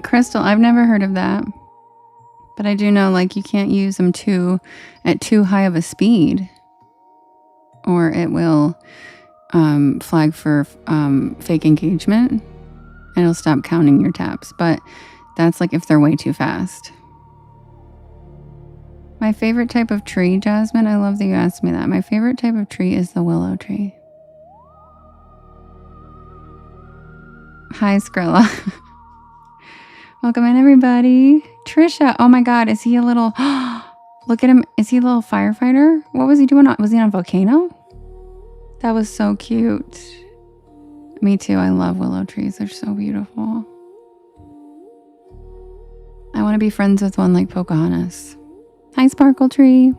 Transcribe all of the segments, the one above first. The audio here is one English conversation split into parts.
crystal. I've never heard of that. But I do know, like, you can't use them at too high of a speed, or it will flag for fake engagement, and it'll stop counting your taps. But that's like if they're way too fast. My favorite type of tree, Jasmine, I love that you asked me that. My favorite type of tree is the willow tree. Hi, Skrilla. Welcome in, everybody. Trisha, oh my God, is he a little... Look at him. Is he a little firefighter? What was he doing? Was he on a volcano? That was so cute. Me too. I love willow trees. They're so beautiful. I want to be friends with one like Pocahontas. Hi, Sparkle Tree.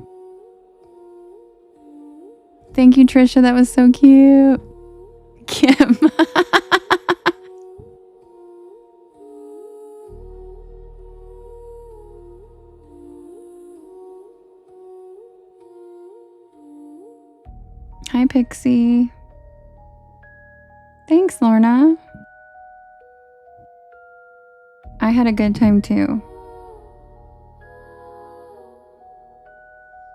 Thank you, Trisha. That was so cute. Kim. Hi, Pixie. Thanks, Lorna. I had a good time too.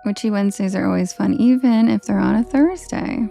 Witchy Wednesdays are always fun, even if they're on a Thursday.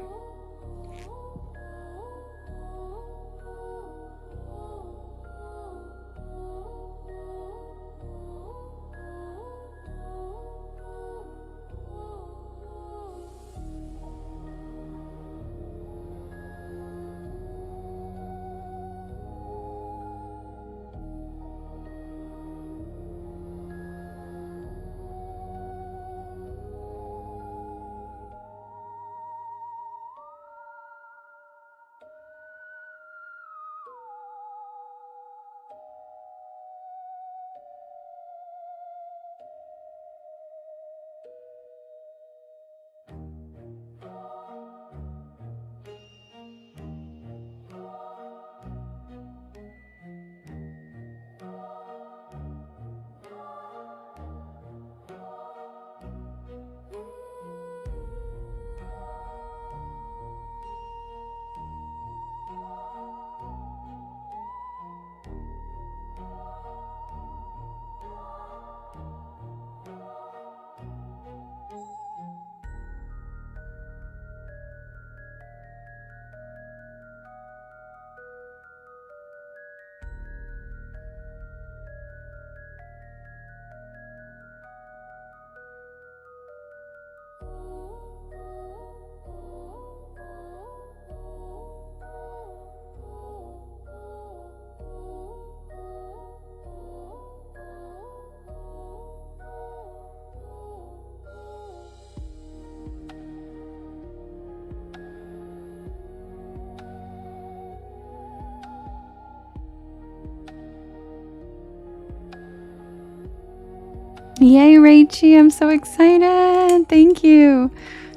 Yay, Rachie, I'm so excited. Thank you.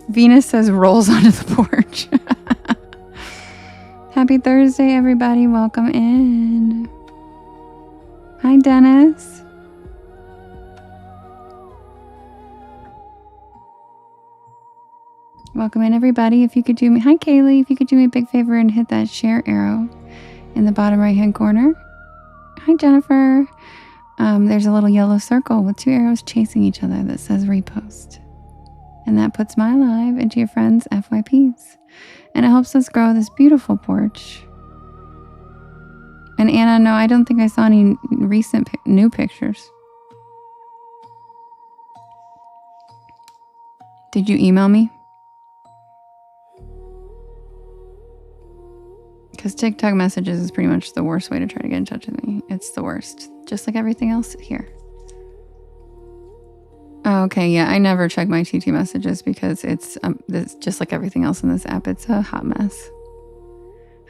Venus says rolls onto the porch. Happy Thursday, everybody. Welcome in. Hi, Dennis. Welcome in, everybody. If you could do me... Hi, Kaylee. If you could do me a big favor and hit that share arrow in the bottom right-hand corner. Hi, Jennifer. There's a little yellow circle with 2 arrows chasing each other that says repost. And that puts my live into your friends' FYPs. And it helps us grow this beautiful porch. And Anna, no, I don't think I saw any recent new pictures. Did you email me? Because TikTok messages is pretty much the worst way to try to get in touch with me. It's the worst. Just like everything else here. Oh, okay, yeah, I never check my TT messages because it's just like everything else in this app. It's a hot mess.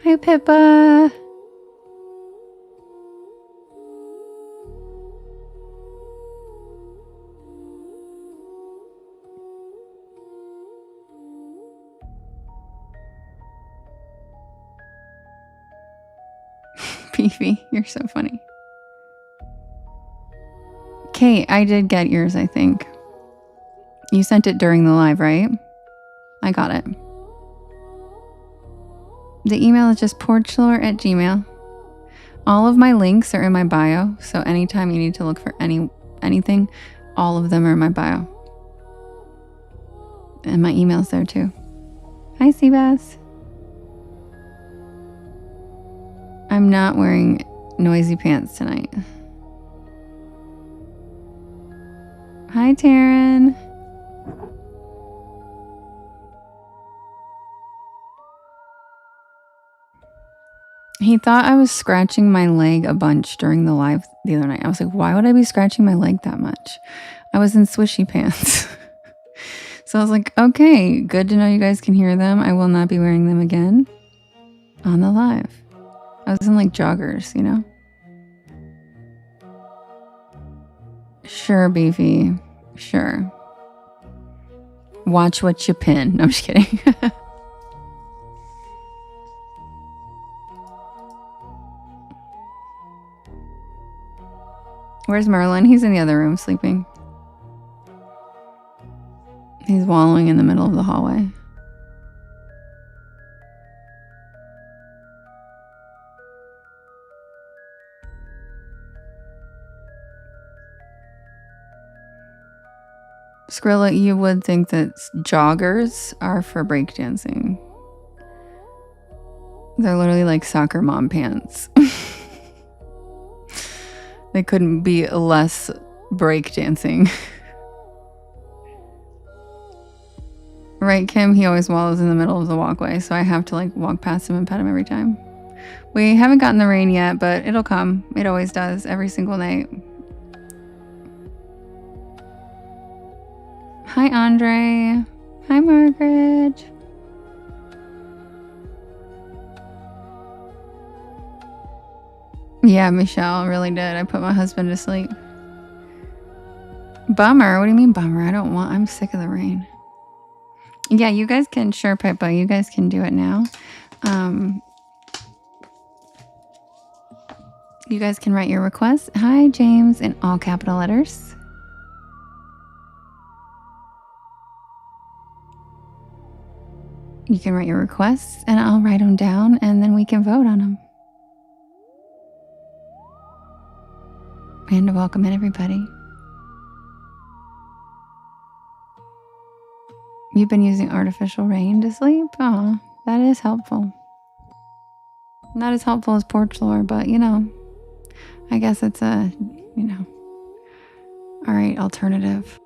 Hi, Pippa. Beefy, you're so funny. Kate, I did get yours, I think. You sent it during the live, right? I got it. The email is just porchlore@gmail.com. All of my links are in my bio. So anytime you need to look for anything, all of them are in my bio. And my email's there too. Hi, Seabass. I'm not wearing noisy pants tonight. Hi, Taryn. He thought I was scratching my leg a bunch during the live the other night. I was like, why would I be scratching my leg that much? I was in swishy pants. So I was like, okay, good to know you guys can hear them. I will not be wearing them again on the live. I was in like joggers, you know? Sure, Beefy. Sure. Watch what you pin. No, I'm just kidding. Where's Merlin? He's in the other room sleeping. He's wallowing in the middle of the hallway. Skrilla, you would think that joggers are for breakdancing. They're literally like soccer mom pants. They couldn't be less breakdancing. Right, Kim? He always wallows in the middle of the walkway, so I have to like walk past him and pet him every time. We haven't gotten the rain yet, but it'll come. It always does, every single night. Hi, Andre. Hi, Margaret. Yeah, Michelle really did. I put my husband to sleep. Bummer. What do you mean bummer? I'm sick of the rain. Yeah, you guys can, sure, Pippa, you guys can do it now. You guys can write your requests. Hi, James, in all capital letters. You can write your requests and I'll write them down and then we can vote on them. And welcome in, everybody. You've been using artificial rain to sleep? Oh, that is helpful. Not as helpful as porch lore, but you know, I guess it's a, you know, all right, alternative.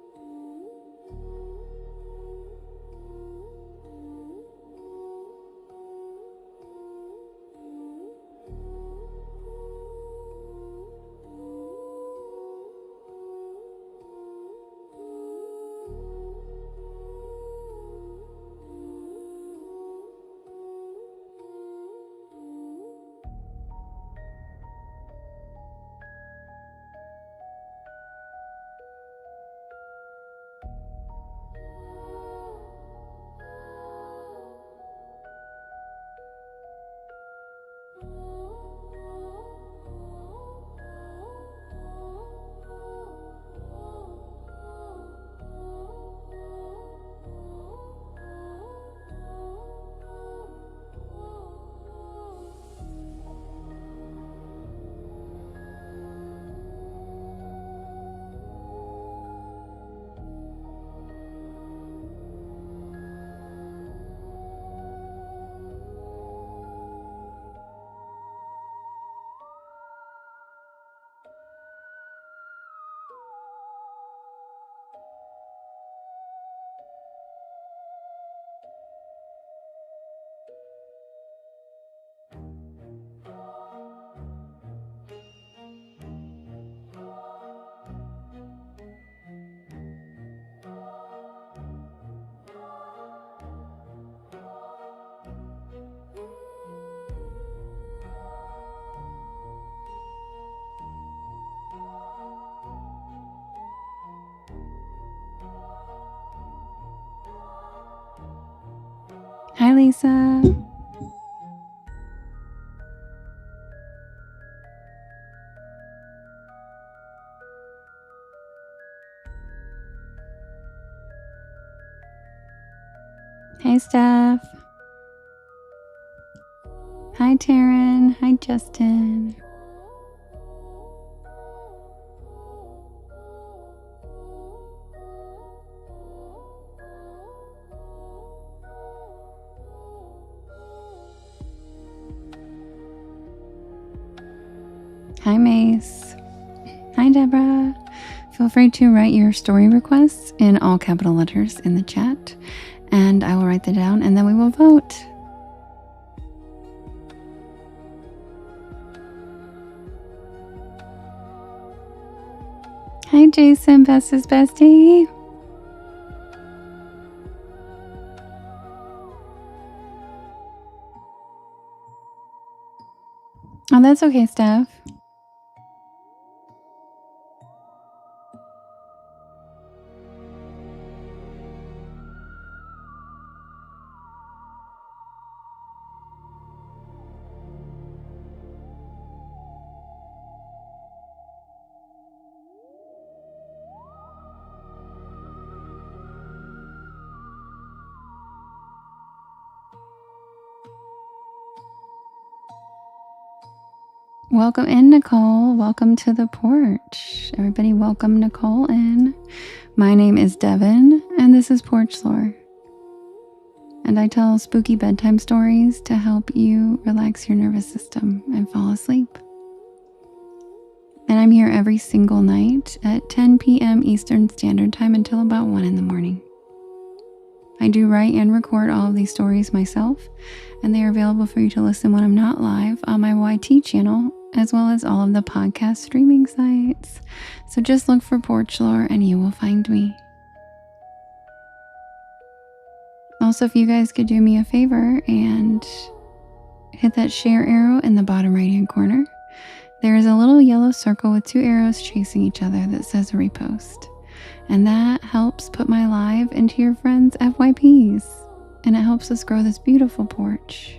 Hi, Lisa. Hey, Steph. Hi, Taryn. Hi, Justin. Hi, Mace. Hi, Deborah. Feel free to write your story requests in all capital letters in the chat, and I will write them down, and then we will vote. Hi, Jason, bestest bestie. Oh, that's okay, Steph. Welcome in, Nicole. Welcome to the porch. Everybody, welcome Nicole in. My name is Devin, and this is Porch Lore. And I tell spooky bedtime stories to help you relax your nervous system and fall asleep. And I'm here every single night at 10 p.m. Eastern Standard Time until about 1 in the morning. I do write and record all of these stories myself, and they are available for you to listen when I'm not live on my YT channel, as well as all of the podcast streaming sites. So just look for Porch Lore and you will find me. Also, if you guys could do me a favor and hit that share arrow in the bottom right hand corner, there is a little yellow circle with 2 arrows chasing each other that says repost. And that helps put my live into your friends' FYPs. And it helps us grow this beautiful porch.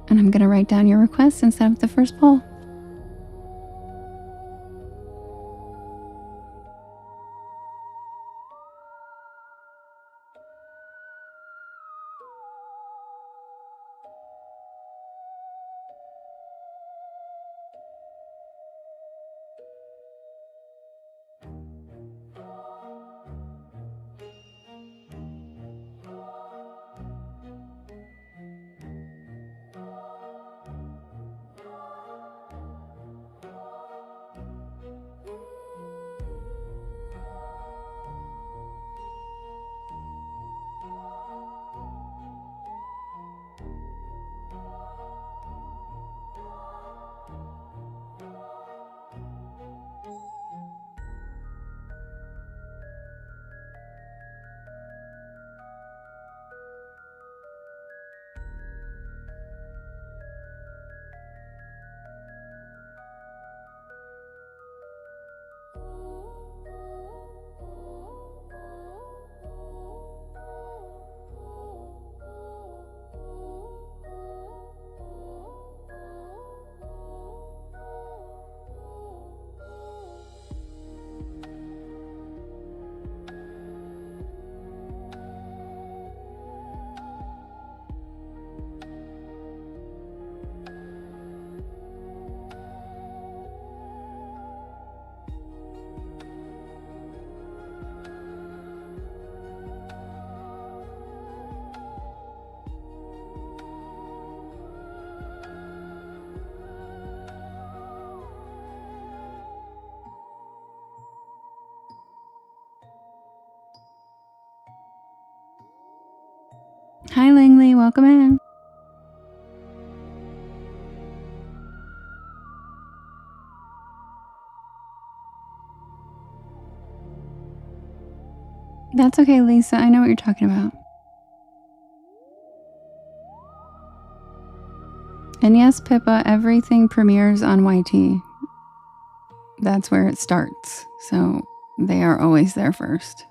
And I'm going to write down your requests and set up the first poll. Hi, Langley. Welcome in. That's okay, Lisa. I know what you're talking about. And yes, Pippa, everything premieres on YT. That's where it starts. So they are always there first.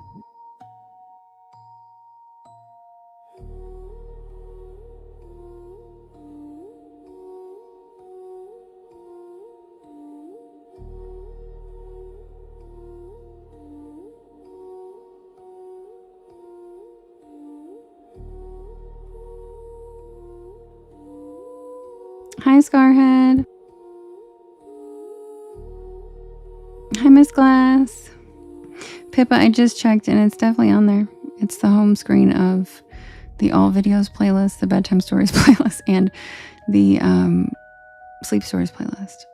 Hi, Scarhead. Hi, Miss Glass. Pippa, I just checked and it's definitely on there. It's the home screen of the All Videos playlist, the Bedtime Stories playlist, and the Sleep Stories playlist.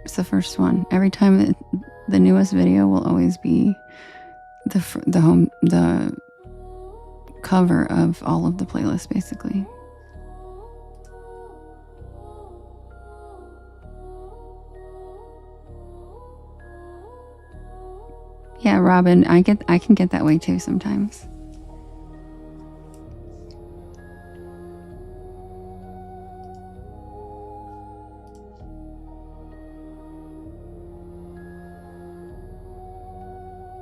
It's the first one. Every time the newest video will always be the cover of all of the playlists, basically. Yeah, Robin, I can get that way too sometimes.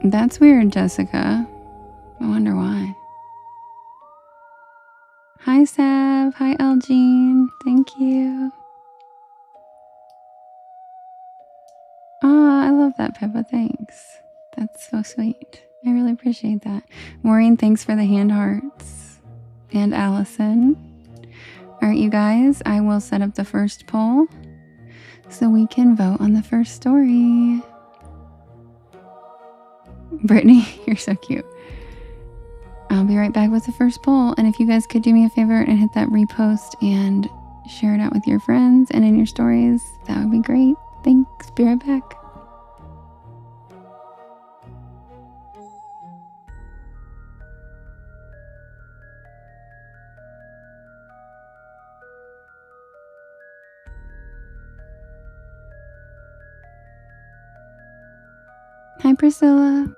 That's weird, Jessica. I wonder why. Hi, Sav. Hi, Elgene. Thank you. Oh, I love that, Pippa. Thanks. That's so sweet. I really appreciate that. Maureen, thanks for the hand hearts. And Allison. All right, you guys, I will set up the first poll so we can vote on the first story. Brittany, you're so cute. I'll be right back with the first poll. And if you guys could do me a favor and hit that repost and share it out with your friends and in your stories, that would be great. Thanks. Be right back. Hi, Priscilla.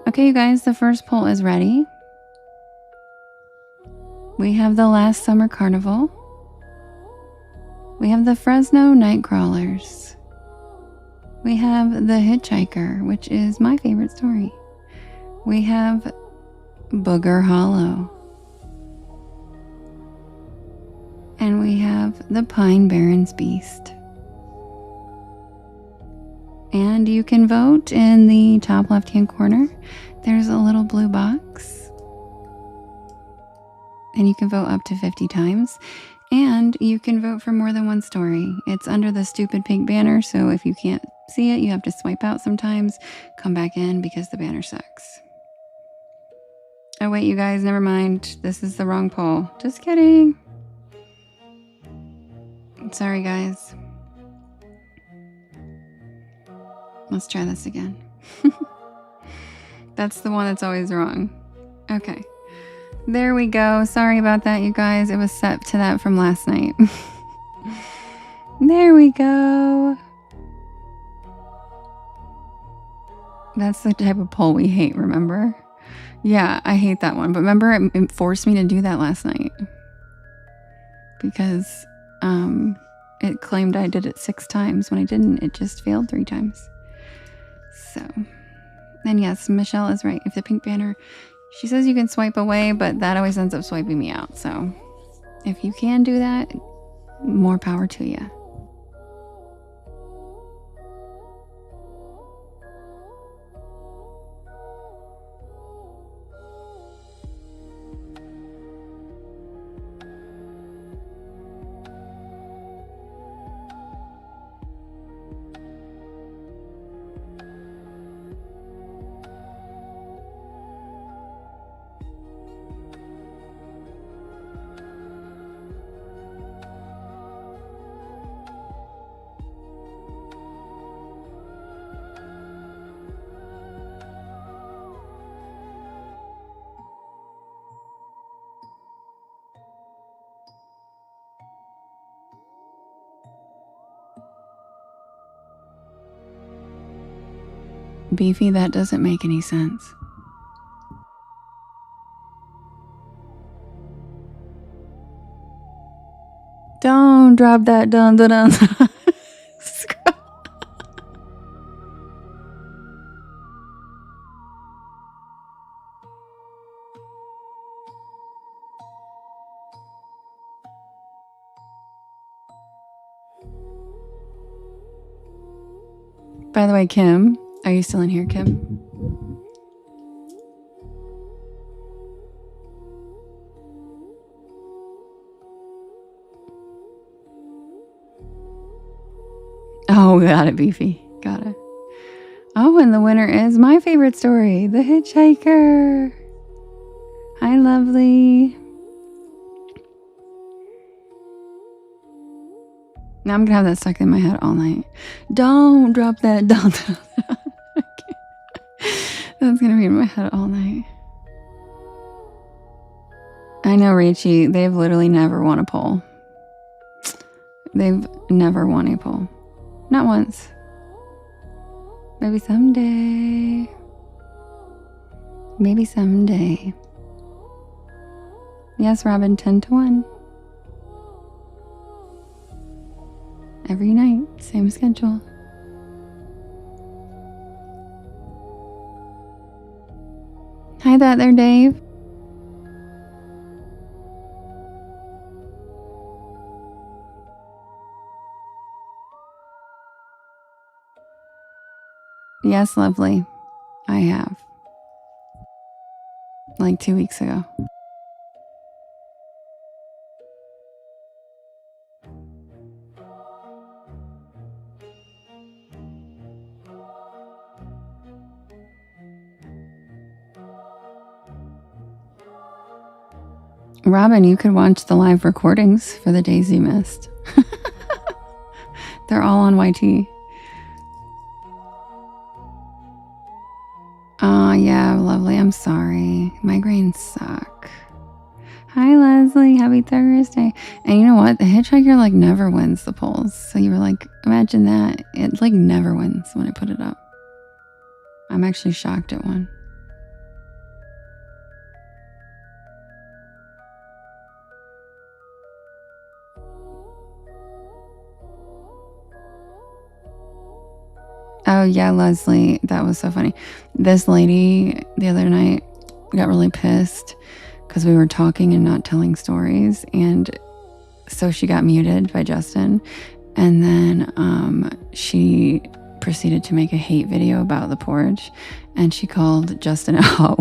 Okay, you guys, the first poll is ready. We have the Last Summer Carnival. We have the Fresno Nightcrawlers. We have the Hitchhiker, which is my favorite story. We have Booger Hollow. And we have the Pine Barrens Beast. And you can vote in the top left-hand corner. There's a little blue box. And you can vote up to 50 times. And you can vote for more than one story. It's under the stupid pink banner, so if you can't see it, you have to swipe out sometimes. Come back in because the banner sucks. Oh wait, you guys, never mind. This is the wrong poll. Just kidding. Sorry, guys. Let's try this again. That's the one that's always wrong. Okay. There we go. Sorry about that, you guys. It was set to that from last night. There we go. That's the type of poll we hate, remember? Yeah, I hate that one. But remember, it forced me to do that last night. Because it claimed I did it 6 times when I didn't. It just failed 3 times. So, and yes, Michelle is right. If the pink banner, she says you can swipe away, but that always ends up swiping me out. So if you can do that, more power to you. Beefy, that doesn't make any sense. Don't drop that dun dun dun. By the way, Kim, are you still in here, Kim? Oh, got it, Beefy. Got it. Oh, and the winner is my favorite story, The Hitchhiker. Hi, lovely. Now I'm gonna have that stuck in my head all night. Don't drop that. Don't. That's gonna be in my head all night. I know, Rachie. They've literally never won a poll. They've never won a poll. Not once. Maybe someday. Maybe someday. Yes, Robin, 10 to 1. Every night, same schedule. Hi there, Dave. Yes, lovely. I have. Like 2 weeks ago. Robin, you could watch the live recordings for the days you missed. They're all on YT. Oh, yeah, lovely. I'm sorry. Migraines suck. Hi, Leslie. Happy Thursday. And you know what? The Hitchhiker, like, never wins the polls. So you were like, imagine that. It, like, never wins when I put it up. I'm actually shocked it won. Oh, yeah, Leslie. That was so funny. This lady the other night got really pissed because we were talking and not telling stories. And so she got muted by Justin. And then she proceeded to make a hate video about the porch. And she called Justin a hoe.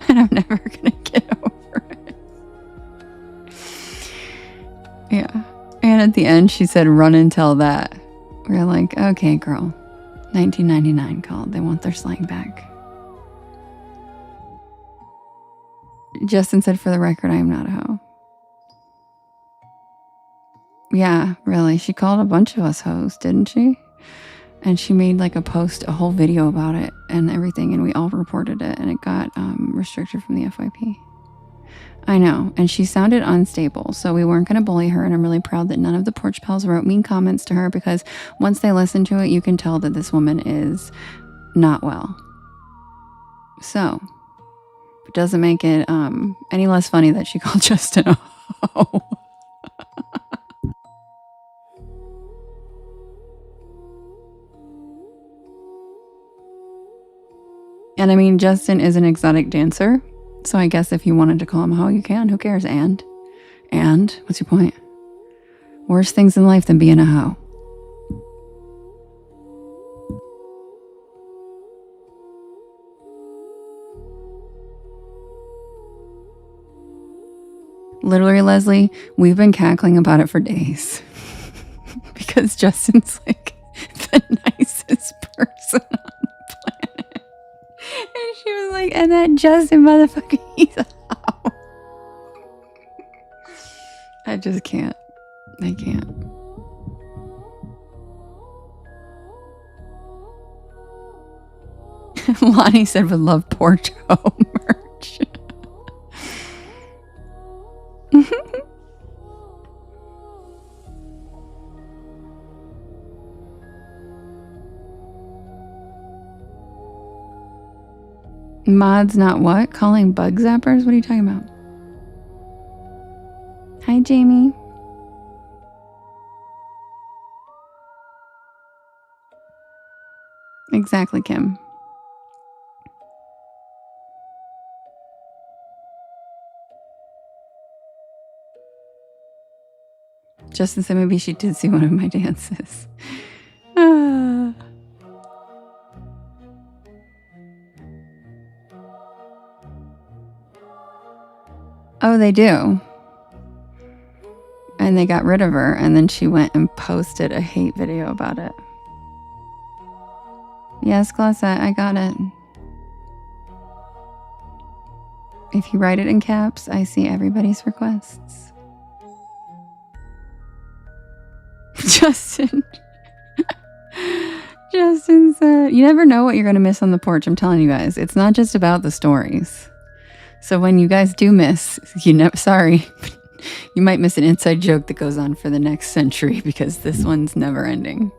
And I'm never going to get over it. Yeah. And at the end, she said, run and tell that. We're like, okay, girl. 1999 called. They want their slang back. Justin said, for the record, I am not a hoe. Yeah, really. She called a bunch of us hoes, didn't she? And she made like a whole video about it and everything. And we all reported it. And it got restricted from the FYP. I know, and she sounded unstable, so we weren't going to bully her, and I'm really proud that none of the porch pals wrote mean comments to her, because once they listen to it, you can tell that this woman is not well. So, it doesn't make it any less funny that she called Justin a hoe. And I mean, Justin is an exotic dancer, so I guess if you wanted to call him a hoe, you can. Who cares? And what's your point? Worse things in life than being a hoe. Literally, Leslie, we've been cackling about it for days. Because Justin's like the nicest person on the planet. And she was like, and that Justin motherfucker, he's a hoe. I just can't. I can't. Lonnie said would love porch hoe merch. Mods not what? Calling bug zappers? What are you talking about? Hi, Jamie. Exactly, Kim. Justin said maybe she did see one of my dances. Oh, they do. And they got rid of her, and then she went and posted a hate video about it. Yes, Glossa, I got it. If you write it in caps, I see everybody's requests. Justin said, you never know what you're going to miss on the porch. I'm telling you guys, it's not just about the stories. So when you guys do miss, sorry, you might miss an inside joke that goes on for the next century, because this one's never ending.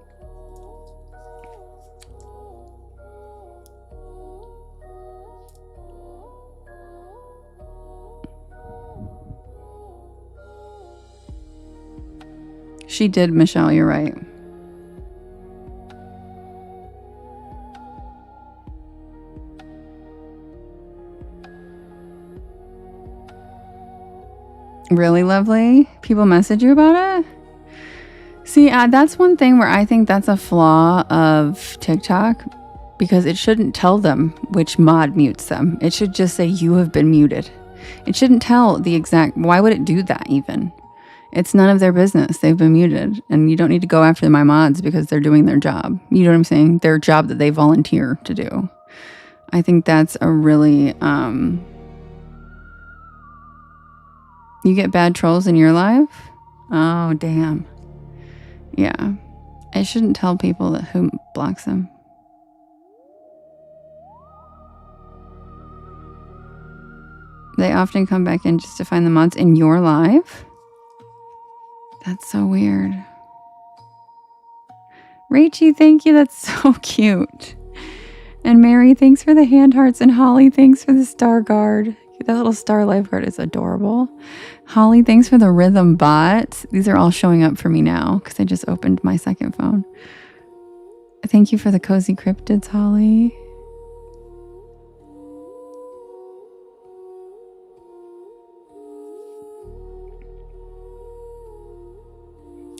She did, Michelle, you're right. Really, Lovely? People message you about it? See, that's one thing where I think that's a flaw of TikTok, because it shouldn't tell them which mod mutes them. It should just say you have been muted. It shouldn't tell the exact, why would it do that even? It's none of their business. They've been muted, and you don't need to go after my mods because they're doing their job. You know what I'm saying? Their job that they volunteer to do. I think that's a really, you get bad trolls in your life? Oh, damn. Yeah. I shouldn't tell people that who blocks them. They often come back in just to find the mods in your life? That's so weird. Rachie, thank you. That's so cute. And Mary, thanks for the hand hearts. And Holly, thanks for the star guard. That little star lifeguard is adorable. Holly, thanks for the rhythm bot. These are all showing up for me now because I just opened my second phone. Thank you for the cozy cryptids, Holly.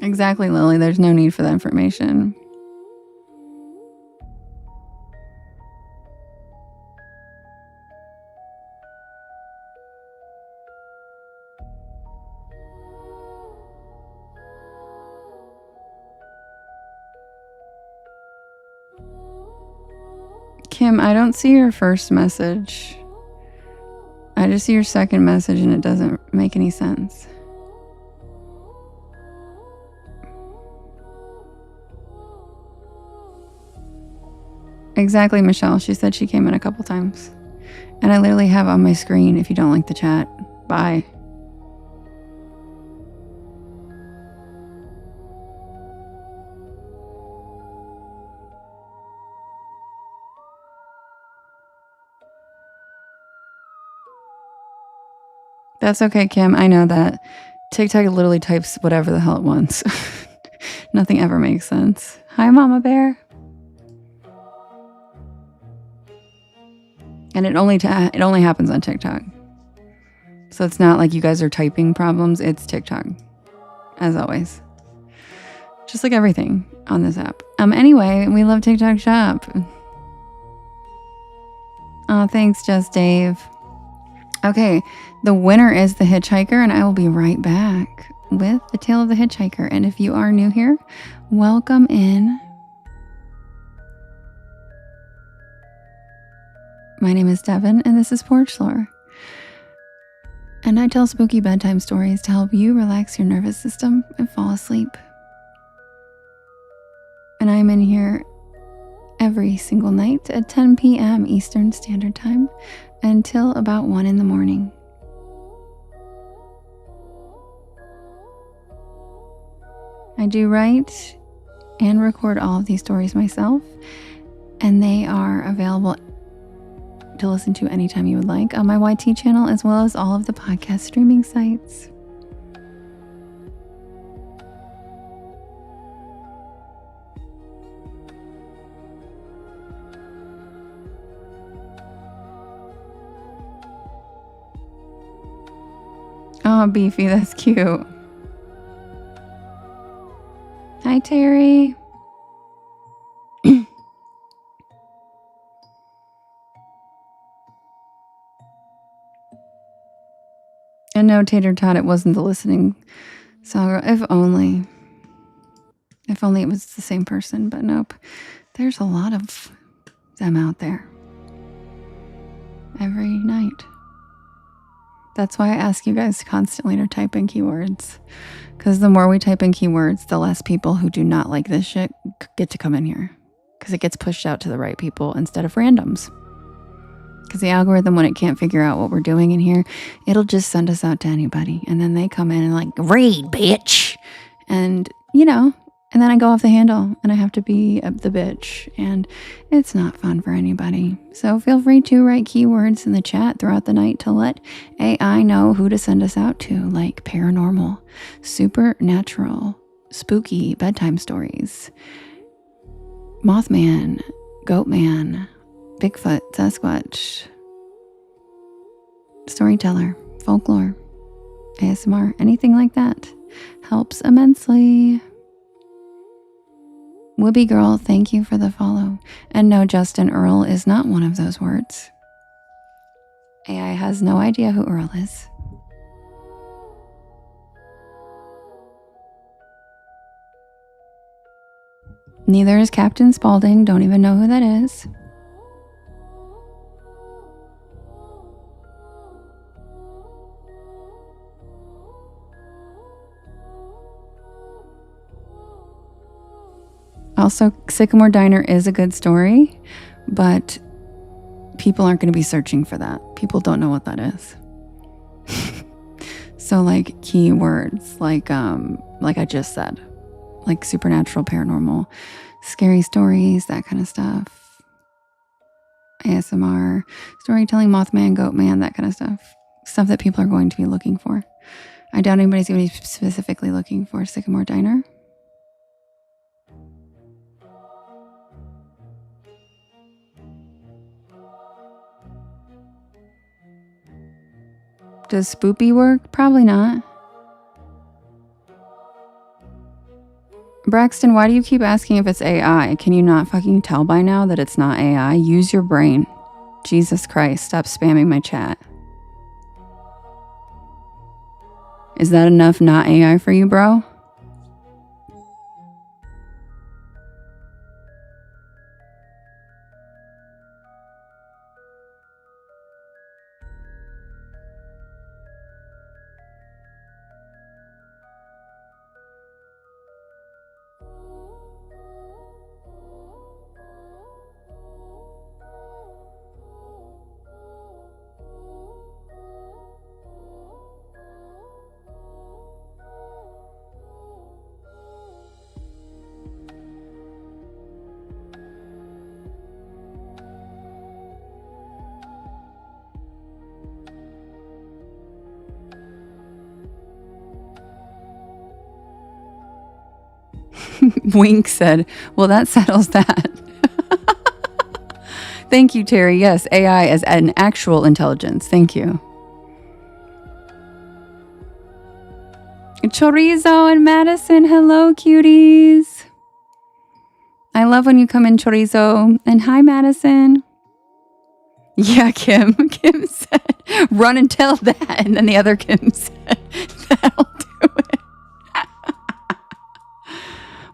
Exactly, Lily. There's no need for that information. Kim, I don't see your first message. I just see your second message and it doesn't make any sense. Exactly, Michelle. She said she came in a couple times. And I literally have on my screen, if you don't like the chat, Bye. That's okay, Kim. I know that. TikTok literally types whatever the hell it wants. Nothing ever makes sense. Hi, Mama Bear. And it only happens on TikTok. So it's not like you guys are typing problems. It's TikTok, as always. Just like everything on this app. Anyway, we love TikTok Shop. Oh, thanks, Just Dave. Okay, the winner is the Hitchhiker, and I will be right back with the Tale of the Hitchhiker. And if you are new here, welcome in. My name is Devin, and this is Porch Lore. And I tell spooky bedtime stories to help you relax your nervous system and fall asleep. And I'm in here every single night at 10 p.m. Eastern Standard Time until about 1 in the morning. I do write and record all of these stories myself, and they are available to listen to anytime you would like on my YT channel, as well as all of the podcast streaming sites. Oh, Beefy, that's cute. Hi, Terry. And no, Tater Tot, it wasn't the listening song. If only it was the same person, but nope. There's a lot of them out there every night. That's why I ask you guys constantly to type in keywords. Because the more we type in keywords, the less people who do not like this shit get to come in here. Because it gets pushed out to the right people instead of randoms. Because the algorithm, when it can't figure out what we're doing in here, it'll just send us out to anybody. And then they come in and like, read, bitch. And, and then I go off the handle and I have to be the bitch. And it's not fun for anybody. So feel free to write keywords in the chat throughout the night to let AI know who to send us out to, like paranormal, supernatural, spooky bedtime stories, Mothman, Goatman, Bigfoot, Sasquatch, storyteller, folklore, ASMR, anything like that helps immensely. Whoopie Girl, thank you for the follow. And no, Justin, Earl is not one of those words. AI has no idea who Earl is. Neither is Captain Spaulding. Don't even know who that is. Also, Sycamore Diner is a good story, but people aren't going to be searching for that. People don't know what that is. So like keywords, like I just said, like supernatural, paranormal, scary stories, that kind of stuff. ASMR, storytelling, Mothman, Goatman, that kind of stuff. Stuff that people are going to be looking for. I doubt anybody's going to be specifically looking for Sycamore Diner. Does spoopy work? Probably not. Braxton, why do you keep asking if it's AI? Can you not fucking tell by now that it's not AI? Use your brain. Jesus Christ, stop spamming my chat. Is that enough not AI for you, bro? Wink said, well, that settles that. Thank you, Terry. Yes, AI as an actual intelligence. Thank you. Chorizo and Madison. Hello, cuties. I love when you come in, Chorizo. And hi, Madison. Yeah, Kim. Kim said, run and tell that. And then the other Kim said, that'll do it.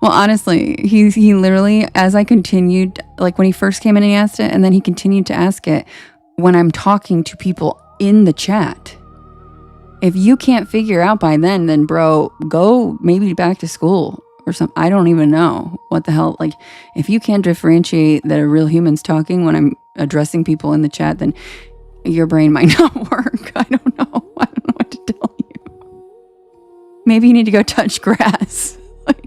Well, honestly, he literally, as I continued, like when he first came in and he asked it, and then he continued to ask it when I'm talking to people in the chat. If you can't figure out by then bro, go maybe back to school or something. I don't even know what the hell. Like, if you can't differentiate that a real human's talking when I'm addressing people in the chat, then your brain might not work. I don't know. I don't know what to tell you. Maybe you need to go touch grass. Like,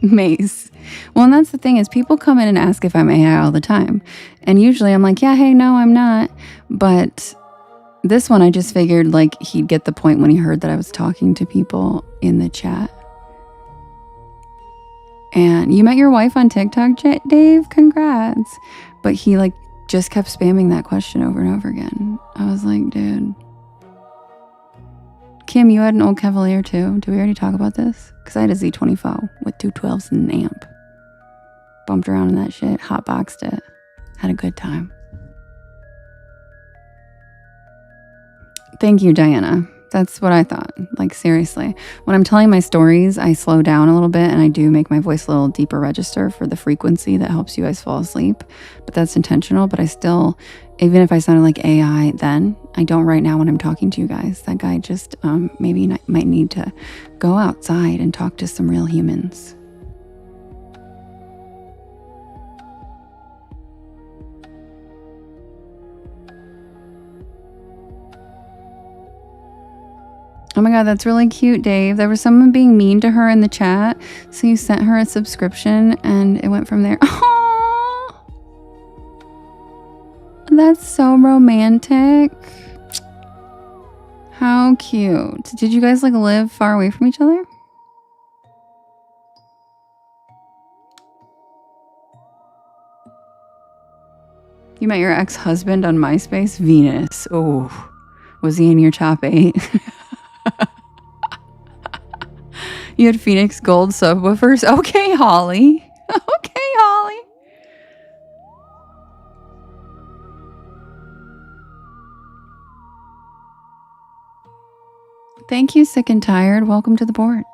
Mace. Well, and that's the thing is people come in and ask if I'm AI all the time. And usually I'm like, yeah, hey, no, I'm not. But this one, I just figured like he'd get the point when he heard that I was talking to people in the chat. And you met your wife on TikTok, Dave? Congrats. But he like just kept spamming that question over and over again. I was like, dude. Kim, you had an old Cavalier too. Did we already talk about this? Because I had a Z24 with 212s and an amp. Bumped around in that shit. Hotboxed it. Had a good time. Thank you, Diana. That's what I thought. Like, seriously. When I'm telling my stories, I slow down a little bit and I do make my voice a little deeper register for the frequency that helps you guys fall asleep. But that's intentional. But I still, even if I sounded like AI then, I don't right now when I'm talking to you guys. That guy just maybe might need to go outside and talk to some real humans. Oh my God, that's really cute, Dave. There was someone being mean to her in the chat, so you sent her a subscription and it went from there. Oh, that's so romantic. How cute. Did you guys like live far away from each other? You met your ex-husband on MySpace? Venus. Oh, was he in your top 8? You had Phoenix Gold subwoofers? Okay, Holly. Okay, Holly. Thank you, Sick and Tired. Welcome to the porch.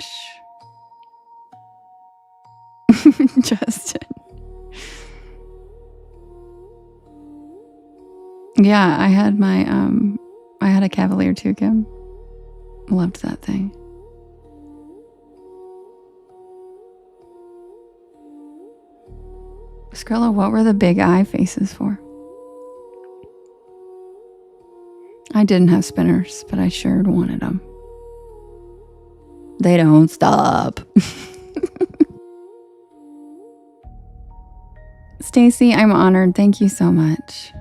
Justin. Yeah, I had my, I had a Cavalier too, Kim. Loved that thing. Skrilla, what were the big eye faces for? I didn't have spinners, but I sure wanted them. They don't stop. Stacy, I'm honored. Thank you so much.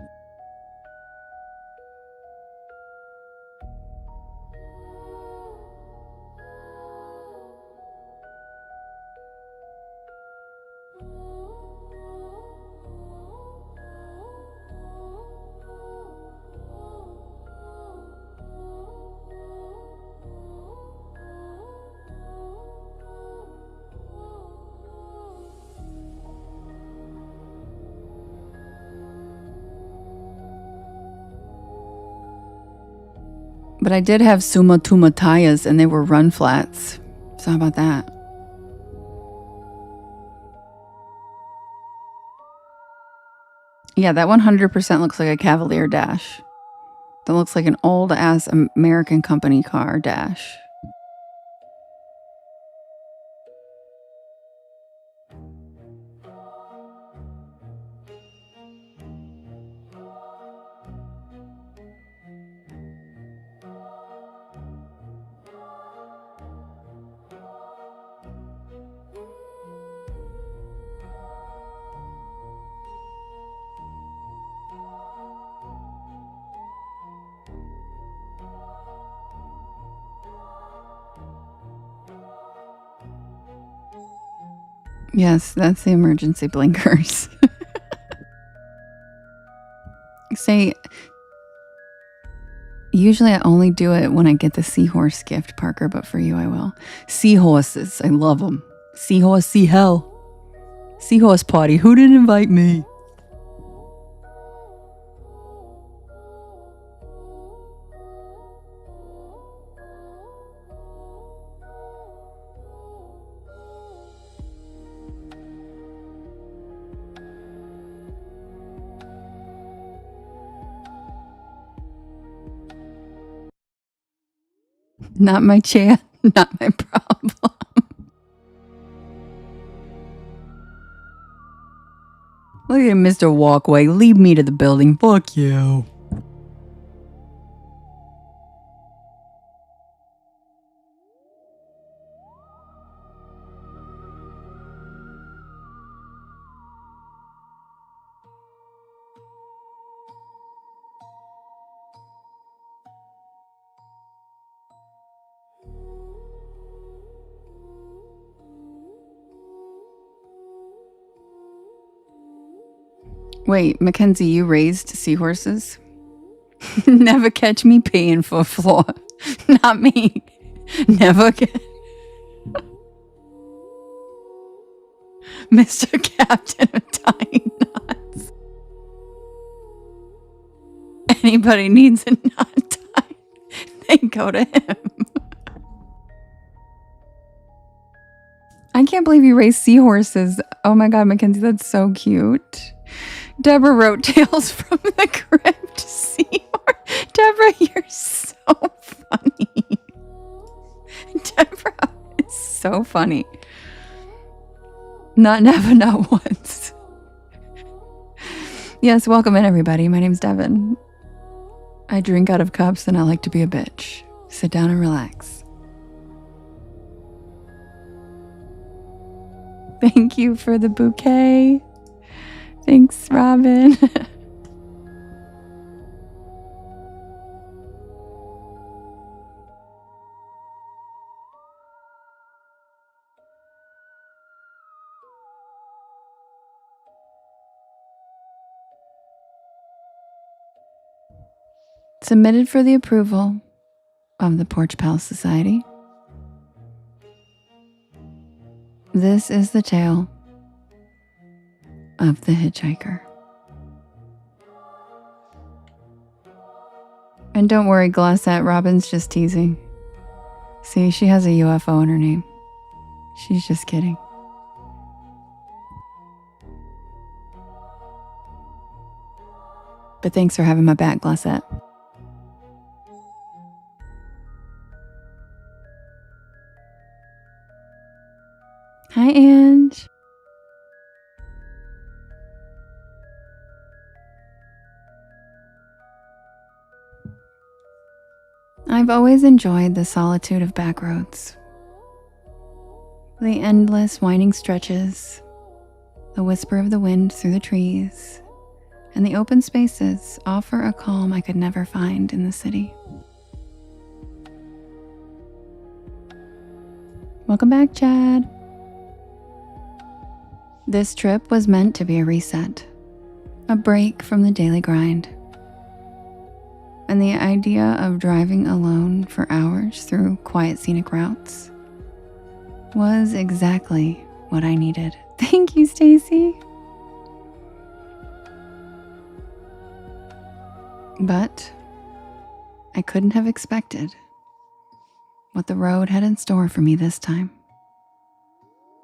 But I did have Suma Tuma Tayas and they were run flats. So how about that? Yeah, that 100% looks like a Cavalier Dash. That looks like an old ass American company car dash. Yes, that's the emergency blinkers. Say, usually I only do it when I get the seahorse gift, Parker, but for you I will. Seahorses, I love them. Seahorse, see hell. Seahorse party, who didn't invite me? Not my chair, not my problem. Look at Mr. Walkway, leave me to the building, fuck you. Wait, Mackenzie, you raised seahorses? Never catch me paying for a floor. Not me. Never again. Mr. Captain of Tying Knots. Anybody needs a knot tied, they go to him. I can't believe you raised seahorses. Oh my god, Mackenzie, that's so cute. Deborah wrote Tales from the Crypt. Seahorse. Deborah, you're so funny. Deborah is so funny. Not never, not once. Yes, welcome in everybody. My name's Devin. I drink out of cups and I like to be a bitch. Sit down and relax. Thank you for the bouquet. Thanks, Robin. Submitted for the approval of the Porch Pal Society. This is the tale of the hitchhiker. And don't worry, Glossette, Robin's just teasing. See, she has a UFO in her name. She's just kidding. But thanks for having my back, Glossette. Hi, Ange. I've always enjoyed the solitude of back roads. The endless winding stretches, the whisper of the wind through the trees, and the open spaces offer a calm I could never find in the city. Welcome back, Chad. This trip was meant to be a reset, a break from the daily grind. And the idea of driving alone for hours through quiet scenic routes was exactly what I needed. Thank you, Stacy. But I couldn't have expected what the road had in store for me this time.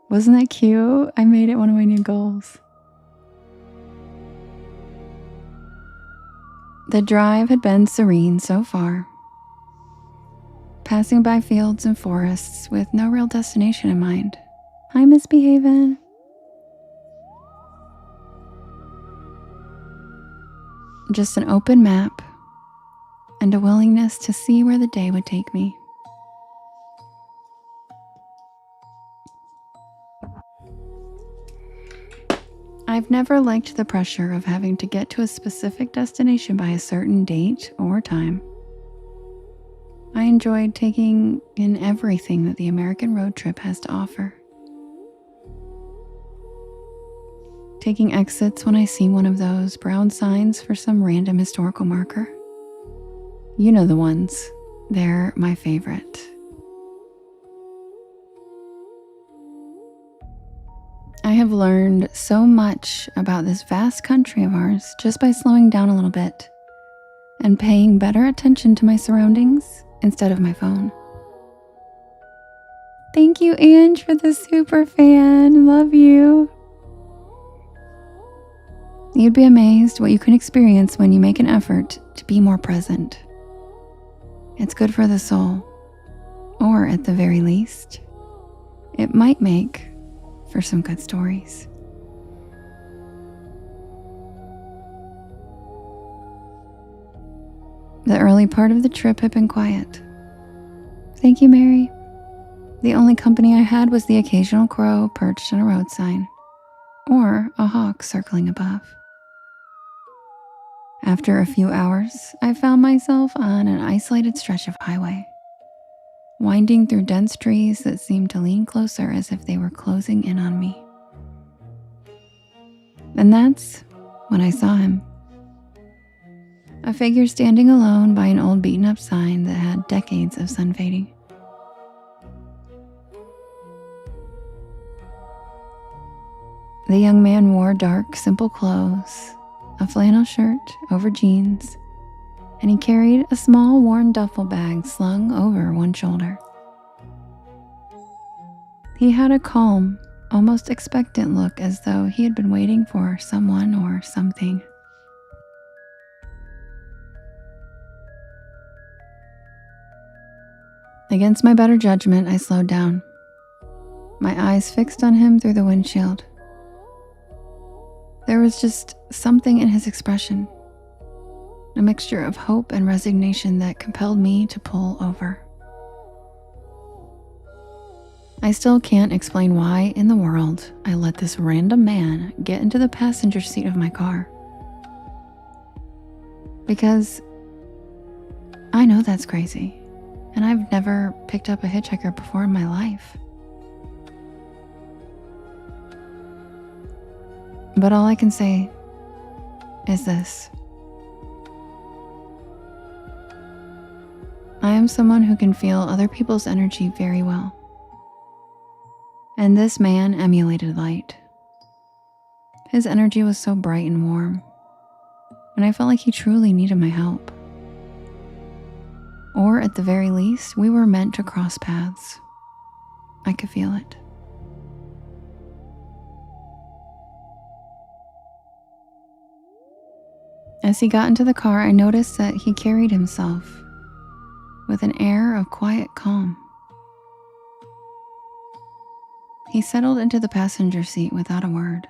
Wasn't that cute? I made it one of my new goals. The drive had been serene so far, passing by fields and forests with no real destination in mind. Hi, Misbehavin'. Just an open map and a willingness to see where the day would take me. I've never liked the pressure of having to get to a specific destination by a certain date or time. I enjoyed taking in everything that the American road trip has to offer. Taking exits when I see one of those brown signs for some random historical marker. You know the ones. They're my favorite. I have learned so much about this vast country of ours just by slowing down a little bit and paying better attention to my surroundings instead of my phone. Thank you, Ange, for the super fan. Love you. You'd be amazed what you can experience when you make an effort to be more present. It's good for the soul, or at the very least, it might make for some good stories. The early part of the trip had been quiet. Thank you, Mary. The only company I had was the occasional crow perched on a road sign, or a hawk circling above. After a few hours, I found myself on an isolated stretch of highway, winding through dense trees that seemed to lean closer as if they were closing in on me. And that's when I saw him. A figure standing alone by an old beaten-up sign that had decades of sun fading. The young man wore dark, simple clothes, a flannel shirt over jeans, and he carried a small worn duffel bag slung over one shoulder. He had a calm, almost expectant look, as though he had been waiting for someone or something. Against my better judgment, I slowed down, my eyes fixed on him through the windshield. There was just something in his expression, a mixture of hope and resignation that compelled me to pull over. I still can't explain why in the world I let this random man get into the passenger seat of my car. Because I know that's crazy, and I've never picked up a hitchhiker before in my life. But all I can say is this. I am someone who can feel other people's energy very well. And this man emulated light. His energy was so bright and warm, and I felt like he truly needed my help. Or at the very least, we were meant to cross paths. I could feel it. As he got into the car, I noticed that he carried himself with an air of quiet calm. He settled into the passenger seat without a word,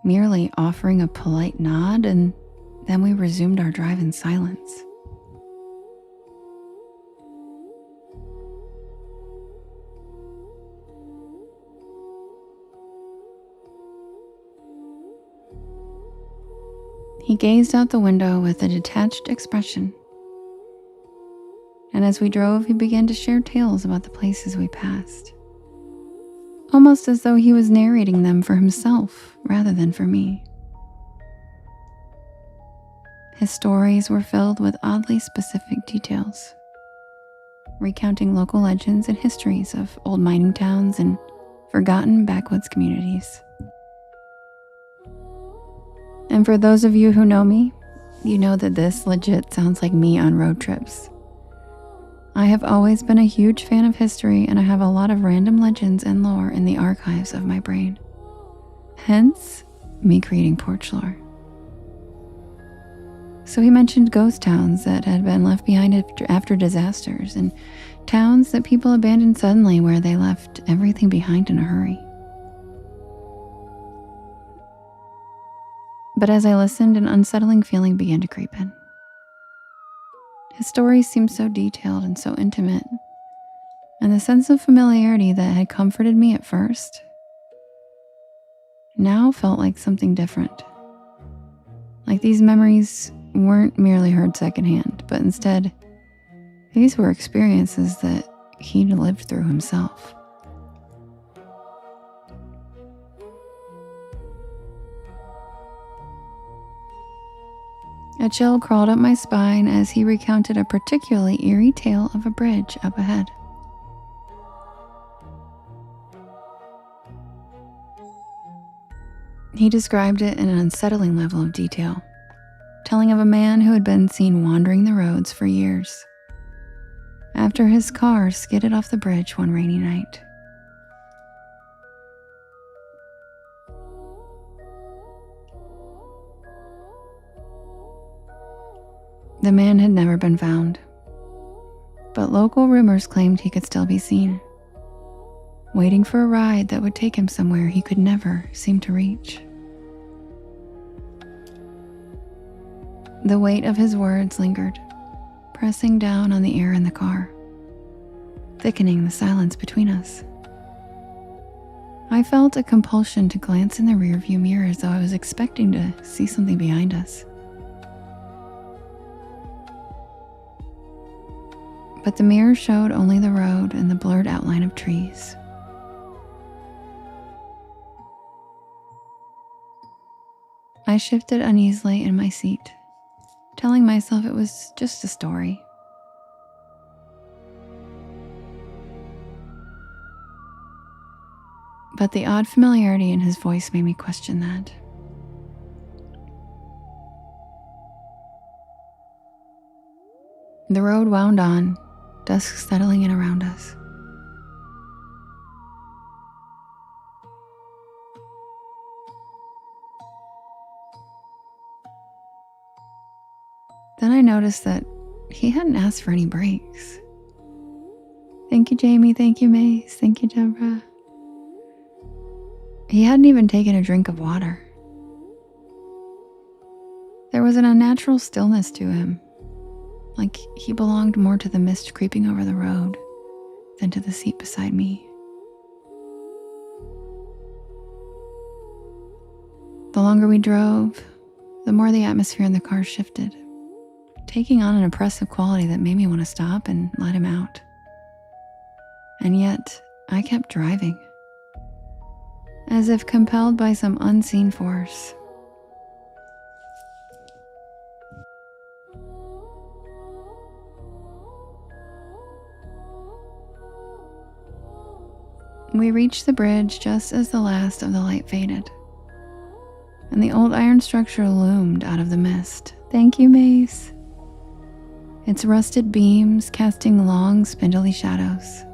merely offering a polite nod, and then we resumed our drive in silence. He gazed out the window with a detached expression, and as we drove, he began to share tales about the places we passed, almost as though he was narrating them for himself rather than for me. His stories were filled with oddly specific details, recounting local legends and histories of old mining towns and forgotten backwoods communities. And for those of you who know me, You know that this legit sounds like me on road trips. I have always been a huge fan of history, and I have a lot of random legends and lore in the archives of my brain. Hence, me creating porch lore. So he mentioned ghost towns that had been left behind after disasters, and towns that people abandoned suddenly where they left everything behind in a hurry. But as I listened, an unsettling feeling began to creep in. His stories seemed so detailed and so intimate, and the sense of familiarity that had comforted me at first now felt like something different. Like these memories weren't merely heard secondhand, but instead, these were experiences that he'd lived through himself. A chill crawled up my spine as he recounted a particularly eerie tale of a bridge up ahead. He described it in an unsettling level of detail, telling of a man who had been seen wandering the roads for years after his car skidded off the bridge one rainy night. The man had never been found, but local rumors claimed he could still be seen, waiting for a ride that would take him somewhere he could never seem to reach. The weight of his words lingered, pressing down on the air in the car, thickening the silence between us. I felt a compulsion to glance in the rearview mirror as though I was expecting to see something behind us. But the mirror showed only the road and the blurred outline of trees. I shifted uneasily in my seat, telling myself it was just a story. But the odd familiarity in his voice made me question that. The road wound on, dusk settling in around us. Then I noticed that he hadn't asked for any breaks. Thank you, Jamie. Thank you, Mace. Thank you, Deborah. He hadn't even taken a drink of water. There was an unnatural stillness to him, like he belonged more to the mist creeping over the road than to the seat beside me. The longer we drove, the more the atmosphere in the car shifted, taking on an oppressive quality that made me want to stop and let him out. And yet, I kept driving, as if compelled by some unseen force. We reached the bridge just as the last of the light faded, and the old iron structure loomed out of the mist. Thank you, Mace. Its rusted beams casting long, spindly shadows.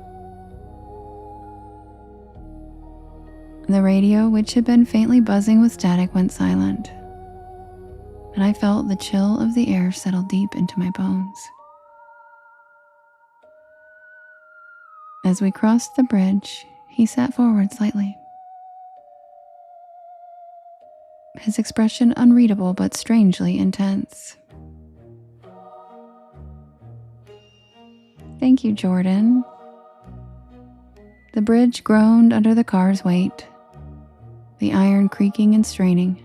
The radio, which had been faintly buzzing with static, went silent, and I felt the chill of the air settle deep into my bones. As we crossed the bridge, he sat forward slightly, his expression unreadable but strangely intense. Thank you, Jordan. The bridge groaned under the car's weight, the iron creaking and straining,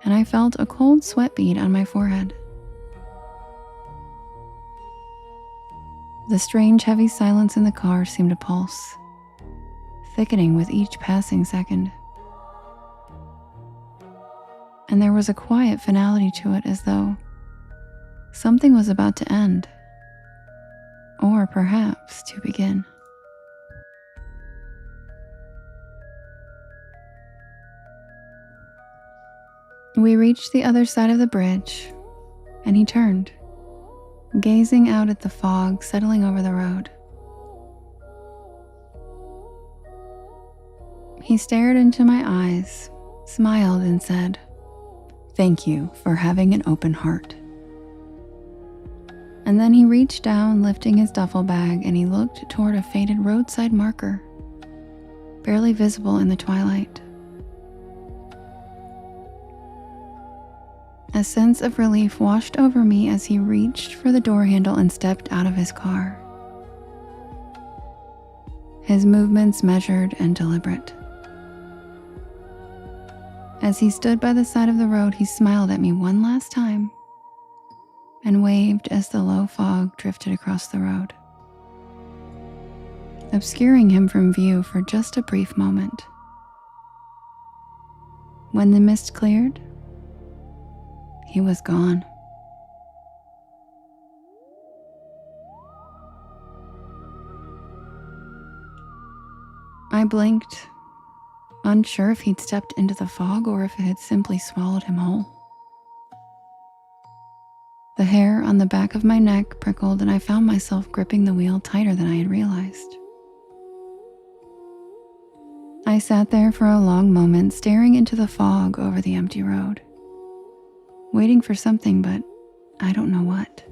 and I felt a cold sweat bead on my forehead. The strange heavy silence in the car seemed to pulse, thickening with each passing second. And there was a quiet finality to it, as though something was about to end, or perhaps to begin. We reached the other side of the bridge, and he turned, gazing out at the fog settling over the road. He stared into my eyes, smiled, and said, "Thank you for having an open heart." And then he reached down, lifting his duffel bag, and he looked toward a faded roadside marker, barely visible in the twilight. A sense of relief washed over me as he reached for the door handle and stepped out of his car. His movements measured and deliberate. As he stood by the side of the road, he smiled at me one last time and waved as the low fog drifted across the road, obscuring him from view for just a brief moment. When the mist cleared, he was gone. I blinked, unsure if he'd stepped into the fog or if it had simply swallowed him whole. The hair on the back of my neck prickled, and I found myself gripping the wheel tighter than I had realized. I sat there for a long moment, staring into the fog over the empty road, waiting for something, but I don't know what.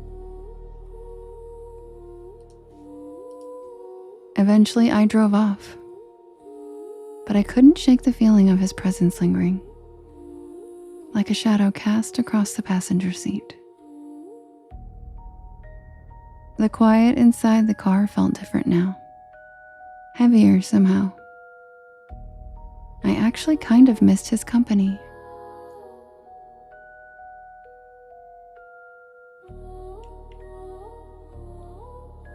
Eventually, I drove off, but I couldn't shake the feeling of his presence lingering, like a shadow cast across the passenger seat. The quiet inside the car felt different now, heavier somehow. I actually kind of missed his company.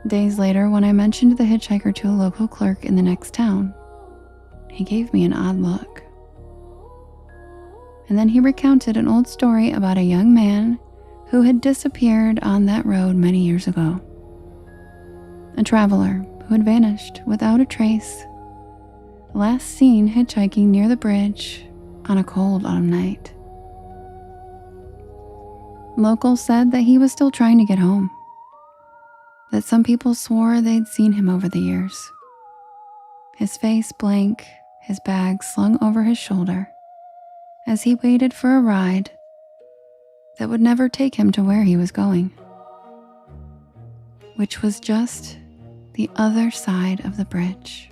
Days later, when I mentioned the hitchhiker to a local clerk in the next town, he gave me an odd look. And then he recounted an old story about a young man who had disappeared on that road many years ago. A traveler who had vanished without a trace, last seen hitchhiking near the bridge on a cold autumn night. Locals said that he was still trying to get home, that some people swore they'd seen him over the years. His face blank, his bag slung over his shoulder, as he waited for a ride that would never take him to where he was going, which was just the other side of the bridge.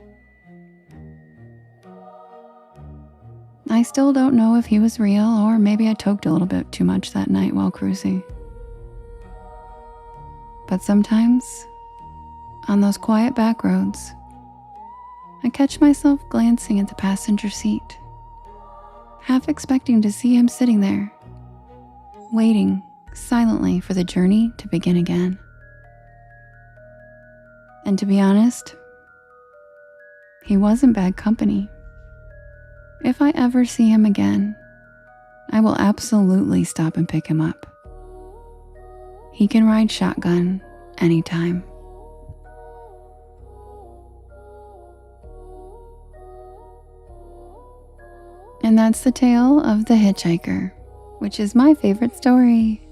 I still don't know if he was real, or maybe I toked a little bit too much that night while cruising. But sometimes, on those quiet back roads, I catch myself glancing at the passenger seat, half expecting to see him sitting there, waiting silently for the journey to begin again. And to be honest, he wasn't bad company. If I ever see him again, I will absolutely stop and pick him up. He can ride shotgun anytime. And that's the tale of the hitchhiker, which is my favorite story.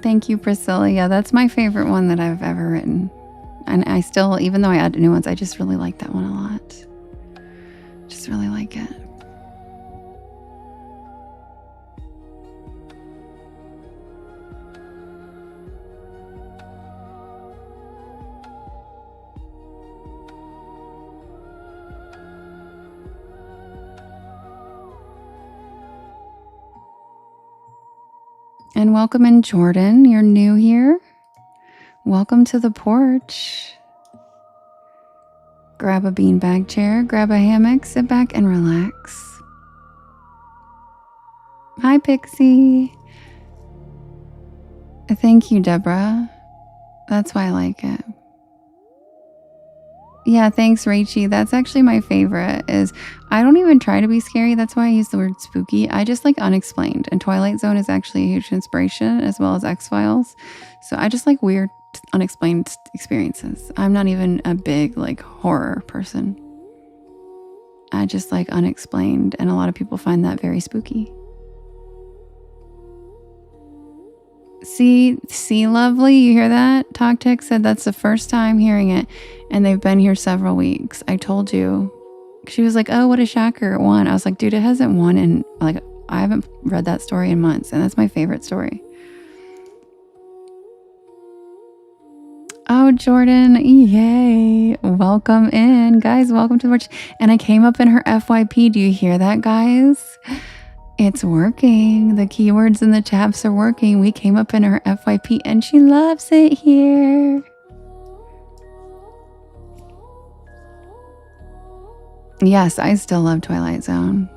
Thank you, Priscilla. Yeah, that's my favorite one that I've ever written. And I still, even though I add new ones, I just really like that one a lot. Just really like it. And welcome in, Jordan. You're new here. Welcome to the porch. Grab a beanbag chair, grab a hammock, sit back and relax. Hi, Pixie. Thank you, Deborah. That's why I like it. Yeah, thanks, Rachie. That's actually my favorite. Is I don't even try to be scary. That's why I use the word spooky. I just like unexplained. And Twilight Zone is actually a huge inspiration, as well as X-Files. So I just like weird, unexplained experiences. I'm not even a big like horror person. I just like unexplained, and a lot of people find that very spooky. See, lovely, you hear that? Toktek said that's the first time hearing it, and they've been here several weeks. I told you. She was like, oh, what a shocker, it won. I was like, dude, it hasn't won in, like, I haven't read that story in months, and that's my favorite story. Oh, Jordan, yay. Welcome in. Guys, welcome to the porch. And I came up in her FYP. Do you hear that, guys? It's working. The keywords and the tabs are working. We came up in her FYP and she loves it here. Yes, I still love Twilight Zone.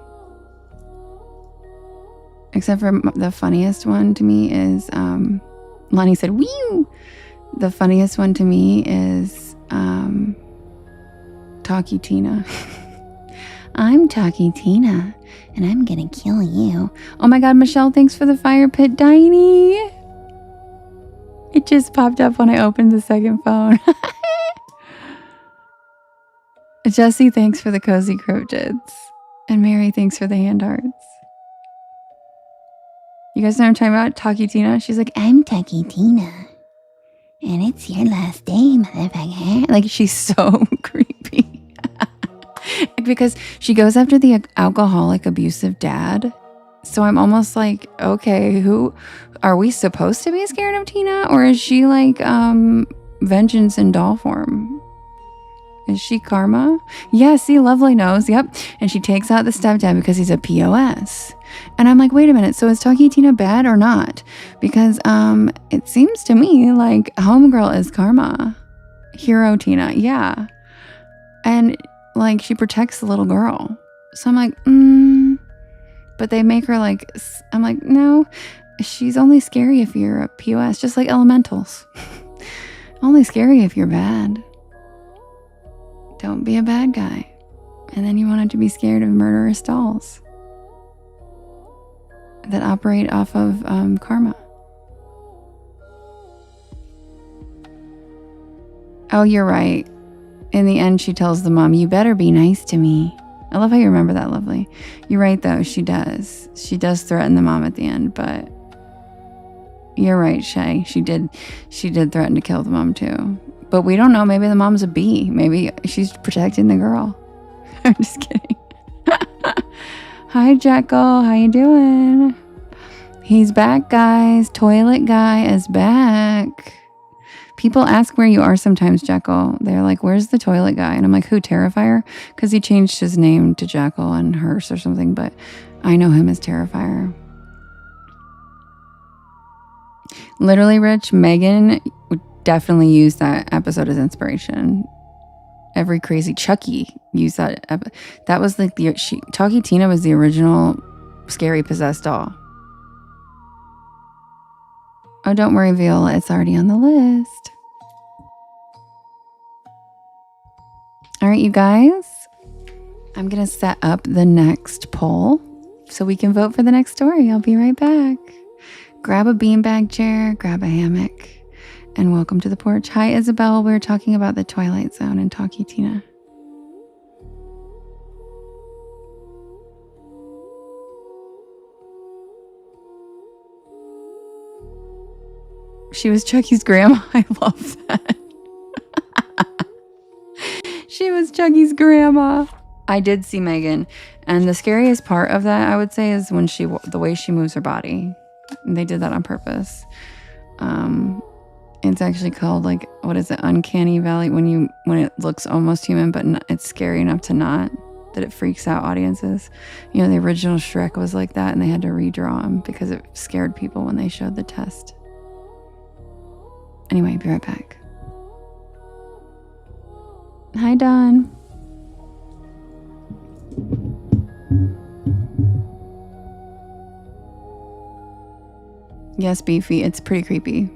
Except for the funniest one to me is, Lonnie said, wee. The funniest one to me is Talkie Tina. I'm Talkie Tina, and I'm gonna kill you. Oh my god, Michelle, thanks for the fire pit, Diney. It just popped up when I opened the second phone. Jesse, thanks for the cozy cryptids. And Mary, thanks for the hand hearts. You guys know what I'm talking about? Talkie Tina? She's like, I'm Talkie Tina. And it's your last day, motherfucker. Like, she's so creepy. Because she goes after the alcoholic, abusive dad. So I'm almost like, okay, who are we supposed to be scared of Tina? Or is she like vengeance in doll form? Is she karma? Yeah, see, Lovely knows. Yep. And she takes out the stepdad because he's a POS. And I'm like, wait a minute. So is Talkie Tina bad or not? Because it seems to me like Homegirl is karma. Hero Tina. Yeah. And like she protects the little girl. So I'm like, But they make her like, I'm like, no, she's only scary if you're a POS, just like elementals. Only scary if you're bad. Don't be a bad guy. And then you wanted to be scared of murderous dolls that operate off of karma. Oh, you're right. In the end, she tells the mom, you better be nice to me. I love how you remember that, Lovely. You're right, though. She does. She does threaten the mom at the end, but you're right, Shay. She did threaten to kill the mom, too. But we don't know. Maybe the mom's a bee. Maybe she's protecting the girl. I'm just kidding. Hi, Jekyll. How you doing? He's back, guys. Toilet guy is back. People ask where you are sometimes, Jekyll. They're like, where's the toilet guy? And I'm like, who, Terrifier? Because he changed his name to Jekyll and Hearse or something, but I know him as Terrifier. Literally, Rich, Megan would definitely use that episode as inspiration. Every crazy Chucky used that. That was like Talkie Tina was the original scary possessed doll. Oh, don't worry, Viola. It's already on the list. All right, you guys. I'm going to set up the next poll so we can vote for the next story. I'll be right back. Grab a beanbag chair, grab a hammock, and welcome to the porch. Hi, Isabel. We're talking about the Twilight Zone and Talkie Tina. She was Chucky's grandma. I love that. She was Chucky's grandma. I did see Megan. And the scariest part of that, I would say, is when the way she moves her body. And they did that on purpose. It's actually called, like, what is it? Uncanny Valley, when it looks almost human, but it's scary enough to not, that it freaks out audiences. You know, the original Shrek was like that, and they had to redraw him because it scared people when they showed the test. Anyway, be right back. Hi, Dawn. Yes, Beefy, it's pretty creepy.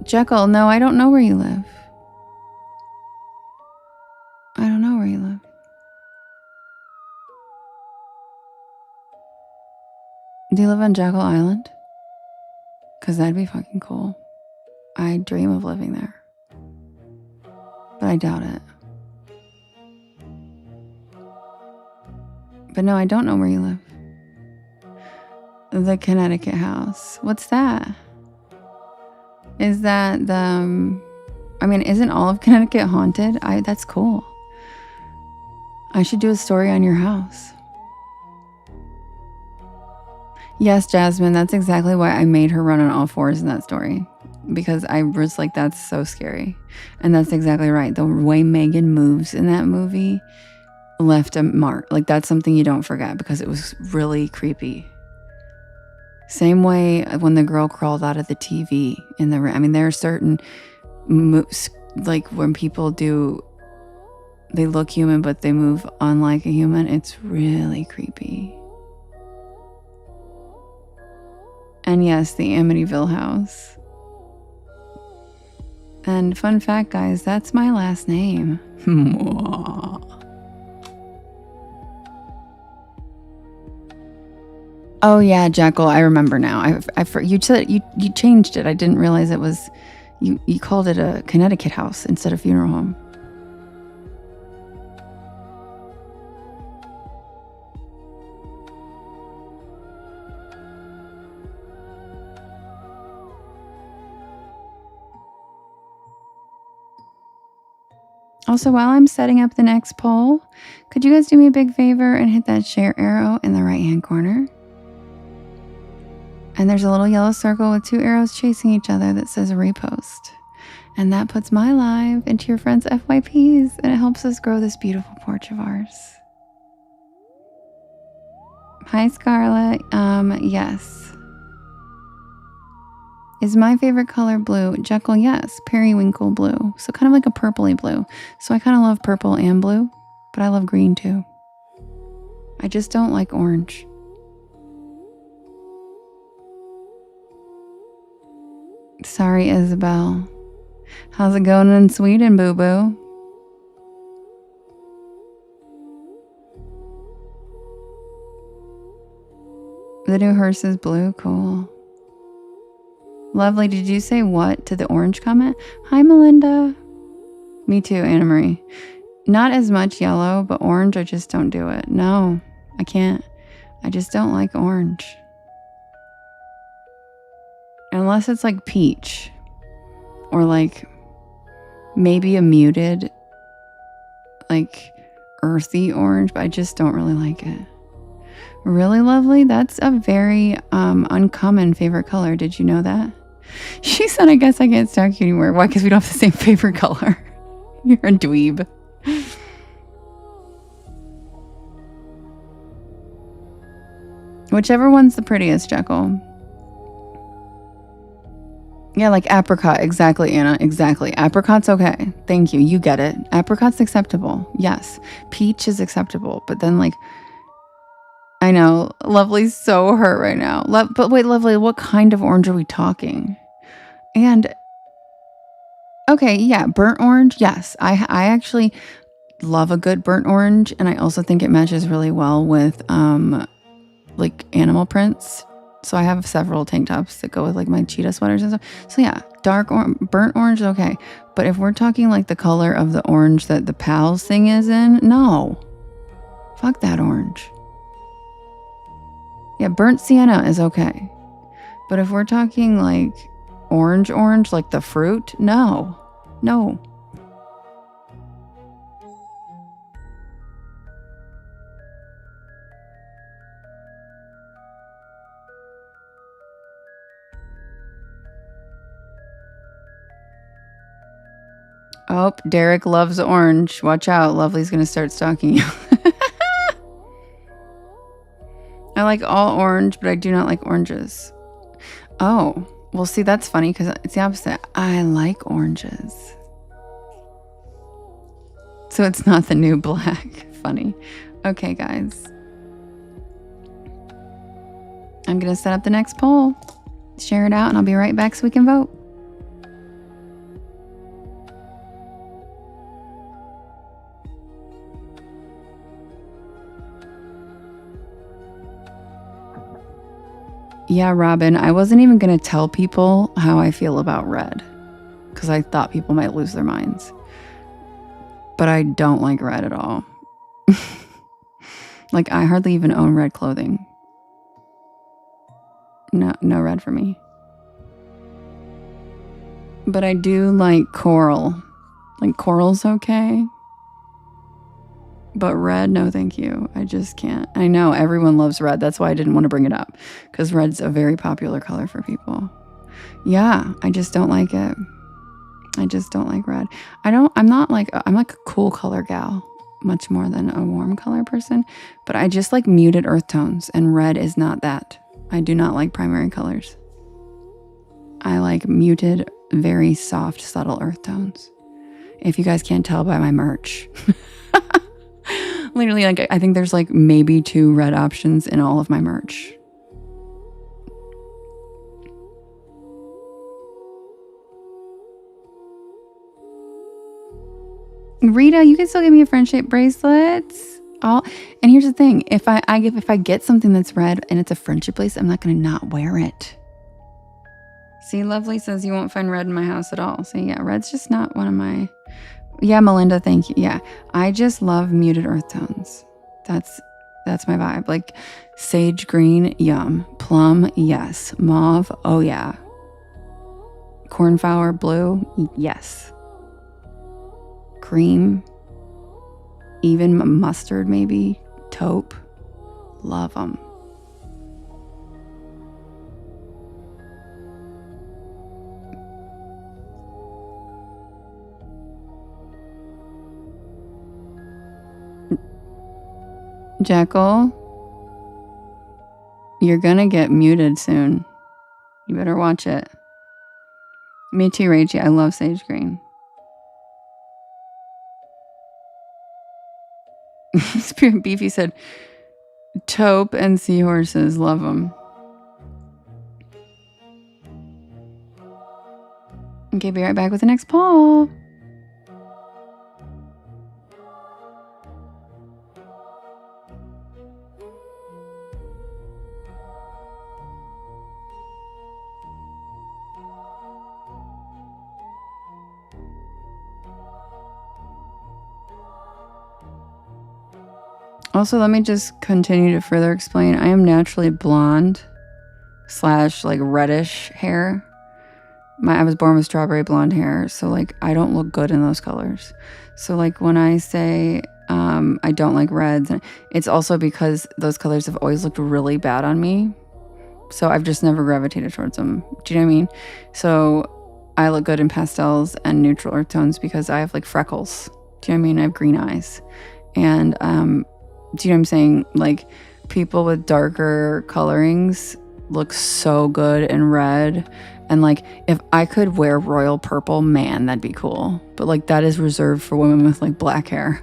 Jekyll, no, I don't know where you live. I don't know where you live. Do you live on Jekyll Island? Because that'd be fucking cool. I dream of living there. But I doubt it. But no, I don't know where you live. The Connecticut house. What's that? Is that the... I mean, isn't all of Connecticut haunted? That's cool. I should do a story on your house. Yes, Jasmine, that's exactly why I made her run on all fours in that story. Because I was like, that's so scary. And that's exactly right. The way Megan moves in that movie left a mark. Like, that's something you don't forget because it was really creepy. Same way when the girl crawled out of the TV in the room. I mean, there are certain moves, like when people do, they look human, but they move unlike a human. It's really creepy. And yes, the Amityville house. And fun fact, guys, that's my last name. Oh yeah, Jekyll, I remember now. You said you changed it. I didn't realize it was you called it a Connecticut house instead of funeral home. Also, while I'm setting up the next poll, could you guys do me a big favor and hit that share arrow in the right-hand corner? And there's a little yellow circle with 2 arrows chasing each other that says repost. And that puts my live into your friends' FYPs, and it helps us grow this beautiful porch of ours. Hi, Scarlett. Yes. Is my favorite color blue? Jekyll, yes. Periwinkle blue. So kind of like a purpley blue. So I kind of love purple and blue, but I love green too. I just don't like orange. Sorry, Isabel. How's it going in Sweden, boo-boo? The new hearse is blue. Cool. Lovely. Did you say what to the orange comment? Hi, Melinda. Me too, Anna Marie. Not as much yellow, but orange, I just don't do it. No, I can't. I just don't like orange. Unless it's like peach. Or like maybe a muted, like earthy orange, but I just don't really like it. Really, Lovely? That's a very uncommon favorite color. Did you know that? She said, I guess I can't stalk you anymore. Why? Because we don't have the same favorite color. You're a dweeb. Whichever one's the prettiest, Jekyll. Yeah, like apricot. Exactly, Anna. Exactly. Apricot's okay. Thank you. You get it. Apricot's acceptable. Yes. Peach is acceptable. But then, like, I know. Lovely's so hurt right now. But wait, Lovely, what kind of orange are we talking? And, okay, yeah, burnt orange. Yes. I actually love a good burnt orange. And I also think it matches really well with, like, animal prints. So I have several tank tops that go with like my cheetah sweaters and stuff. So yeah, burnt orange is okay. But if we're talking like the color of the orange that the Pals thing is in, no. Fuck that orange. Yeah, burnt sienna is okay. But if we're talking like orange, like the fruit, no. No. Oh, Derek loves orange. Watch out. Lovely's going to start stalking you. I like all orange, but I do not like oranges. Oh, well, see, that's funny because it's the opposite. I like oranges. So it's not the new black. Funny. Okay, guys. I'm going to set up the next poll. Share it out, and I'll be right back so we can vote. Yeah, Robin, I wasn't even going to tell people how I feel about red because I thought people might lose their minds. But I don't like red at all. Like, I hardly even own red clothing. No red for me. But I do like coral. Like coral's okay. But red, no thank you. I just can't. I know everyone loves red. That's why I didn't want to bring it up. Because red's a very popular color for people. Yeah, I just don't like it. I just don't like red. I'm like a cool color gal. Much more than a warm color person. But I just like muted earth tones. And red is not that. I do not like primary colors. I like muted, very soft, subtle earth tones. If you guys can't tell by my merch. Literally, like, I think there's like maybe 2 red options in all of my merch. Rita, you can still give me a friendship bracelet. And here's the thing: if I get something that's red and it's a friendship bracelet, I'm not gonna not wear it. See, Lovely says you won't find red in my house at all. So yeah, red's just not one of my. Yeah, Melinda, thank you. Yeah, I just love muted earth tones. That's my vibe. Like sage green, yum. Plum, yes. Mauve, oh yeah. Cornflower blue, yes. Cream, even mustard maybe. Taupe, love them. Jekyll, you're gonna get muted soon. You better watch it. Me too, Rachie. I love sage green. Spirit Beefy said, taupe and seahorses, love them. Okay, be right back with the next poll. Also, let me just continue to further explain. I am naturally blonde / like reddish hair. I was born with strawberry blonde hair, so like I don't look good in those colors. So like when I say I don't like reds, it's also because those colors have always looked really bad on me. So I've just never gravitated towards them. Do you know what I mean? So I look good in pastels and neutral earth tones because I have like freckles. Do you know what I mean? I have green eyes. And do you know what I'm saying? Like people with darker colorings look so good in red. And like if I could wear royal purple, man, that'd be cool. But like that is reserved for women with like black hair.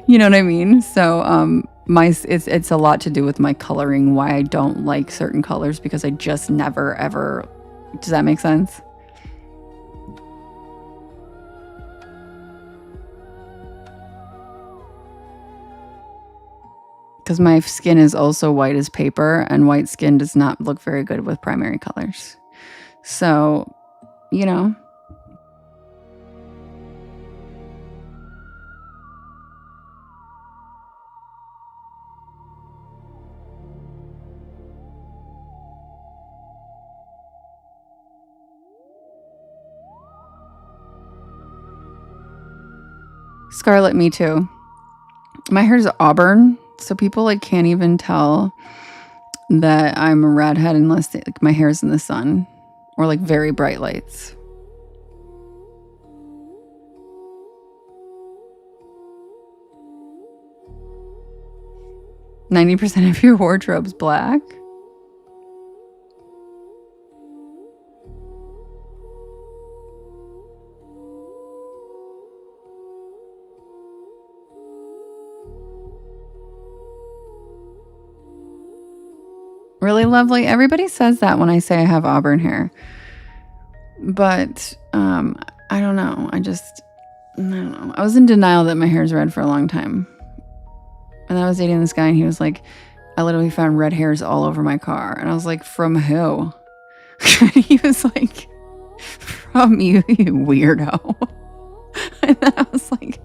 You know what I mean? So it's a lot to do with my coloring, why I don't like certain colors, because I just never ever. Does that make sense? Because my skin is also white as paper, and white skin does not look very good with primary colors. So, you know. Scarlet, me too. My hair's auburn. So people like can't even tell that I'm a redhead unless like my hair's in the sun or like very bright lights. %90 of your wardrobe's black. Really lovely. Everybody says that when I say I have auburn hair. But I don't know. I don't know. I was in denial that my hair's red for a long time. And I was dating this guy and he was like, I literally found red hairs all over my car. And I was like, from who? He was like, from you, you weirdo. And then I was like,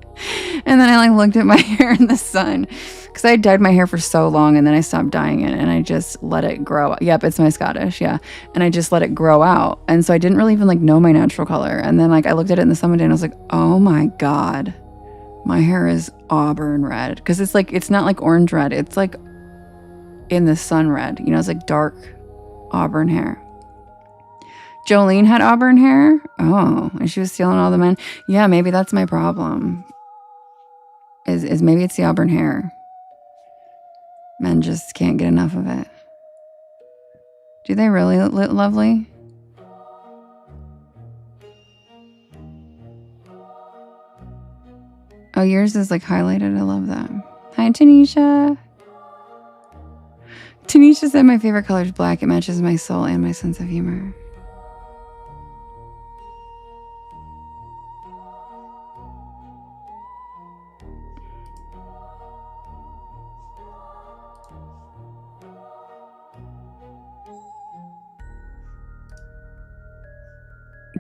And then I like looked at my hair in the sun because I dyed my hair for so long, and then I stopped dyeing it and I just let it grow. Yep, it's my Scottish, yeah. And I just let it grow out. And so I didn't really even like know my natural color. And then like I looked at it in the sun one day and I was like, oh my God, my hair is auburn red. Because it's like, it's not like orange red. It's like in the sun red. You know, it's like dark auburn hair. Jolene had auburn hair. Oh, and she was stealing all the men. Yeah, maybe that's my problem. Is maybe it's the auburn hair. Men just can't get enough of it. Do they really look lovely? Oh, yours is like highlighted. I love that. Hi, Tanisha. Tanisha said my favorite color is black. It matches my soul and my sense of humor.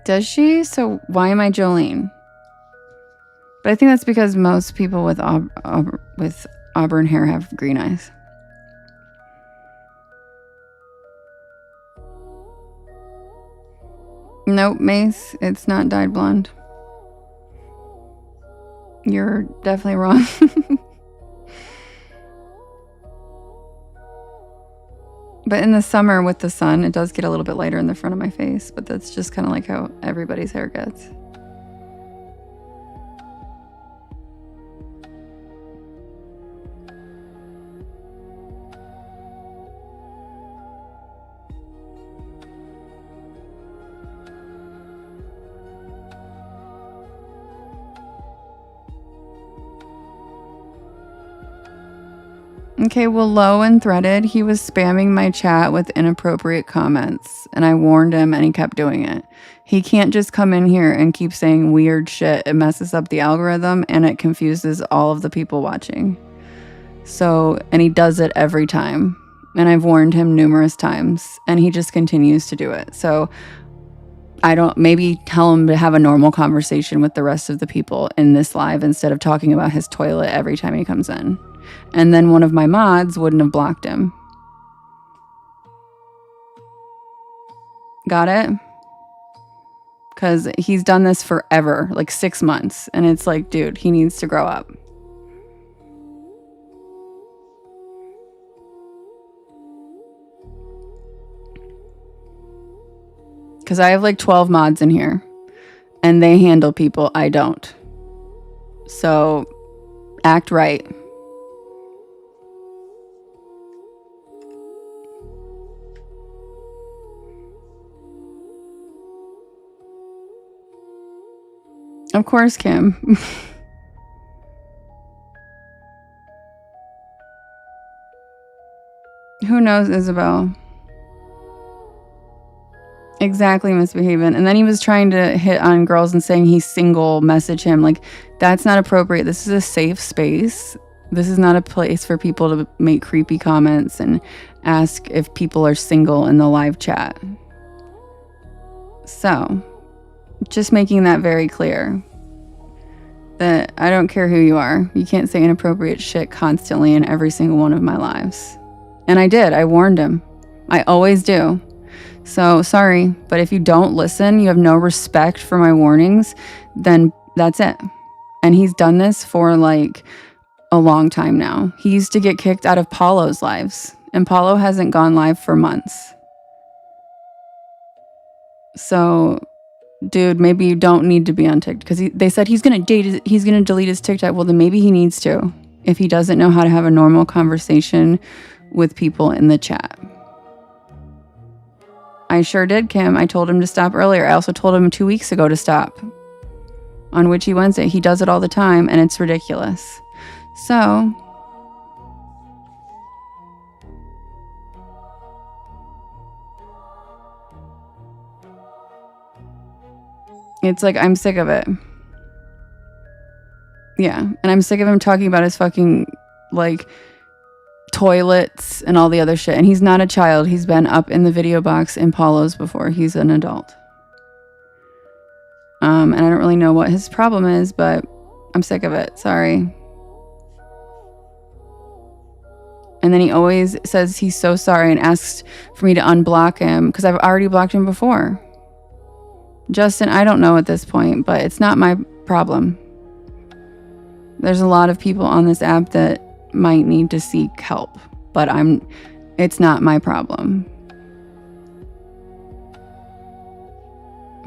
Does she? So why am I Jolene? But I think that's because most people with auburn hair have green eyes. Nope, Mace, it's not dyed blonde. You're definitely wrong. But in the summer with the sun, it does get a little bit lighter in the front of my face, but that's just kind of like how everybody's hair gets. Okay, well, Low and Threaded, he was spamming my chat with inappropriate comments, and I warned him, and he kept doing it. He can't just come in here and keep saying weird shit. It messes up the algorithm, and it confuses all of the people watching. So, and he does it every time, and I've warned him numerous times, and he just continues to do it. So, maybe tell him to have a normal conversation with the rest of the people in this live instead of talking about his toilet every time he comes in. And then one of my mods wouldn't have blocked him. Got it? Because he's done this forever, like 6 months. And it's like, dude, he needs to grow up. Because I have like 12 mods in here. And they handle people. I don't. So, act right. Of course, Kim. Who knows, Isabel? Exactly, misbehaving. And then he was trying to hit on girls and saying he's single, message him. Like, that's not appropriate. This is a safe space. This is not a place for people to make creepy comments and ask if people are single in the live chat. So, just making that very clear. That I don't care who you are. You can't say inappropriate shit constantly in every single one of my lives. And I did. I warned him. I always do. So, sorry. But if you don't listen, you have no respect for my warnings, then that's it. And he's done this for like a long time now. He used to get kicked out of Paulo's lives. And Paulo hasn't gone live for months. So, dude, maybe you don't need to be on TikTok. Because they said he's going to delete his TikTok. Well, then maybe he needs to. If he doesn't know how to have a normal conversation with people in the chat. I sure did, Kim. I told him to stop earlier. I also told him 2 weeks ago to stop. On Witchy Wednesday. He does it all the time, and it's ridiculous. So, it's like, I'm sick of it. Yeah, and I'm sick of him talking about his fucking, like, toilets and all the other shit. And he's not a child. He's been up in the video box in Paulo's before. He's an adult. And I don't really know what his problem is, but I'm sick of it. Sorry. And then he always says he's so sorry and asks for me to unblock him because I've already blocked him before. Justin, I don't know at this point, but it's not my problem. There's a lot of people on this app that might need to seek help, but it's not my problem.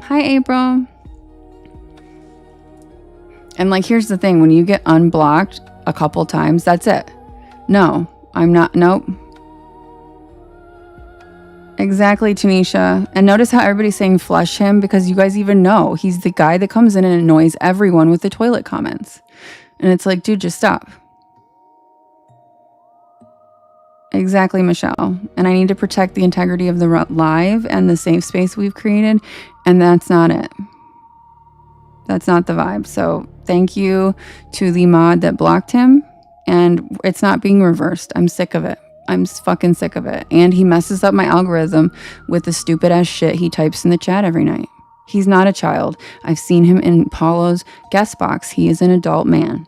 Hi, April. And like, here's the thing. When you get unblocked a couple times, that's it. No, I'm not. Nope. Exactly, Tanisha. And notice how everybody's saying flush him because you guys even know he's the guy that comes in and annoys everyone with the toilet comments. And it's like, dude, just stop. Exactly, Michelle. And I need to protect the integrity of the live and the safe space we've created. And that's not it. That's not the vibe. So thank you to the mod that blocked him. And it's not being reversed. I'm sick of it. I'm fucking sick of it. And he messes up my algorithm with the stupid ass shit he types in the chat every night. He's not a child. I've seen him in Paulo's guest box. He is an adult man.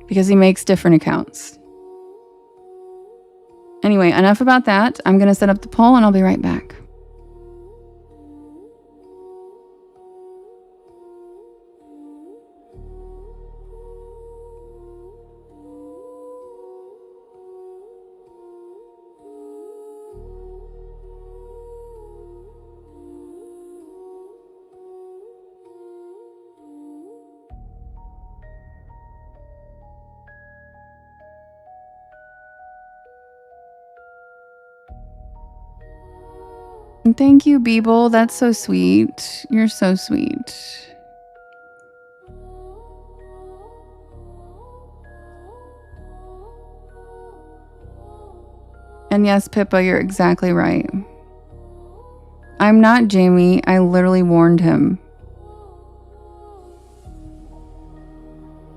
Because he makes different accounts. Anyway, enough about that. I'm going to set up the poll and I'll be right back. Thank you, Beeble. That's so sweet. You're so sweet. And yes, Pippa, you're exactly right. I'm not Jamie. I literally warned him.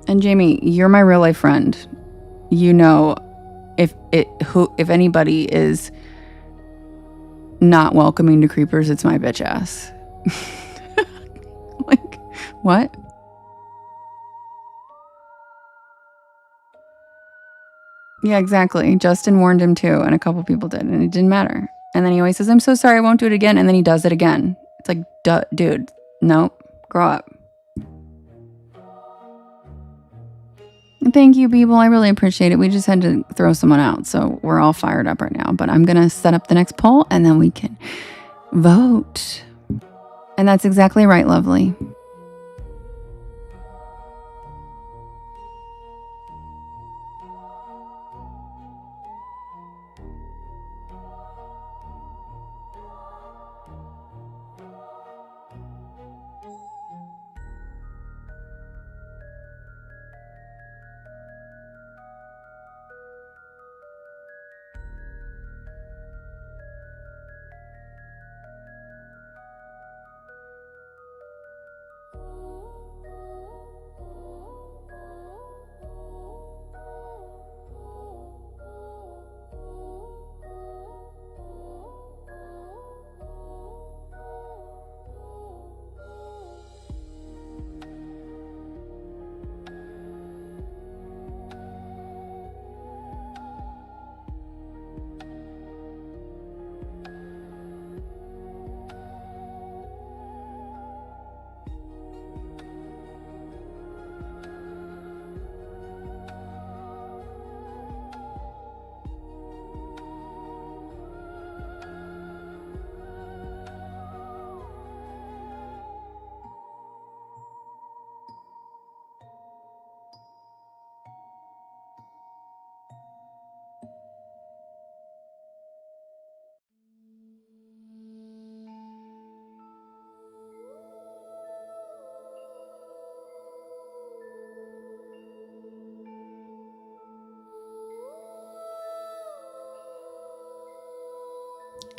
And Jamie, you're my real life friend. You know, if anybody is not welcoming to creepers, it's my bitch ass. Like, what? Yeah, exactly. Justin warned him too, and a couple people did, and it didn't matter. And then he always says, I'm so sorry, I won't do it again. And then he does it again. It's like, dude, nope, grow up. Thank you, Beeble. I really appreciate it. We just had to throw someone out, so we're all fired up right now. But I'm going to set up the next poll, and then we can vote. And that's exactly right, lovely.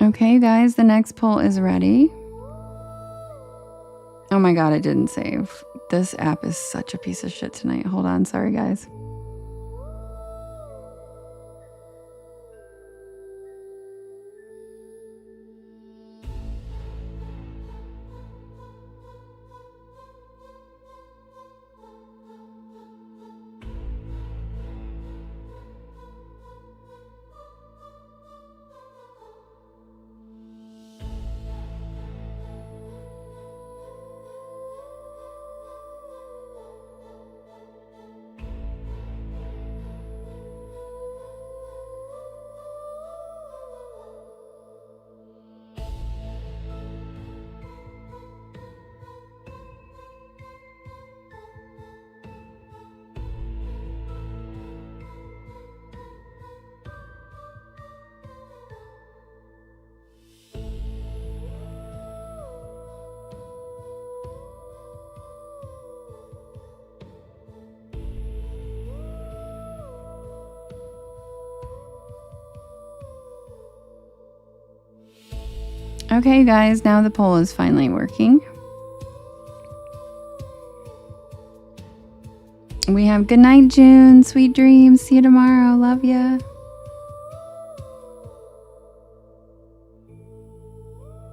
Okay, guys, the next poll is ready. Oh my god, it didn't save. This app is such a piece of shit tonight. Hold on, sorry guys. Okay, guys, now the poll is finally working. We have good night, June. Sweet dreams. See you tomorrow. Love ya.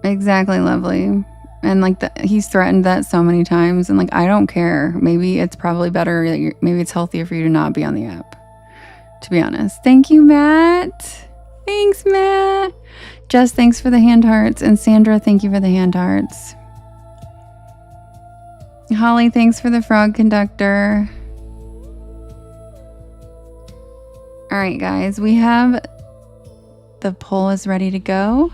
Exactly, lovely. And like he's threatened that so many times, and like I don't care. Maybe it's probably better. Maybe it's healthier for you to not be on the app. To be honest. Thank you, Matt. Thanks, Matt. Jess, thanks for the hand hearts, and Sandra, thank you for the hand hearts. Holly, thanks for the frog conductor. All right, guys, we have the poll is ready to go.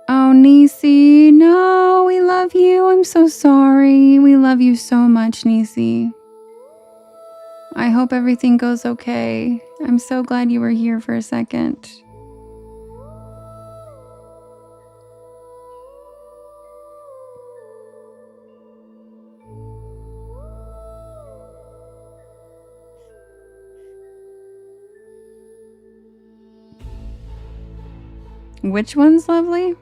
Oh, Nisi, no, we love you. I'm so sorry. We love you so much, Nisi. I hope everything goes okay. I'm so glad you were here for a second. Which one's lovely?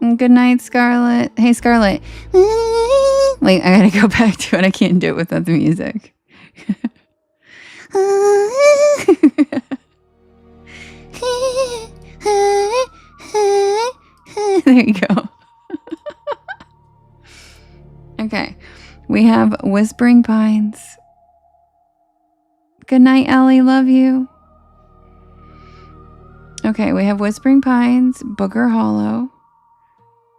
Good night, Scarlett. Hey, Scarlett. Wait, I gotta go back to it. I can't do it without the music. There you go. Okay. We have Whispering Pines. Good night, Ellie. Love you. Okay, we have Whispering Pines, Booger Hollow,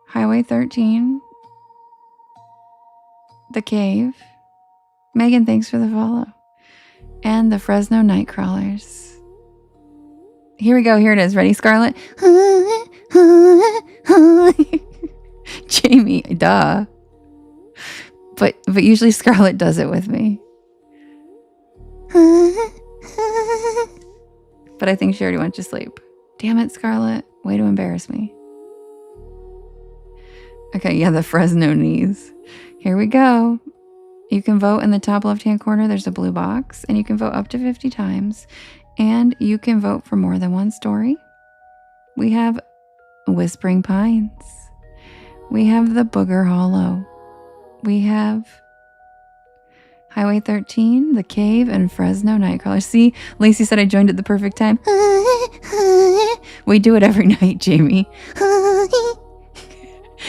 Highway 13, The Cave. Megan, thanks for the follow. And the Fresno Nightcrawlers. Here we go. Here it is. Ready, Scarlett? Jamie, duh. But usually Scarlett does it with me. But I think she already went to sleep. Damn it, Scarlett. Way to embarrass me. Okay, yeah, the Fresno knees. Here we go. You can vote in the top left-hand corner. There's a blue box, and you can vote up to 50 times. And you can vote for more than one story. We have Whispering Pines. We have the Booger Hollow. We have Highway 13, The Cave, and Fresno Nightcrawler. See, Lacey said I joined at the perfect time. We do it every night, Jamie.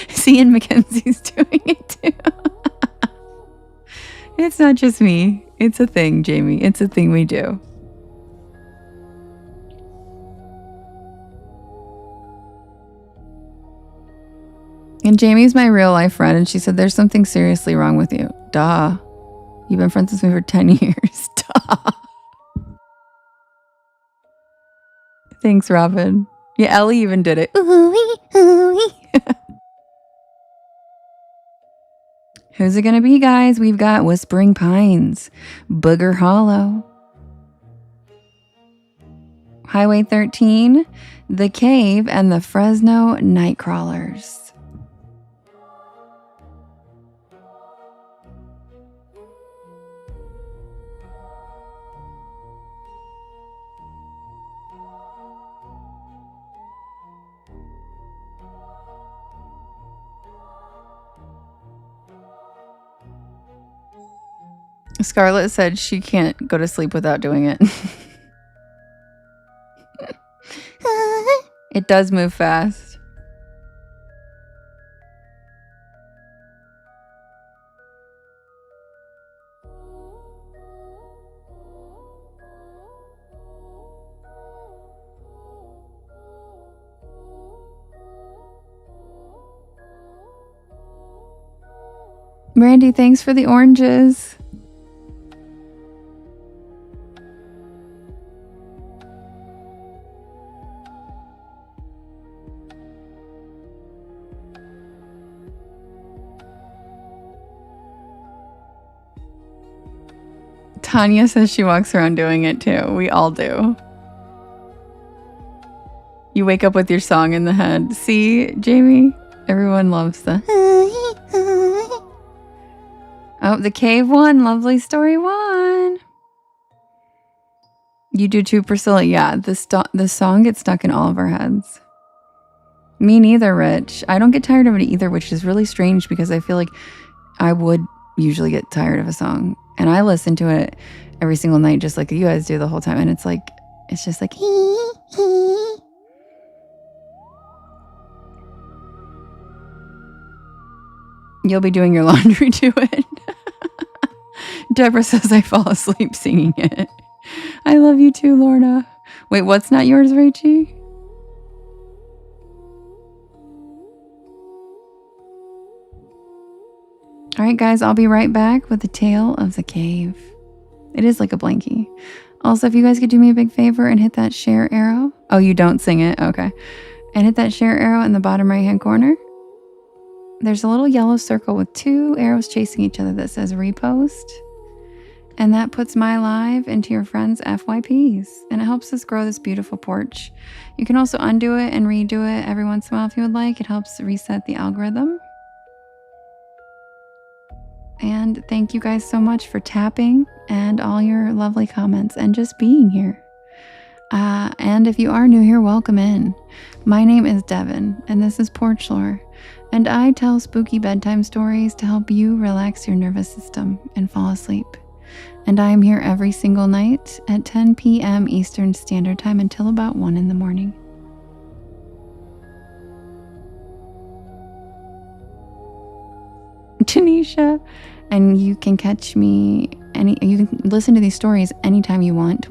See, and Mackenzie's doing it too. It's not just me. It's a thing, Jamie. It's a thing we do. And Jamie's my real life friend, and she said there's something seriously wrong with you. Duh. You've been friends with me for 10 years. Duh. Thanks, Robin. Yeah, Ellie even did it. Who's it gonna be, guys? We've got Whispering Pines, Booger Hollow, Highway 13, The Cave, and the Fresno Nightcrawlers. Scarlett said she can't go to sleep without doing it. It does move fast. Brandy, thanks for the oranges. Tanya says she walks around doing it too. We all do. You wake up with your song in the head. See, Jamie? Everyone loves the... Oh, The Cave won. Lovely story won. You do too, Priscilla. Yeah, the song gets stuck in all of our heads. Me neither, Rich. I don't get tired of it either, which is really strange because I feel like I would usually get tired of a song. And I listen to it every single night just like you guys do the whole time. And it's just like, hee, hee. You'll be doing your laundry to it. Deborah says I fall asleep singing it. I love you too, Lorna. Wait, what's not yours, Rachie? All right, guys, I'll be right back with the tale of the cave. It is like a blankie. Also, if you guys could do me a big favor and hit that share arrow. Oh, you don't sing it? Okay. And hit that share arrow in the bottom right-hand corner. There's a little yellow circle with 2 arrows chasing each other that says repost. And that puts my live into your friends' FYPs. And it helps us grow this beautiful porch. You can also undo it and redo it every once in a while if you would like. It helps reset the algorithm. And thank you guys so much for tapping and all your lovely comments and just being here. And if you are new here, welcome in. My name is Devin, and this is Porch Lore. And I tell spooky bedtime stories to help you relax your nervous system and fall asleep. And I am here every single night at 10 p.m. Eastern Standard Time until about 1 in the morning. Tanisha, and you can catch me you can listen to these stories anytime you want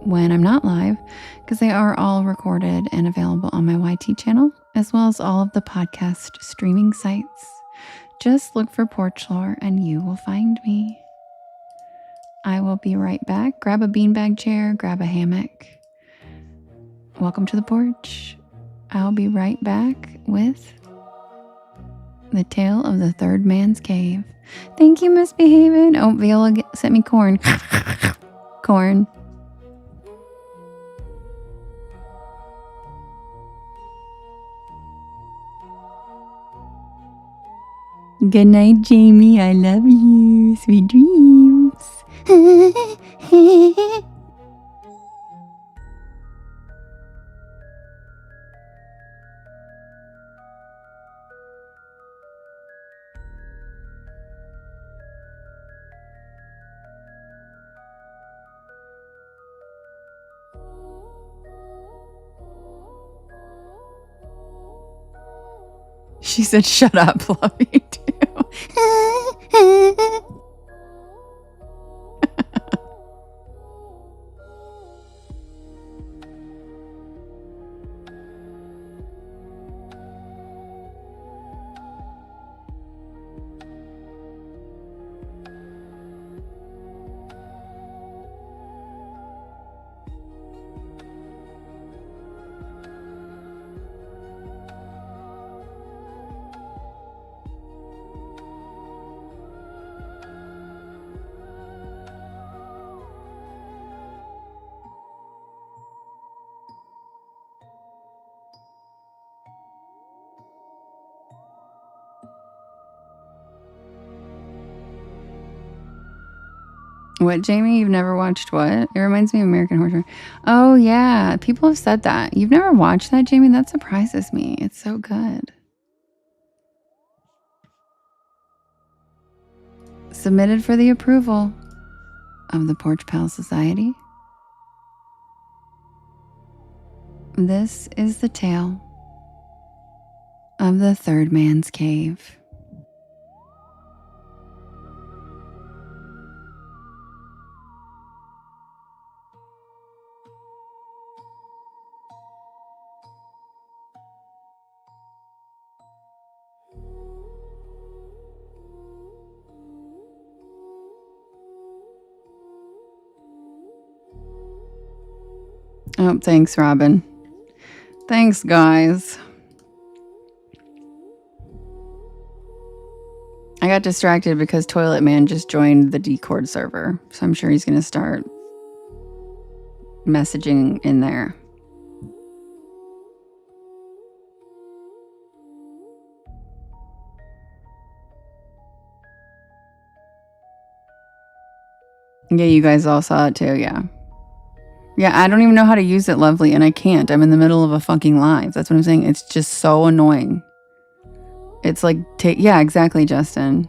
when I'm not live, because they are all recorded and available on my YT channel, as well as all of the podcast streaming sites. Just look for Porch Lore and you will find me. I will be right back. Grab a beanbag chair, grab a hammock. Welcome to the porch. I'll be right back with the tale of the third man's cave. Thank you, Misbehaving. Oh, Viola sent me corn. Corn. Good night, Jamie. I love you. Sweet dreams. She said, shut up, love you too. What, Jamie? You've never watched what? It reminds me of American Horror Story. Oh, yeah. People have said that. You've never watched that, Jamie? That surprises me. It's so good. Submitted for the approval of the Porch Pal Society. This is the tale of the third man's cave. Oh, thanks, Robin. Thanks, guys. I got distracted because Toilet Man just joined the Discord server, so I'm sure he's going to start messaging in there. Yeah, you guys all saw it too, yeah. Yeah, I don't even know how to use it, Lovely, and I can't. I'm in the middle of a fucking live. That's what I'm saying. It's just so annoying. It's like, yeah, exactly, Justin.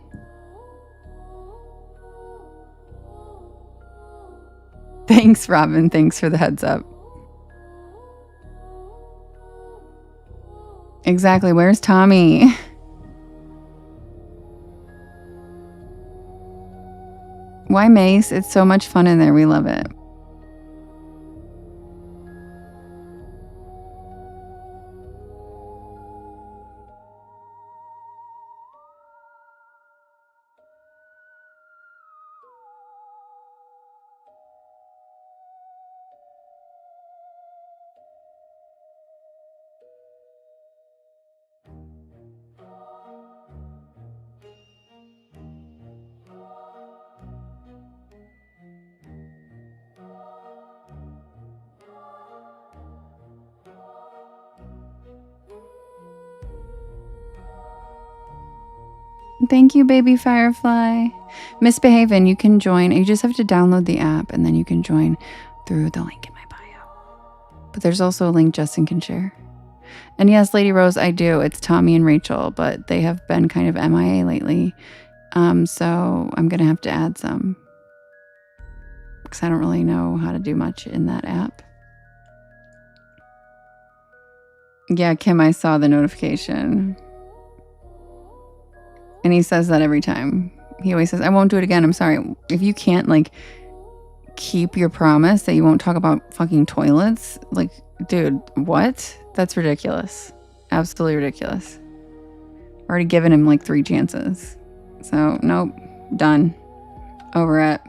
Thanks, Robin. Thanks for the heads up. Exactly. Where's Tommy? Why Mace? It's so much fun in there. We love it. Thank you, baby Firefly. Misbehaving, you can join. You just have to download the app and then you can join through the link in my bio. But there's also a link Justin can share. And yes, Lady Rose, I do. It's Tommy and Rachel, but they have been kind of MIA lately. So I'm going to have to add some because I don't really know how to do much in that app. Yeah, Kim, I saw the notification. And he says that every time. He always says, I won't do it again. I'm sorry. If you can't, like, keep your promise that you won't talk about fucking toilets, like, dude, what? That's ridiculous. Absolutely ridiculous. Already given him, like, 3 chances. So, nope. Done. Over it.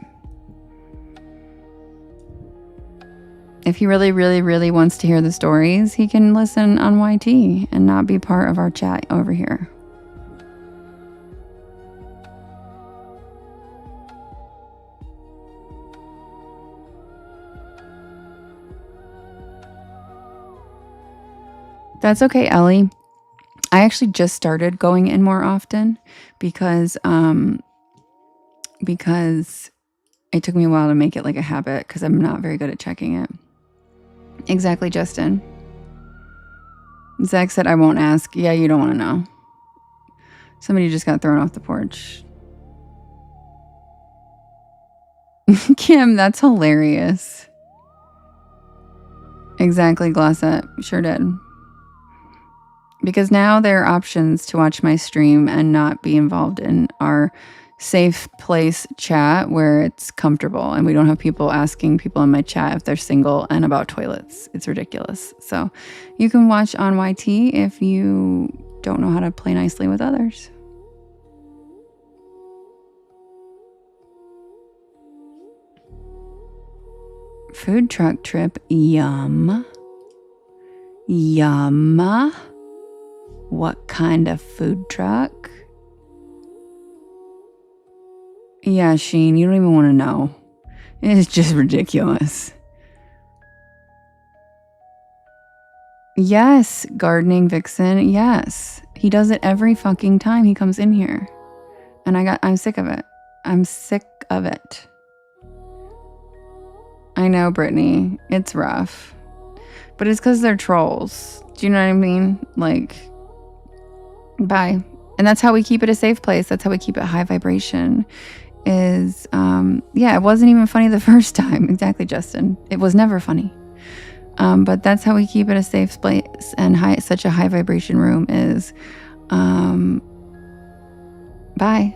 If he really, really, really wants to hear the stories, he can listen on YT and not be part of our chat over here. That's okay, Ellie. I actually just started going in more often because it took me a while to make it like a habit because I'm not very good at checking it. Exactly, Justin. Zach said, I won't ask. Yeah, you don't want to know. Somebody just got thrown off the porch. Kim, that's hilarious. Exactly, Glossette. Sure did. Because now there are options to watch my stream and not be involved in our safe place chat where it's comfortable and we don't have people asking people in my chat if they're single and about toilets. It's ridiculous. So you can watch on YT if you don't know how to play nicely with others. Food truck trip. Yum. Yum. What kind of food truck? Yeah, Sheen, you don't even want to know. It's just ridiculous. Yes, gardening vixen. Yes. He does it every fucking time he comes in here. And I'm sick of it. I'm sick of it. I know, Brittany. It's rough. But it's because they're trolls. Do you know what I mean? Like, bye. And that's how we keep it a safe place. That's how we keep it high vibration. Yeah, it wasn't even funny the first time. Exactly, Justin. It was never funny. But that's how we keep it a safe place and such a high vibration room is, bye.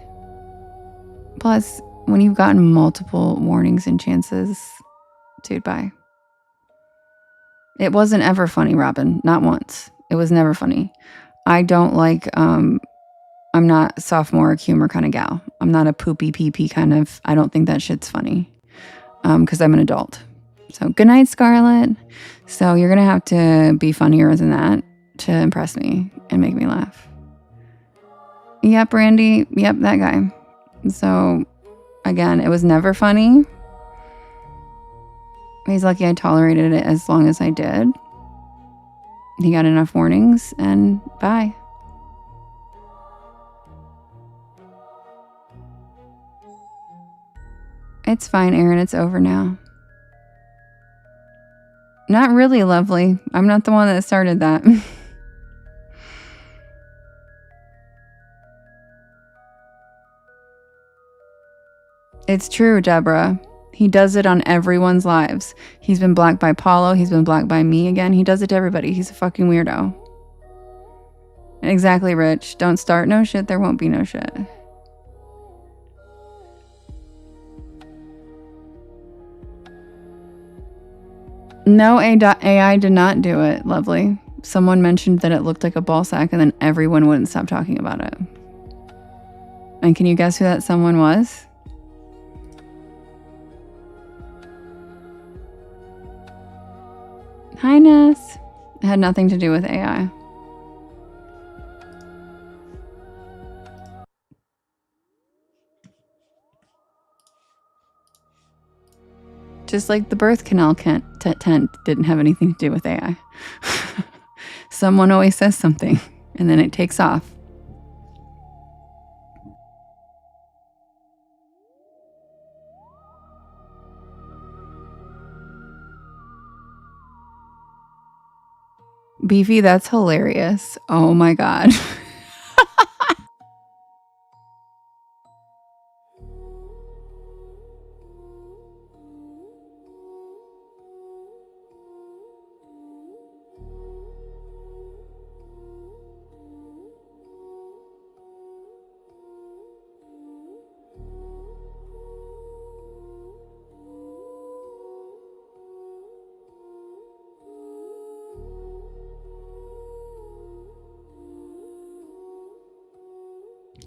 Plus, when you've gotten multiple warnings and chances, dude, bye. It wasn't ever funny, Robin. Not once. It was never funny. I don't like, I'm not sophomoric humor kind of gal. I'm not a poopy pee kind of, I don't think that shit's funny. Because I'm an adult. So good night, Scarlett. So you're going to have to be funnier than that to impress me and make me laugh. Yep, Randy. Yep, that guy. So again, it was never funny. He's lucky I tolerated it as long as I did. He got enough warnings and bye. It's fine, Aaron. It's over now. Not really, lovely. I'm not the one that started that. It's true, Deborah. He does it on everyone's lives. He's been blocked by Paulo. He's been blocked by me again. He does it to everybody. He's a fucking weirdo. Exactly, Rich. Don't start no shit. There won't be no shit. No, AI did not do it, lovely. Someone mentioned that it looked like a ball sack and then everyone wouldn't stop talking about it. And can you guess who that someone was? Hi, Ness. It had nothing to do with AI. Just like the birth canal tent didn't have anything to do with AI. Someone always says something, and then it takes off. Beefy, that's hilarious. Oh my god.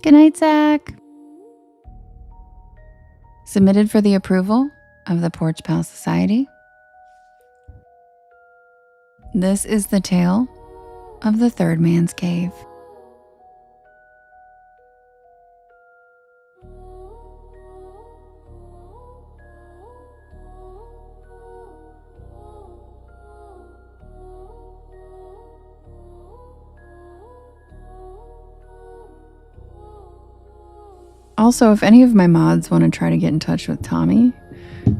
Good night, Zach. Submitted for the approval of the Porch Pal Society. This is the tale of the Third Man's Cave. Also, if any of my mods want to try to get in touch with Tommy,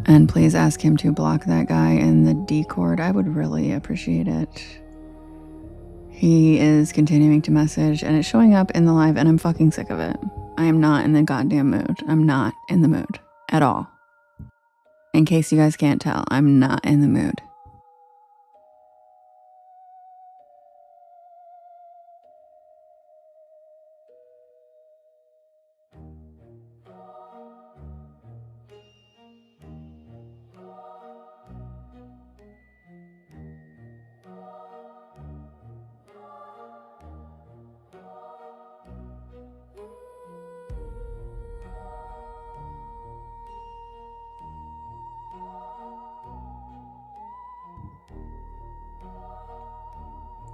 and please ask him to block that guy in the Discord, I would really appreciate it. He is continuing to message, and it's showing up in the live, and I'm fucking sick of it. I am not in the goddamn mood. I'm not in the mood at all. In case you guys can't tell, I'm not in the mood.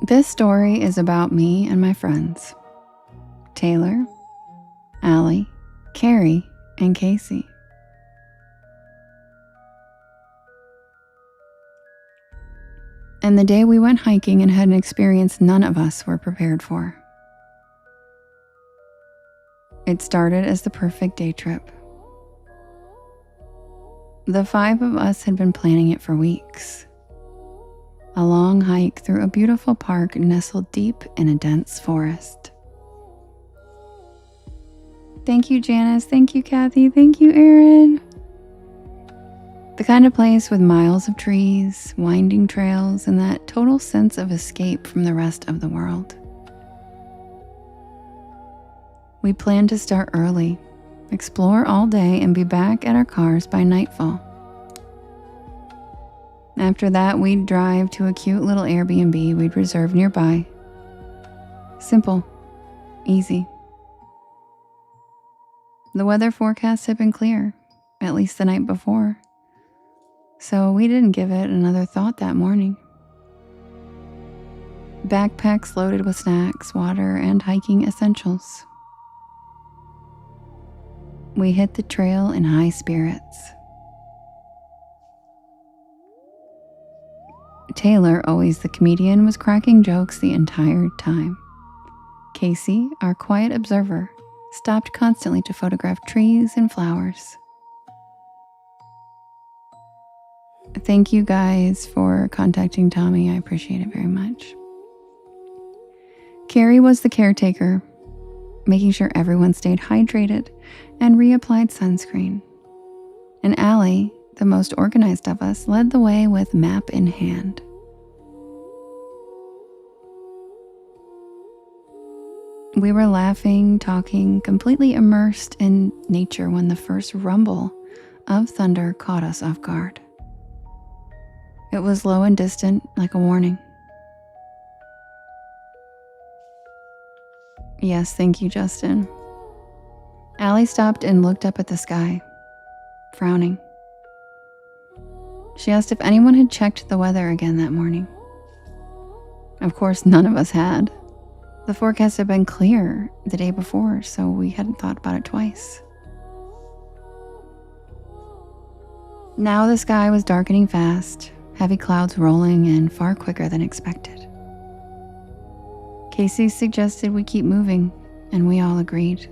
This story is about me and my friends, Taylor, Allie, Carrie, and Casey. And the day we went hiking and had an experience none of us were prepared for. It started as the perfect day trip. The 5 of us had been planning it for weeks. A long hike through a beautiful park nestled deep in a dense forest. Thank you, Janice. Thank you, Kathy. Thank you, Erin. The kind of place with miles of trees, winding trails, and that total sense of escape from the rest of the world. We planned to start early, explore all day, and be back at our cars by nightfall. After that, we'd drive to a cute little Airbnb we'd reserved nearby. Simple, easy. The weather forecast had been clear, at least the night before, so we didn't give it another thought that morning. Backpacks loaded with snacks, water, and hiking essentials. We hit the trail in high spirits. Taylor, always the comedian, was cracking jokes the entire time. Casey, our quiet observer, stopped constantly to photograph trees and flowers. Thank you guys for contacting Tommy. I appreciate it very much. Carrie was the caretaker, making sure everyone stayed hydrated and reapplied sunscreen. And Allie, the most organized of us, led the way with map in hand. We were laughing, talking, completely immersed in nature when the first rumble of thunder caught us off guard. It was low and distant, like a warning. Yes, thank you, Justin. Allie stopped and looked up at the sky, frowning. She asked if anyone had checked the weather again that morning. Of course, none of us had. The forecast had been clear the day before, so we hadn't thought about it twice. Now the sky was darkening fast, heavy clouds rolling in far quicker than expected. Casey suggested we keep moving, and we all agreed.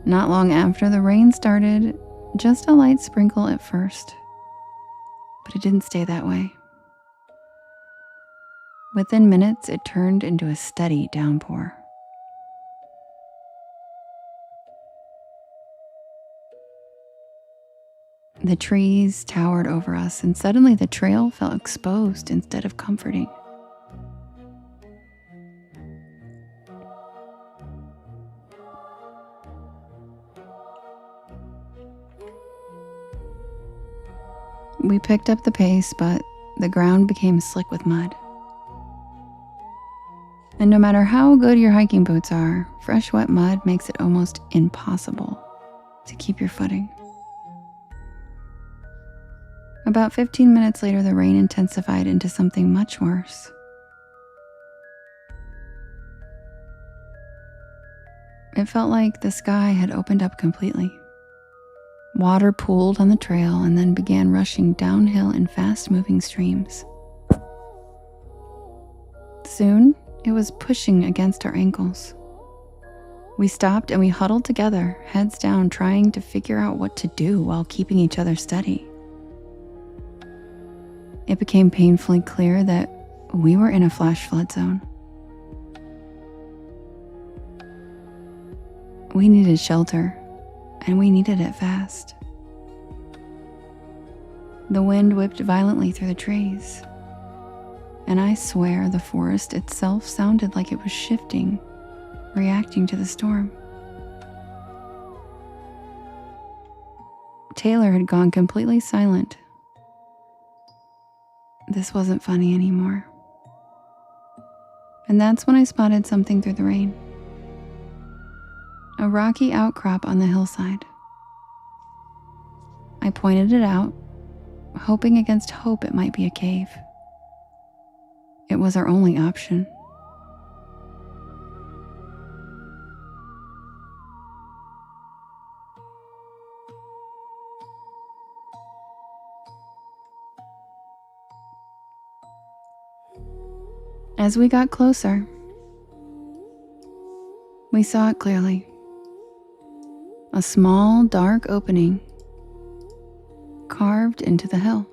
Not long after, the rain started, just a light sprinkle at first, but it didn't stay that way. Within minutes, it turned into a steady downpour. The trees towered over us, and suddenly the trail felt exposed instead of comforting. We picked up the pace, but the ground became slick with mud. And no matter how good your hiking boots are, fresh wet mud makes it almost impossible to keep your footing. About 15 minutes later, the rain intensified into something much worse. It felt like the sky had opened up completely. Water pooled on the trail and then began rushing downhill in fast-moving streams. Soon, it was pushing against our ankles. We stopped and we huddled together, heads down, trying to figure out what to do while keeping each other steady. It became painfully clear that we were in a flash flood zone. We needed shelter, and we needed it fast. The wind whipped violently through the trees, and I swear the forest itself sounded like it was shifting, reacting to the storm. Taylor had gone completely silent. This wasn't funny anymore. And that's when I spotted something through the rain. A rocky outcrop on the hillside. I pointed it out, hoping against hope it might be a cave. It was our only option. As we got closer, we saw it clearly. A small, dark opening carved into the hill.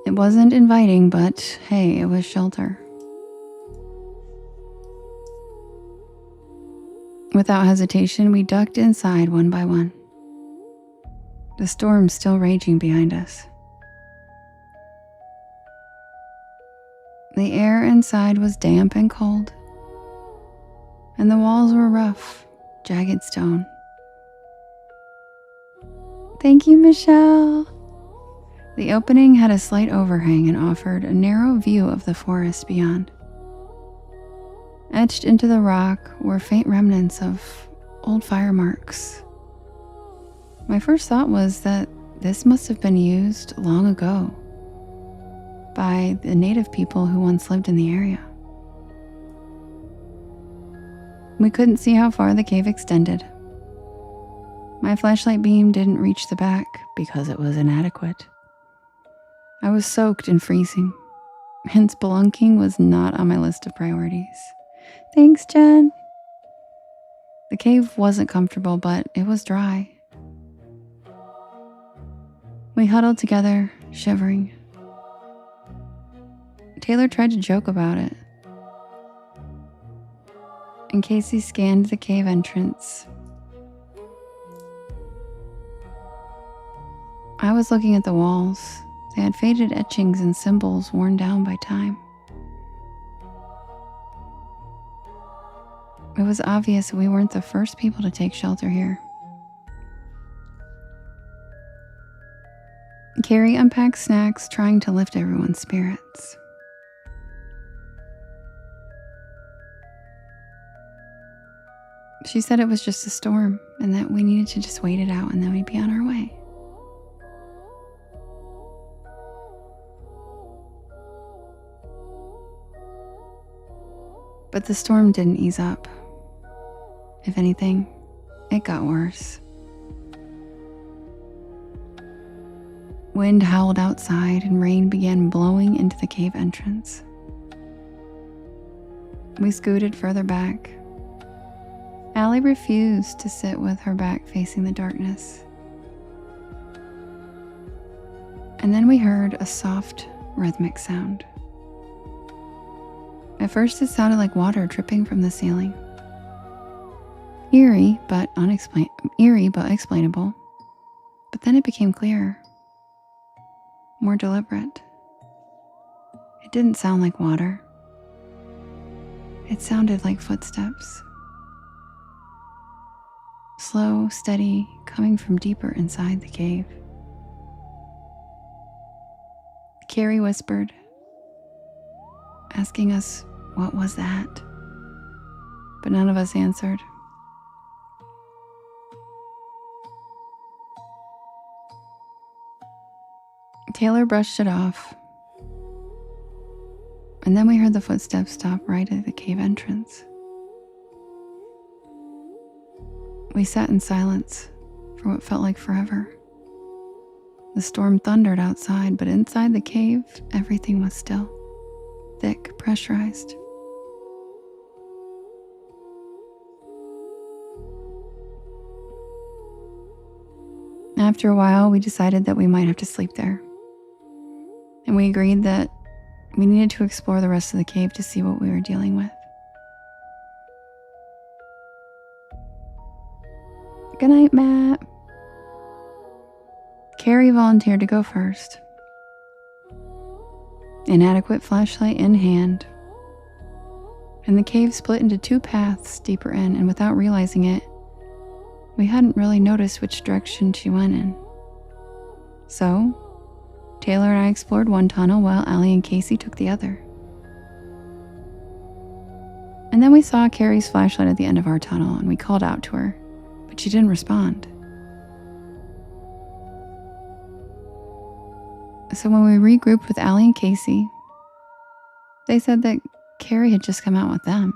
It wasn't inviting, but hey, it was shelter. Without hesitation, we ducked inside one by one. The storm still raging behind us. The air inside was damp and cold, and the walls were rough, jagged stone. Thank you, Michelle. The opening had a slight overhang and offered a narrow view of the forest beyond. Etched into the rock were faint remnants of old fire marks. My first thought was that this must have been used long ago by the native people who once lived in the area. We couldn't see how far the cave extended. My flashlight beam didn't reach the back because it was inadequate. I was soaked and freezing, and spelunking was not on my list of priorities. Thanks, Jen. The The cave wasn't comfortable, but it was dry. We huddled together, shivering. Taylor tried to joke about it. And Casey scanned the cave entrance. I was looking at the walls. They had faded etchings and symbols worn down by time. It was obvious we weren't the first people to take shelter here. Carrie unpacked snacks, trying to lift everyone's spirits. She said it was just a storm and that we needed to just wait it out and then we'd be on our way. But the storm didn't ease up. If anything, it got worse. Wind howled outside and rain began blowing into the cave entrance. We scooted further back. Allie refused to sit with her back facing the darkness. And then we heard a soft, rhythmic sound. At first it sounded like water dripping from the ceiling. Eerie, but explainable. But then it became clearer. More deliberate. It didn't sound like water. It sounded like footsteps. Slow, steady, coming from deeper inside the cave. Carrie whispered, asking us what was that, but none of us answered. Taylor brushed it off, and then we heard the footsteps stop right at the cave entrance. We sat in silence for what felt like forever. The storm thundered outside, but inside the cave, everything was still, thick, pressurized. After a while, we decided that we might have to sleep there. And we agreed that we needed to explore the rest of the cave to see what we were dealing with. Good night, Matt. Carrie volunteered to go first. Inadequate flashlight in hand. And the cave split into two paths deeper in, and without realizing it, we hadn't really noticed which direction she went in. So, Taylor and I explored one tunnel while Allie and Casey took the other. And then we saw Carrie's flashlight at the end of our tunnel, and we called out to her, but she didn't respond. So when we regrouped with Allie and Casey, they said that Carrie had just come out with them.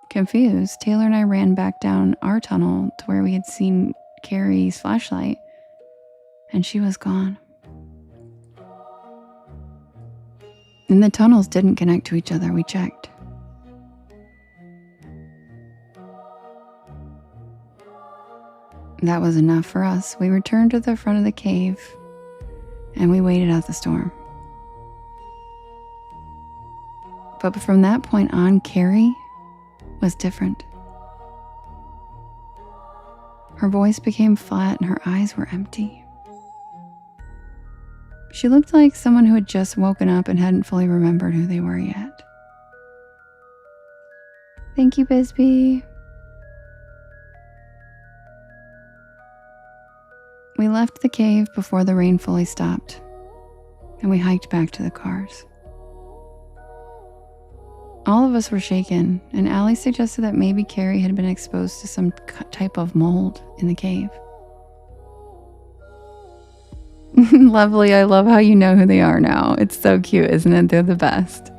Confused, Taylor and I ran back down our tunnel to where we had seen Carrie's flashlight, and she was gone. And the tunnels didn't connect to each other, we checked. That was enough for us. We returned to the front of the cave, and we waited out the storm. But from that point on, Carrie was different. Her voice became flat and her eyes were empty. She looked like someone who had just woken up and hadn't fully remembered who they were yet. Thank you, Bisbee. We left the cave before the rain fully stopped, and we hiked back to the cars. All of us were shaken, and Allie suggested that maybe Carrie had been exposed to some type of mold in the cave. Lovely, I love how you know who they are now. It's so cute, isn't it? They're the best.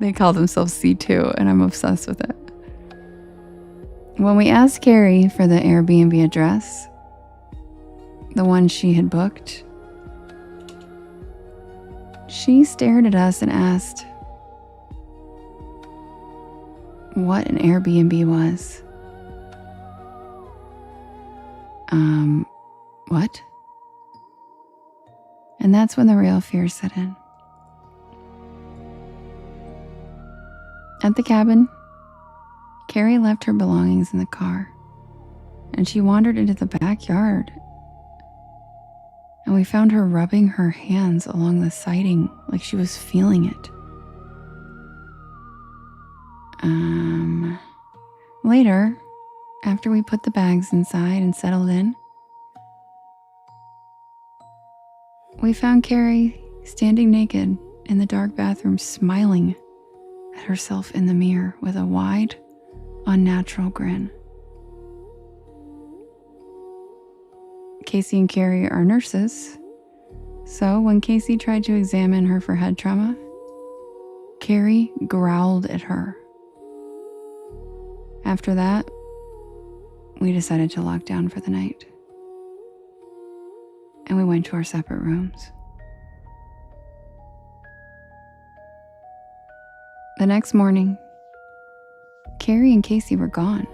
They call themselves C2, and I'm obsessed with it. When we asked Carrie for the Airbnb address, the one she had booked, she stared at us and asked, what an Airbnb was. What? And that's when the real fear set in. At the cabin, Carrie left her belongings in the car, and she wandered into the backyard. And we found her rubbing her hands along the siding like she was feeling it. Later, after we put the bags inside and settled in, we found Carrie standing naked in the dark bathroom, smiling at herself in the mirror with a wide, unnatural grin. Casey and Carrie are nurses, so when Casey tried to examine her for head trauma, Carrie growled at her. After that, we decided to lock down for the night, and we went to our separate rooms. The next morning, Carrie and Casey were gone.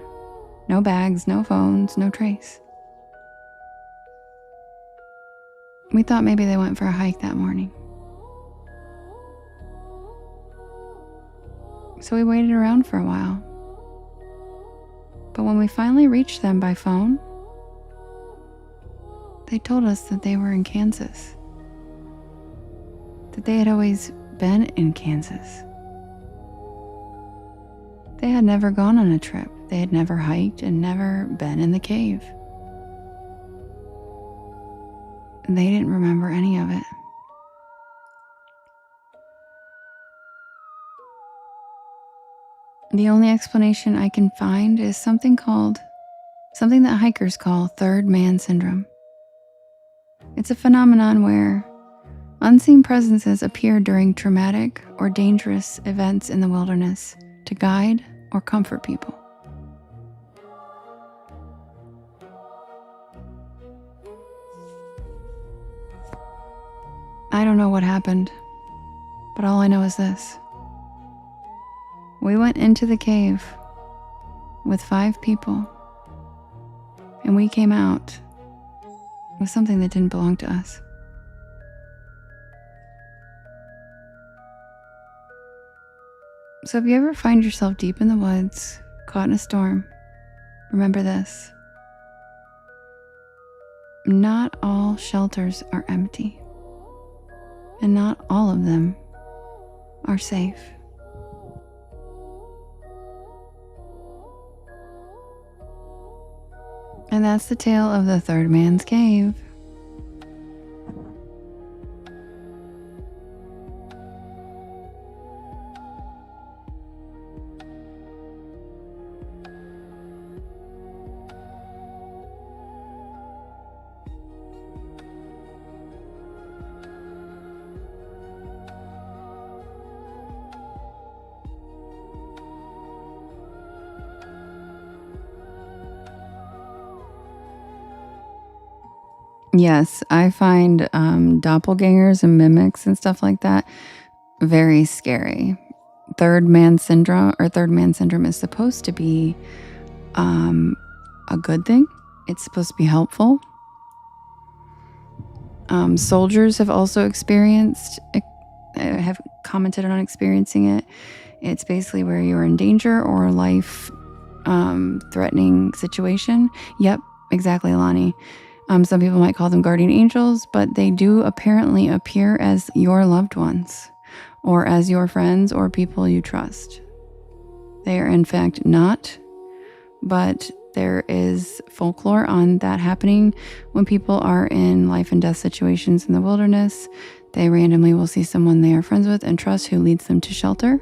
No bags, no phones, no trace. We thought maybe they went for a hike that morning. So we waited around for a while. But when we finally reached them by phone, they told us that they were in Kansas. That they had always been in Kansas. They had never gone on a trip. They had never hiked and never been in the cave. They didn't remember any of it. The only explanation I can find is something that hikers call third man syndrome. It's a phenomenon where unseen presences appear during traumatic or dangerous events in the wilderness to guide or comfort people. I don't know what happened, but all I know is this. We went into the cave with 5 people, and we came out with something that didn't belong to us. So if you ever find yourself deep in the woods, caught in a storm, remember this. Not all shelters are empty, and not all of them are safe. And that's the tale of the third man's cave. Yes, I find doppelgangers and mimics and stuff like that very scary. Third man syndrome is supposed to be a good thing. It's supposed to be helpful. Soldiers have also have commented on experiencing it. It's basically where you're in danger or a life threatening situation. Yep, exactly, Lonnie. Some people might call them guardian angels, but they do apparently appear as your loved ones or as your friends or people you trust. They are in fact not, but there is folklore on that happening when people are in life and death situations in the wilderness. They randomly will see someone they are friends with and trust who leads them to shelter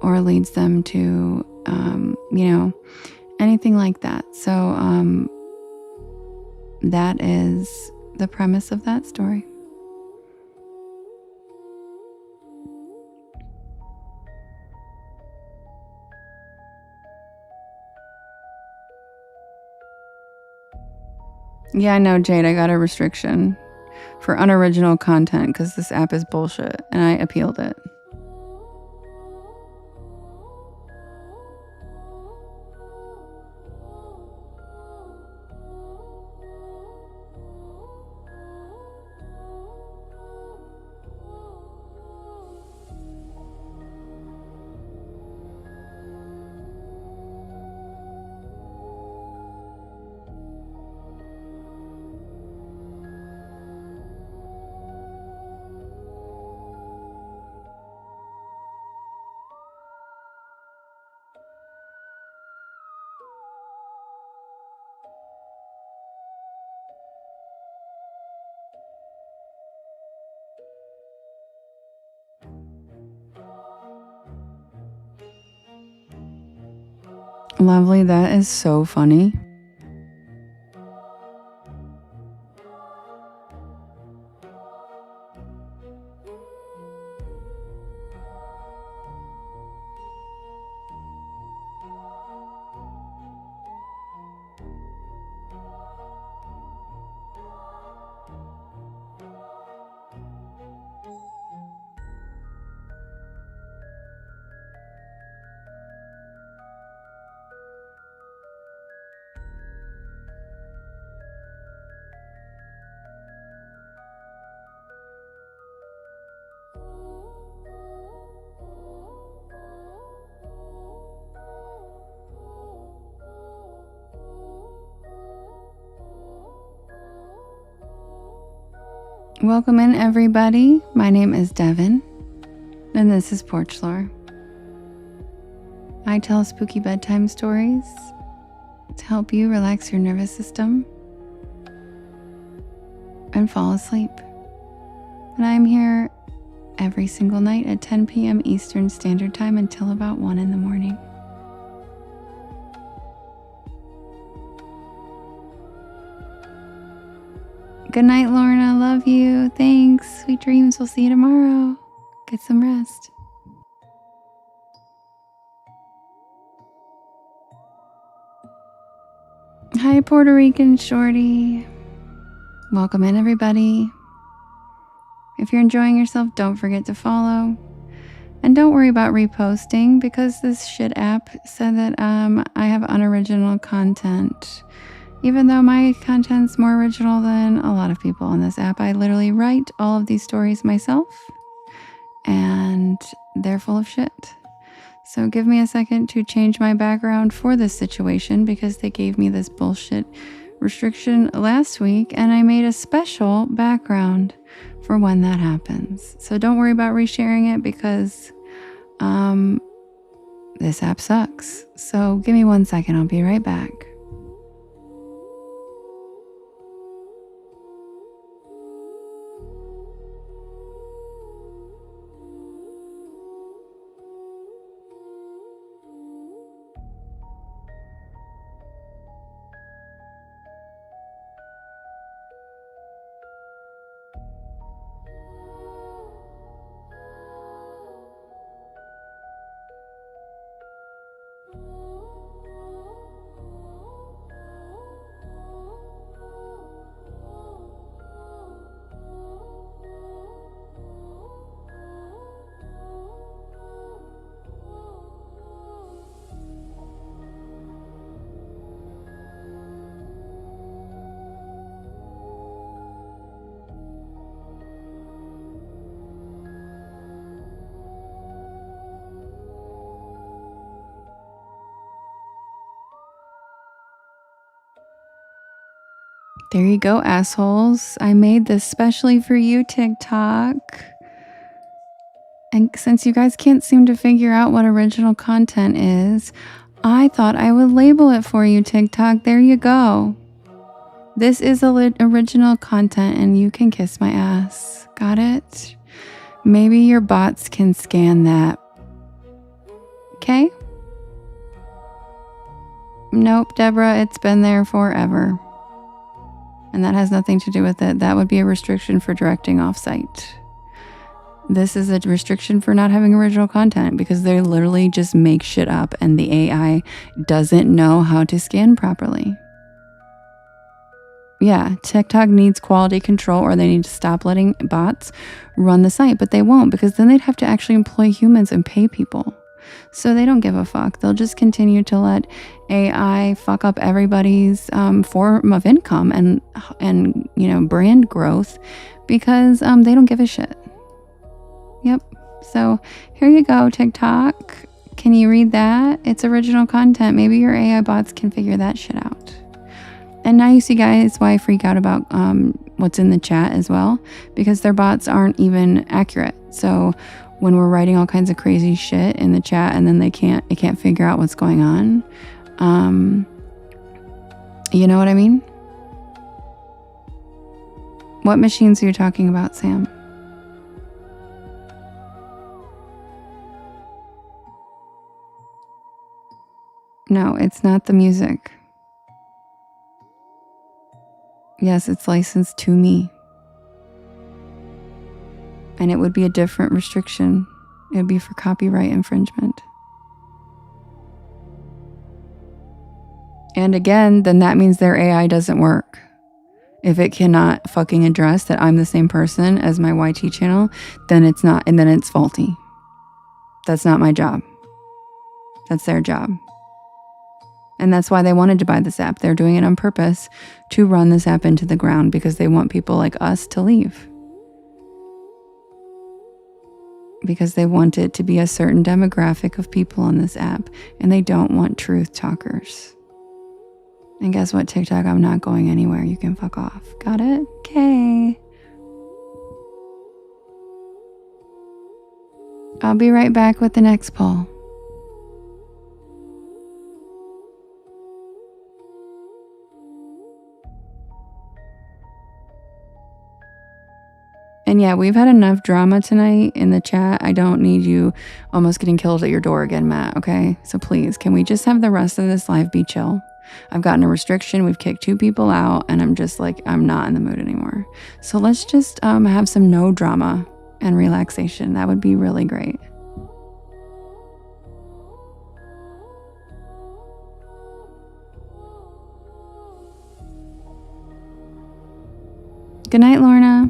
or leads them to, anything like that. So, that is the premise of that story. Yeah, I know, Jade. I got a restriction for unoriginal content because this app is bullshit, and I appealed it. Lovely. That is so funny. Welcome in, everybody. My name is Devin, and this is Porch Lore. I tell spooky bedtime stories to help you relax your nervous system and fall asleep. And I'm here every single night at 10 p.m. Eastern Standard Time until about 1 in the morning. Good night, Lorna. Love you. Thanks. Sweet dreams. We'll see you tomorrow. Get some rest. Hi, Puerto Rican Shorty. Welcome in, everybody. If you're enjoying yourself, don't forget to follow. And don't worry about reposting because this shit app said that I have unoriginal content. Even though my content's more original than a lot of people on this app, I literally write all of these stories myself, and they're full of shit. So give me a second to change my background for this situation because they gave me this bullshit restriction last week, and I made a special background for when that happens. So don't worry about resharing it because this app sucks. So give me 1 second, I'll be right back. There you go, assholes. I made this specially for you, TikTok. And since you guys can't seem to figure out what original content is, I thought I would label it for you, TikTok. There you go. This is original content and you can kiss my ass. Got it? Maybe your bots can scan that. Okay? Nope, Deborah, it's been there forever. And that has nothing to do with it. That would be a restriction for directing offsite. This is a restriction for not having original content because they literally just make shit up and the AI doesn't know how to scan properly. Yeah, TikTok needs quality control or they need to stop letting bots run the site, but they won't because then they'd have to actually employ humans and pay people. So they don't give a fuck. They'll just continue to let AI fuck up everybody's form of income and brand growth because they don't give a shit. Yep. So here you go, TikTok. Can you read that? It's original content. Maybe your AI bots can figure that shit out. And now you see, guys, why I freak out about what's in the chat as well, because their bots aren't even accurate. So when we're writing all kinds of crazy shit in the chat and then it can't figure out what's going on. You know what I mean? What machines are you talking about, Sam? No, it's not the music. Yes, it's licensed to me. And it would be a different restriction. It would be for copyright infringement. And again, then that means their AI doesn't work. If it cannot fucking address that I'm the same person as my YT channel, then it's not, and then it's faulty. That's not my job. That's their job. And that's why they wanted to buy this app. They're doing it on purpose to run this app into the ground because they want people like us to leave. Because they want it to be a certain demographic of people on this app, and they don't want truth talkers. And guess what, TikTok? I'm not going anywhere. You can fuck off. Got it? Okay. I'll be right back with the next poll. And yeah, we've had enough drama tonight in the chat. I don't need you almost getting killed at your door again, Matt, okay? So please, can we just have the rest of this live be chill? I've gotten a restriction. We've kicked 2 people out, and I'm just like, I'm not in the mood anymore. So let's just have some no drama and relaxation. That would be really great. Good night, Lorna.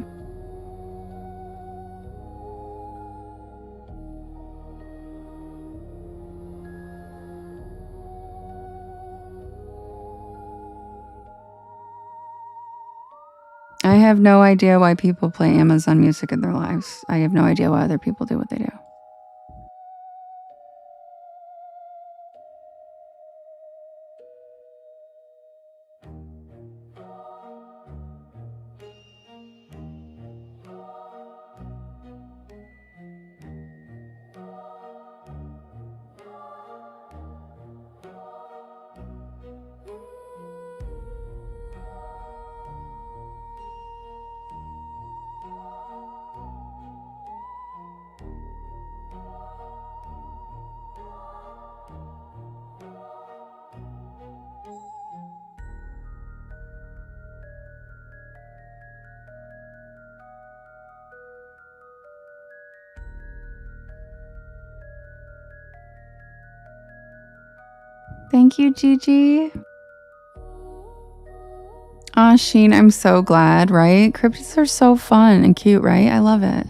I have no idea why people play Amazon Music in their lives. I have no idea why other people do what they do. Thank you, Gigi. Aw, Sheen, I'm so glad, right? Cryptids are so fun and cute, right? I love it.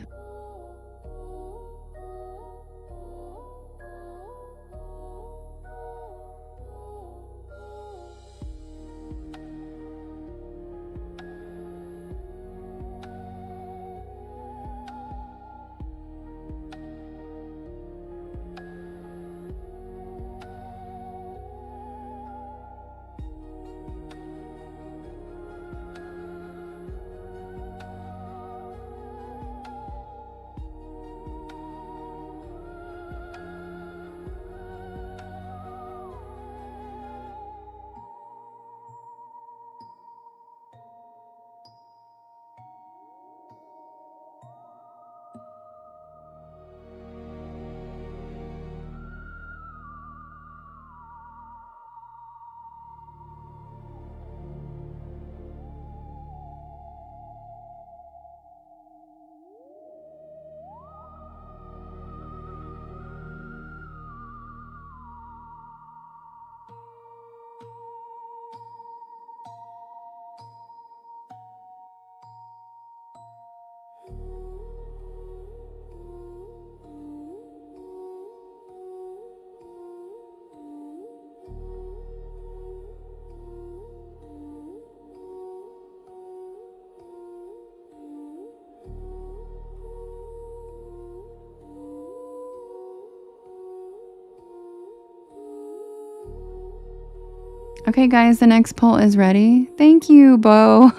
Okay, guys, the next poll is ready. Thank you, Bo.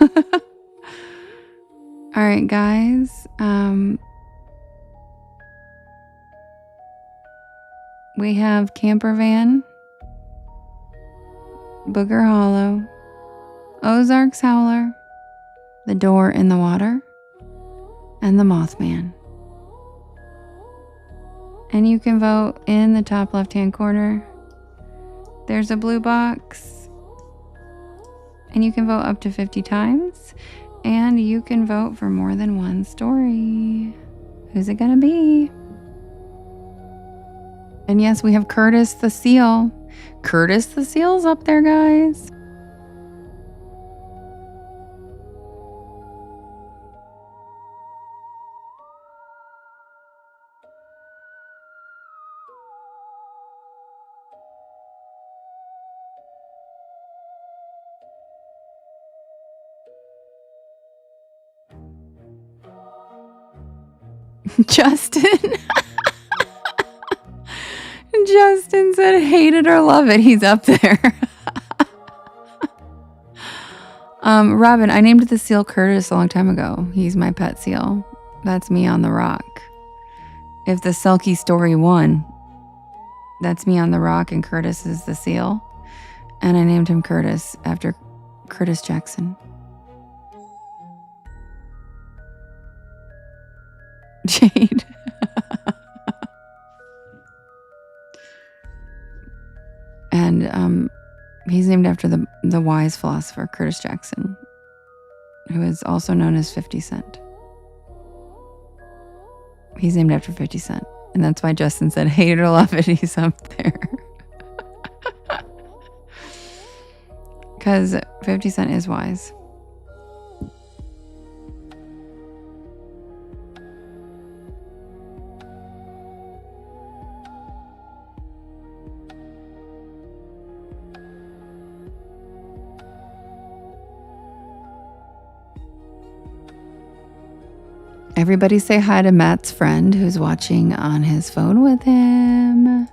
All right, guys. We have Camper Van, Booger Hollow, Ozark's Howler, The Door in the Water, and the Mothman. And you can vote in the top left-hand corner. There's a blue box. And you can vote up to 50 times. And you can vote for more than one story. Who's it gonna be? And yes, we have Curtis the Seal. Curtis the Seal's up there, guys. Justin. Justin said, hate it or love it. He's up there. Robin, I named the seal Curtis a long time ago. He's my pet seal. That's me on the rock. If the Selkie story won, that's me on the rock and Curtis is the seal. And I named him Curtis after Curtis Jackson. Jade. And he's named after the wise philosopher Curtis Jackson, who is also known as 50 Cent. He's named after 50 Cent. And that's why Justin said, hate it or love it, he's up there. Because 50 Cent is wise. Everybody say hi to Matt's friend who's watching on his phone with him.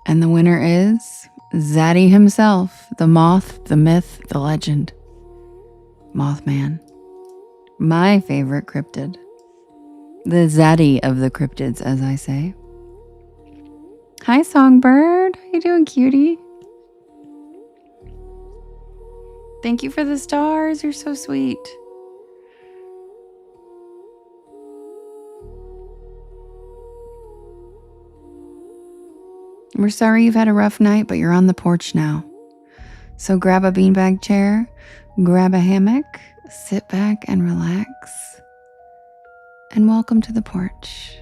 And the winner is Zaddy himself, the moth, the myth, the legend. Mothman. My favorite cryptid. The Zaddy of the cryptids, as I say. Hi, Songbird. How you doing, cutie? Thank you for the stars. You're so sweet. We're sorry you've had a rough night, but you're on the porch now. So grab a beanbag chair, grab a hammock, sit back and relax, and welcome to the porch.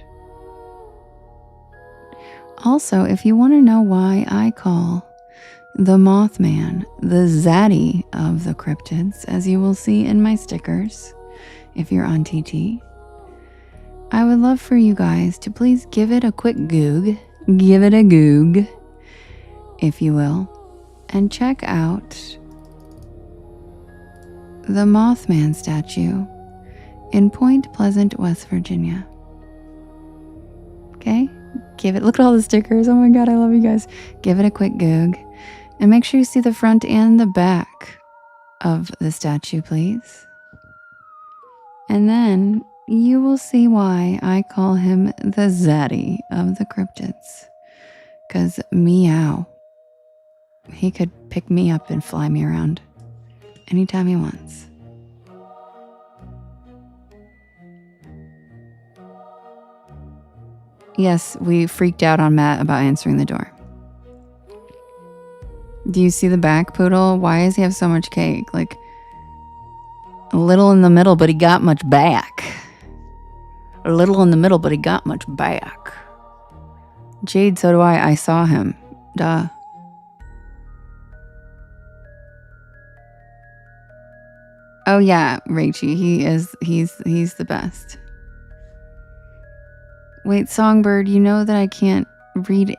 Also, if you want to know why I call the Mothman the Zaddy of the cryptids, as you will see in my stickers, if you're on TT, I would love for you guys to please give it a quick goog. Give it a goog, if you will, and check out the Mothman statue in Point Pleasant, West Virginia. Okay? Give it, look at all the stickers. Oh my God, I love you guys. Give it a quick goog. And make sure you see the front and the back of the statue, please. And then you will see why I call him the Zaddy of the cryptids. Because meow, he could pick me up and fly me around anytime he wants. Yes, we freaked out on Matt about answering the door. Do you see the back, Poodle? Why does he have so much cake? Like, a little in the middle, but he got much back. A little in the middle, but he got much back. Jade, so do I. I saw him. Duh. Oh yeah, Rachie. He's the best. Wait, Songbird, you know that I can't read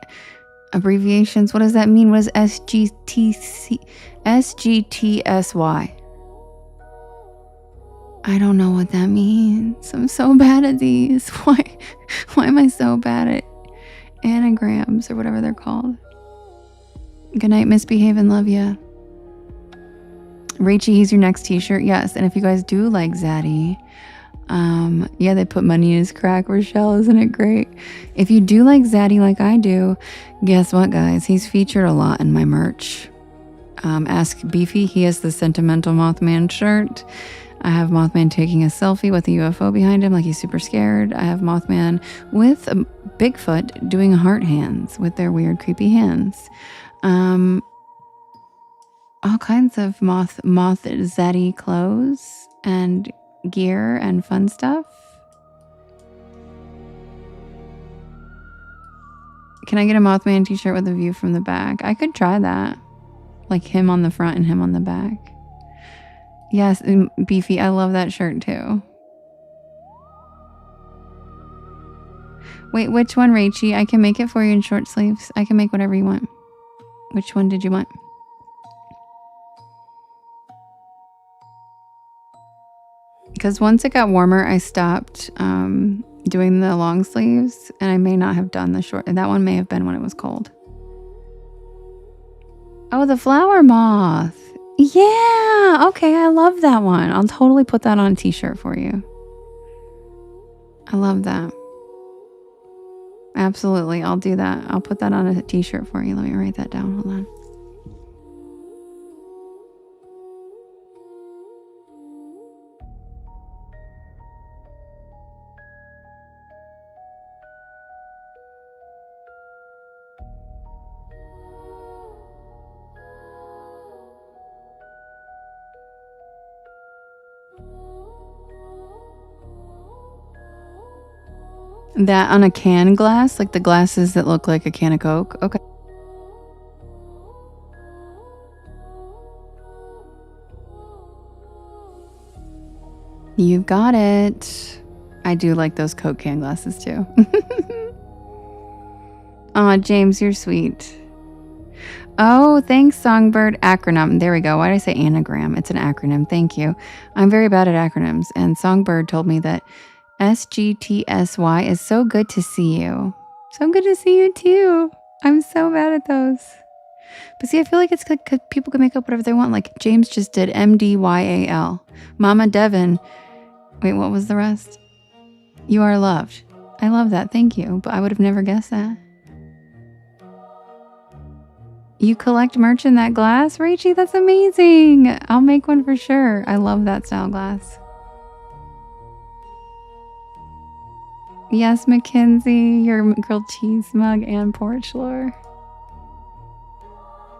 abbreviations. What does that mean? What is SGTSY? I don't know what that means. I'm so bad at these. Why am I so bad at anagrams or whatever they're called? Good night, misbehave and love ya. Rachie, he's your next t-shirt. Yes, and if you guys do like Zaddy, yeah, they put money in his crack, Rochelle. Isn't it great? If you do like Zaddy like I do, guess what, guys? He's featured a lot in my merch. Ask Beefy. He has the Sentimental Mothman shirt. I have Mothman taking a selfie with a UFO behind him like he's super scared. I have Mothman with a Bigfoot doing heart hands with their weird, creepy hands. All kinds of moth Zaddy clothes and gear and fun stuff. Can I get a Mothman t-shirt with a view from the back? I could try that. Like him on the front and him on the back. Yes, Beefy, I love that shirt too. Wait, which one, Rachie? I can make it for you in short sleeves. I can make whatever you want. Which one did you want? Because once it got warmer, I stopped doing the long sleeves, and I may not have done the short. That one may have been when it was cold. Oh, the flower moth. Yeah. Okay, I love that one. I'll totally put that on a t-shirt for you. I love that. Absolutely. I'll do that. I'll put that on a t-shirt for you. Let me write that down. Hold on. That on a can glass, like the glasses that look like a can of Coke. Okay. You've got it. I do like those Coke can glasses too. Aw, James, you're sweet. Oh, thanks, Songbird. Acronym. There we go. Why did I say anagram? It's an acronym. Thank you. I'm very bad at acronyms. And Songbird told me that SGTSY is so good to see you. So good to see you too. I'm so bad at those. But see, I feel like it's good because people can make up whatever they want. Like James just did MDYAL. Mama Devin. Wait, what was the rest? You are loved. I love that. Thank you. But I would have never guessed that. You collect merch in that glass, Rachie? That's amazing. I'll make one for sure. I love that style glass. Yes, Mackenzie, your grilled cheese mug and porch lore.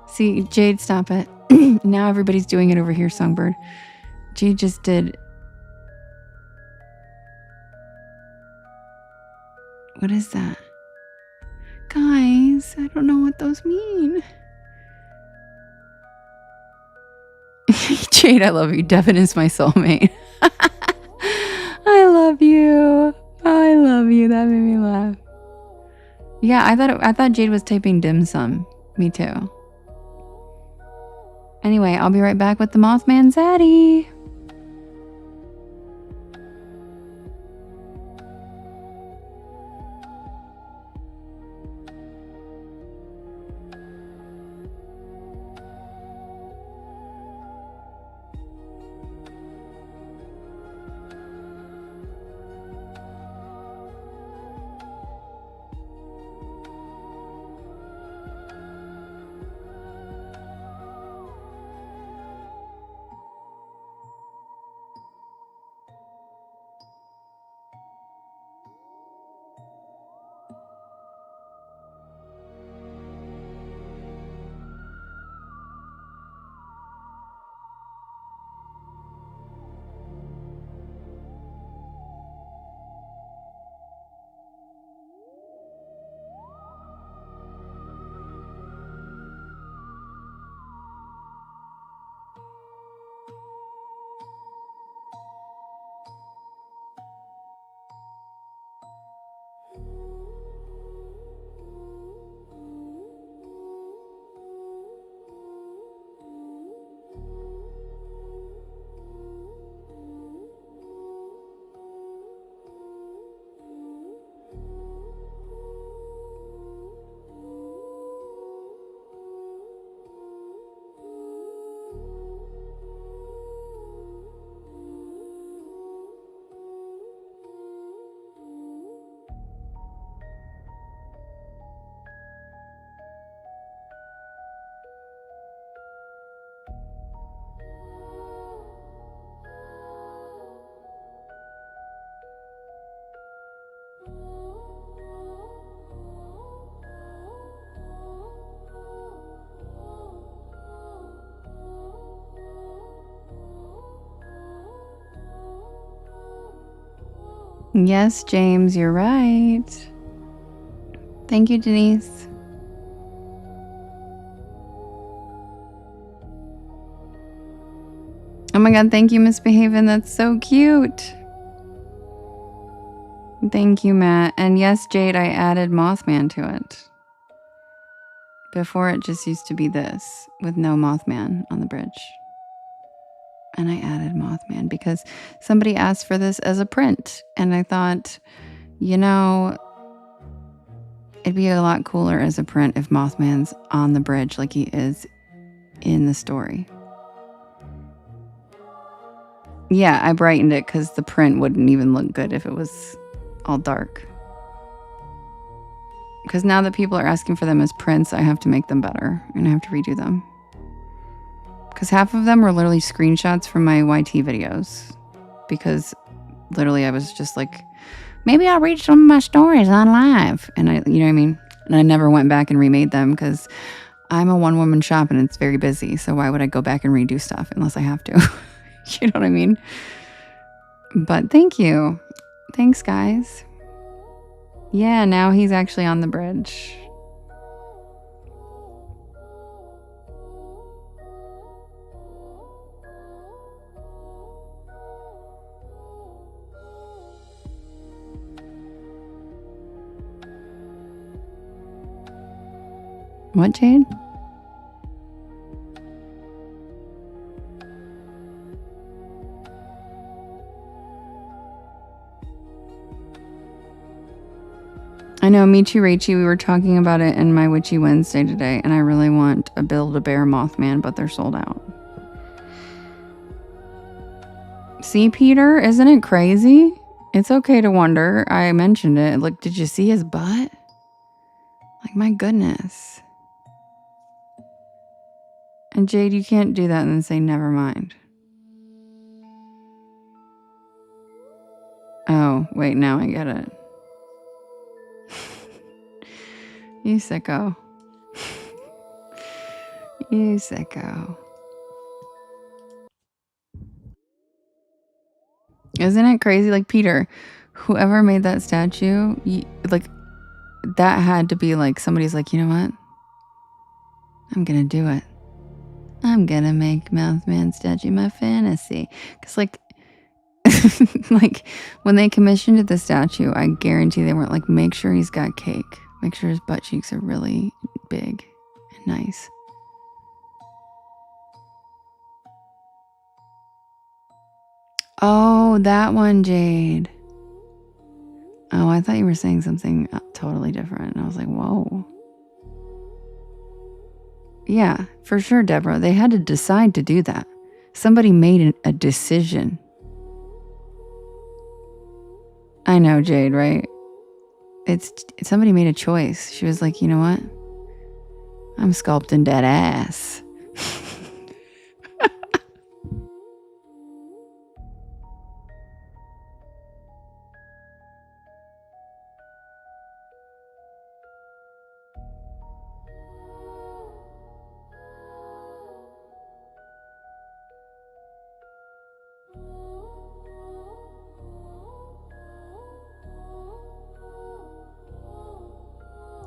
See, Jade, stop it. Now everybody's doing it over here, Songbird. Jade just did. What is that? Guys, I don't know what those mean. Jade, I love you. Devin is my soulmate. I love you. I love you. That made me laugh. Yeah, I thought Jade was typing dim sum. Me too. Anyway, I'll be right back with the Mothman Zaddy. Yes, James, you're right. Thank you, Denise. Oh my god, thank you, Misbehavin'. That's so cute. Thank you, Matt. And yes, Jade, I added Mothman to it. Before it just used to be this, with no Mothman on the bridge. And I added Mothman because somebody asked for this as a print. And I thought, you know, it'd be a lot cooler as a print if Mothman's on the bridge like he is in the story. Yeah, I brightened it because the print wouldn't even look good if it was all dark. Because now that people are asking for them as prints, I have to make them better and I have to redo them. Because half of them were literally screenshots from my YT videos. Because literally I was just like, maybe I'll read some of my stories on live. And you know what I mean? And I never went back and remade them because I'm a one-woman shop and it's very busy. So why would I go back and redo stuff unless I have to? You know what I mean? But thank you. Thanks, guys. Yeah, now he's actually on the bridge. What, Jade? I know, me too, Rachie. We were talking about it in my Witchy Wednesday today, and I really want a Build-A-Bear Mothman, but they're sold out. See, Peter? Isn't it crazy? It's okay to wonder. I mentioned it. Like, did you see his butt? Like, my goodness. And Jade, you can't do that and then say, never mind. Oh, wait, now I get it. You sicko. You sicko. Isn't it crazy? Like, Peter, whoever made that statue, like, that had to be like, somebody's like, you know what? I'm gonna do it. I'm gonna make Mothman statue my fantasy. Because, like, like, when they commissioned the statue, I guarantee they weren't like, make sure he's got cake. Make sure his butt cheeks are really big and nice. Oh, that one, Jade. Oh, I thought you were saying something totally different. And I was like, whoa. Yeah, for sure, Deborah. They had to decide to do that. Somebody made a decision. I know, Jade, right? It's somebody made a choice. She was like, you know what? I'm sculpting that ass.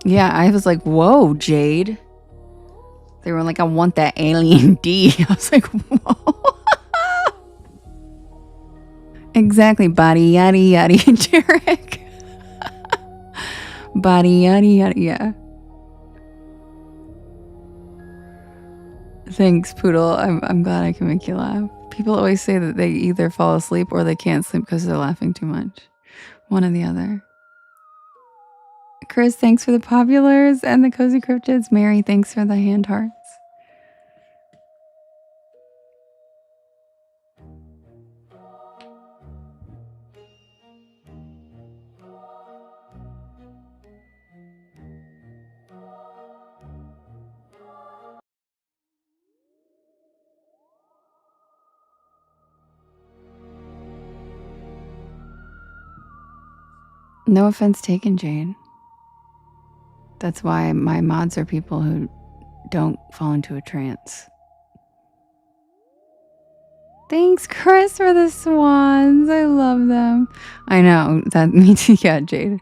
Yeah, I was like, whoa, Jade. They were like, I want that alien D. I was like, whoa. Exactly. Body yaddy yaddy, Jarek. Body yaddy yaddy, yeah. Thanks, Poodle. I'm glad I can make you laugh. People always say that they either fall asleep or they can't sleep because they're laughing too much. One or the other. Chris, thanks for the populars and the cozy cryptids. Mary, thanks for the hand hearts. No offense taken, Jane. That's why my mods are people who don't fall into a trance. Thanks, Chris, for the swans. I love them. I know. That me too. Yeah, Jade.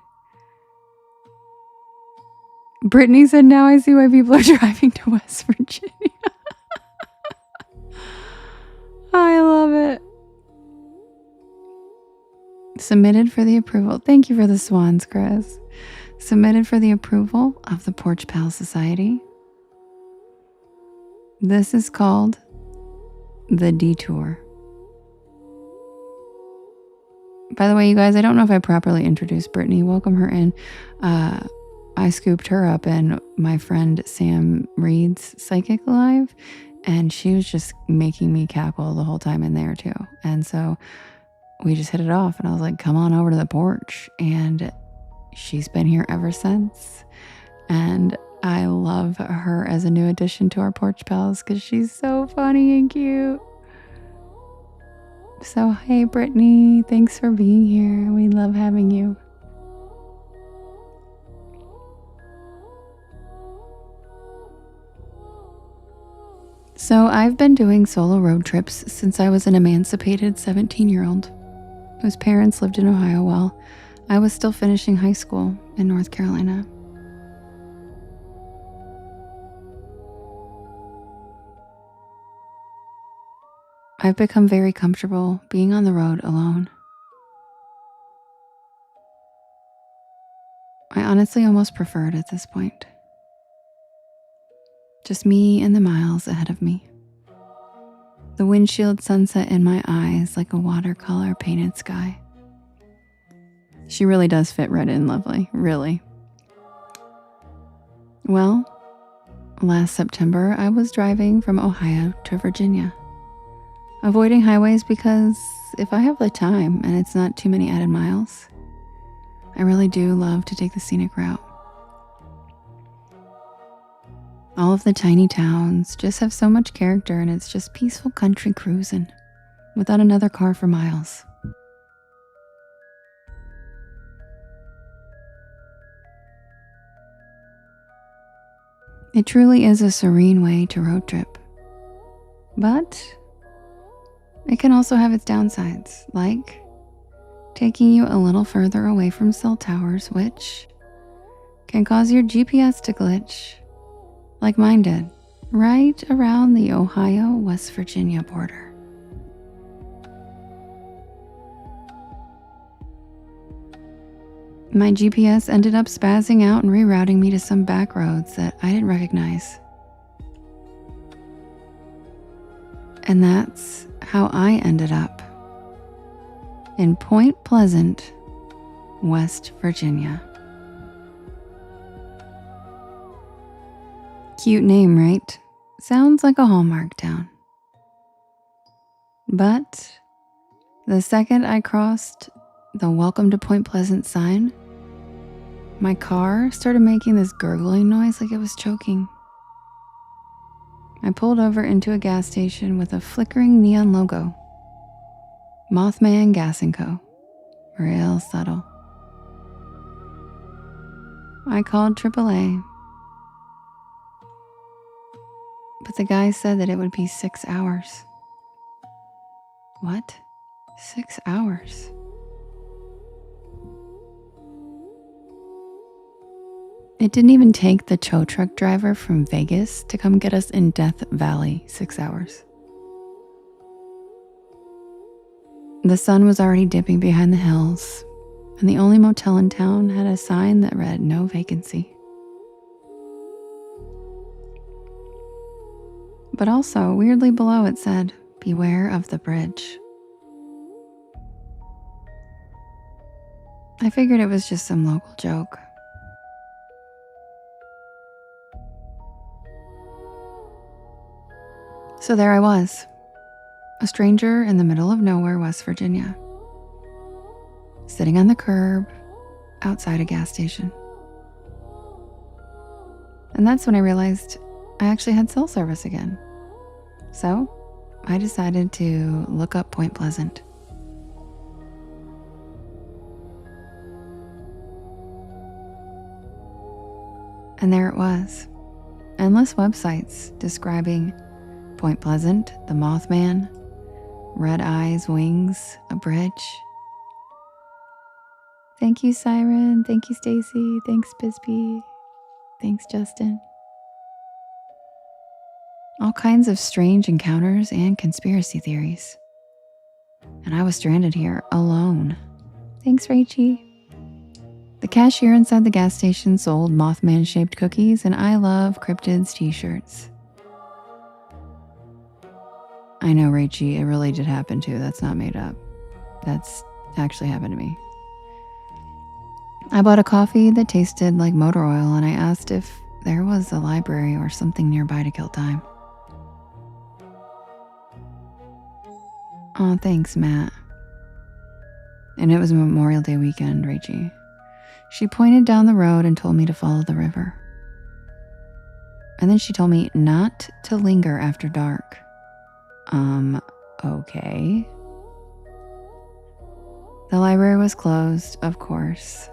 Brittany said, now I see why people are driving to West Virginia. I love it. Submitted for the approval. Thank you for the swans, Chris. Submitted for the approval of the Porch Pal Society. This is called The Detour. By the way, you guys, I don't know if I properly introduced Brittany. Welcome her in. I scooped her up in my friend Sam Reed's Psychic Live, and she was just making me cackle the whole time in there too. And so we just hit it off, and I was like, come on over to the porch. And she's been here ever since. And I love her as a new addition to our Porch Pals because she's so funny and cute. So, hey, Brittany, thanks for being here. We love having you. So, I've been doing solo road trips since I was an emancipated 17-year-old whose parents lived in Ohio while I was still finishing high school in North Carolina. I've become very comfortable being on the road alone. I honestly almost prefer it at this point. Just me and the miles ahead of me. The windshield sunset in my eyes like a watercolor painted sky. She really does fit right in, lovely, really. Well, last September I was driving from Ohio to Virginia, avoiding highways because if I have the time and it's not too many added miles, I really do love to take the scenic route. All of the tiny towns just have so much character, and it's just peaceful country cruising without another car for miles. It truly is a serene way to road trip. But it can also have its downsides, like taking you a little further away from cell towers, which can cause your GPS to glitch, like mine did, right around the Ohio-West Virginia border. My GPS ended up spazzing out and rerouting me to some back roads that I didn't recognize. And that's how I ended up in Point Pleasant, West Virginia. Cute name, right? Sounds like a Hallmark town. But the second I crossed the Welcome to Point Pleasant sign, my car started making this gurgling noise like it was choking. I pulled over into a gas station with a flickering neon logo. Mothman Gas & Co. Real subtle. I called AAA, but the guy said that it would be 6 hours. What? 6 hours? It didn't even take the tow truck driver from Vegas to come get us in Death Valley 6 hours. The sun was already dipping behind the hills, and the only motel in town had a sign that read no vacancy. But also, weirdly below it said, beware of the bridge. I figured it was just some local joke. So there I was, a stranger in the middle of nowhere, West Virginia, sitting on the curb outside a gas station. And that's when I realized I actually had cell service again. So I decided to look up Point Pleasant. And there it was, endless websites describing Point Pleasant, the Mothman, red eyes, wings, a bridge. Thank you, Siren. Thank you, Stacy. Thanks, Bisbee. Thanks, Justin. All kinds of strange encounters and conspiracy theories. And I was stranded here alone. Thanks, Rachie. The cashier inside the gas station sold Mothman-shaped cookies, and I love cryptids t-shirts. I know, Rachie, it really did happen too. That's not made up. That's actually happened to me. I bought a coffee that tasted like motor oil, and I asked if there was a library or something nearby to kill time. Oh, thanks, Matt. And it was Memorial Day weekend, Rachie. She pointed down the road and told me to follow the river. And then she told me not to linger after dark. Okay. The library was closed, of course.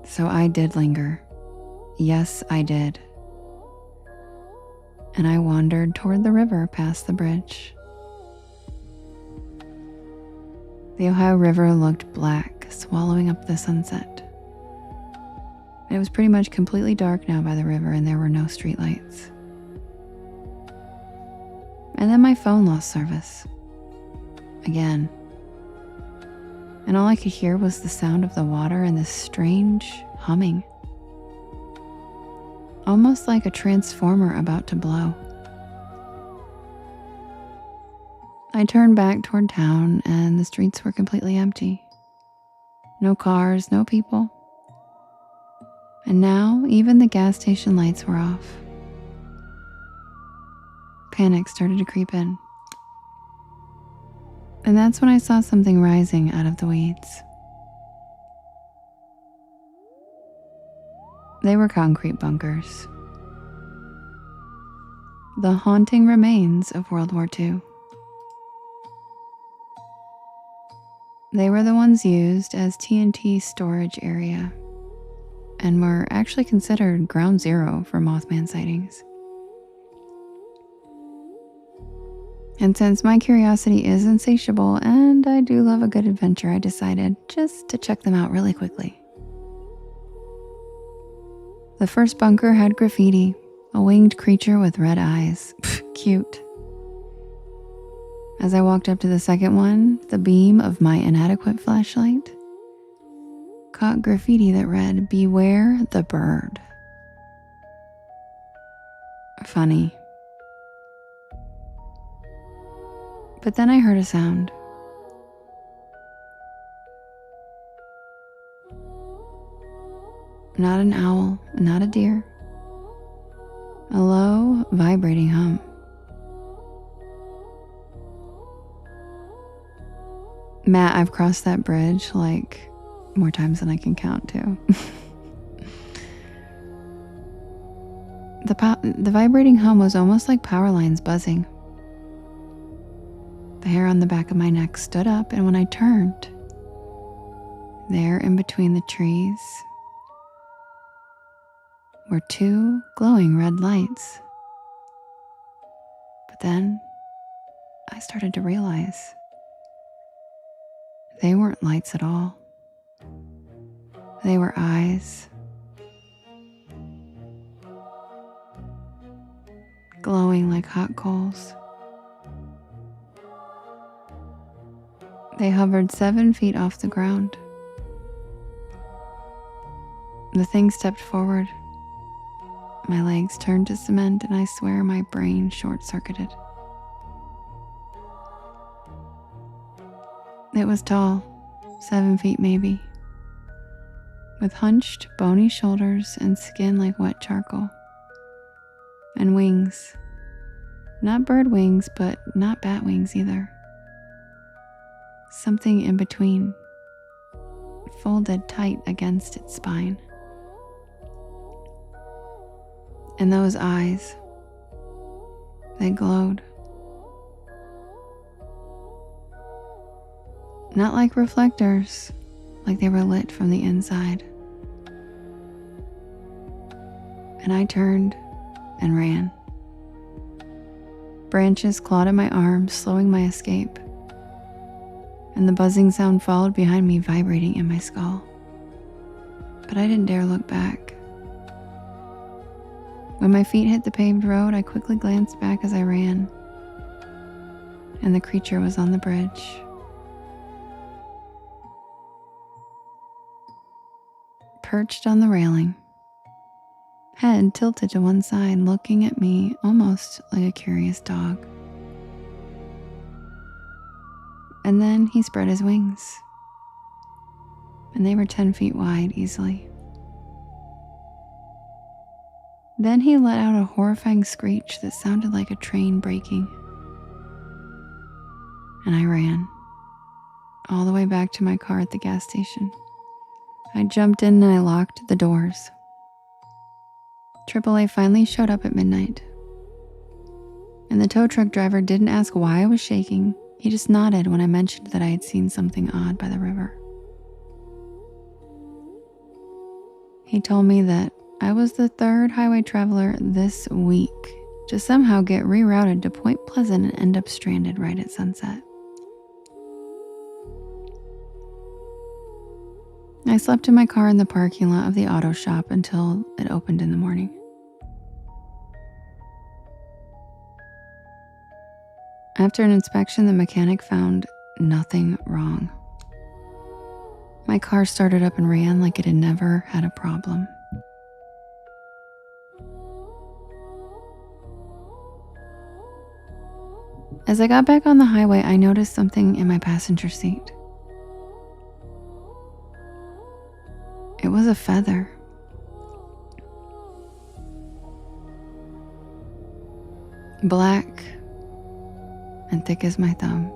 So I did linger. Yes, I did. And I wandered toward the river past the bridge. The Ohio River looked black, swallowing up the sunset. It was pretty much completely dark now by the river, and there were no streetlights. And then my phone lost service. Again. And all I could hear was the sound of the water and this strange humming. Almost like a transformer about to blow. I turned back toward town, and the streets were completely empty. No cars, no people. And now, even the gas station lights were off. Panic started to creep in. And that's when I saw something rising out of the weeds. They were concrete bunkers. The haunting remains of World War II. They were the ones used as TNT storage area and were actually considered ground zero for Mothman sightings. And since my curiosity is insatiable and I do love a good adventure, I decided just to check them out really quickly. The first bunker had graffiti, a winged creature with red eyes. Cute. As I walked up to the second one, the beam of my inadequate flashlight caught graffiti that read, "Beware the bird." Funny. But then I heard a sound. Not an owl, not a deer. A low, vibrating hum. Matt, I've crossed that bridge like more times than I can count too. The vibrating hum was almost like power lines buzzing. The hair on the back of my neck stood up, and when I turned, there in between the trees were two glowing red lights. But then I started to realize they weren't lights at all. They were eyes. Glowing like hot coals. They hovered 7 feet off the ground. The thing stepped forward. My legs turned to cement, and I swear my brain short-circuited. It was tall, 7 feet maybe, with hunched, bony shoulders and skin like wet charcoal. And wings. Not bird wings, but not bat wings either. Something in between, folded tight against its spine. And those eyes, they glowed. Not like reflectors, like they were lit from the inside. And I turned and ran. Branches clawed at my arm, slowing my escape, and the buzzing sound followed behind me, vibrating in my skull. But I didn't dare look back. When my feet hit the paved road, I quickly glanced back as I ran, and the creature was on the bridge. Perched on the railing, head tilted to one side, looking at me almost like a curious dog. And then he spread his wings, and they were 10 feet wide easily. Then he let out a horrifying screech that sounded like a train braking. And I ran all the way back to my car at the gas station. I jumped in and I locked the doors. AAA finally showed up at midnight. And the tow truck driver didn't ask why I was shaking. He just nodded when I mentioned that I had seen something odd by the river. He told me that I was the third highway traveler this week to somehow get rerouted to Point Pleasant and end up stranded right at sunset. I slept in my car in the parking lot of the auto shop until it opened in the morning. After an inspection, the mechanic found nothing wrong. My car started up and ran like it had never had a problem. As I got back on the highway, I noticed something in my passenger seat. It was a feather. Black and thick as my thumb.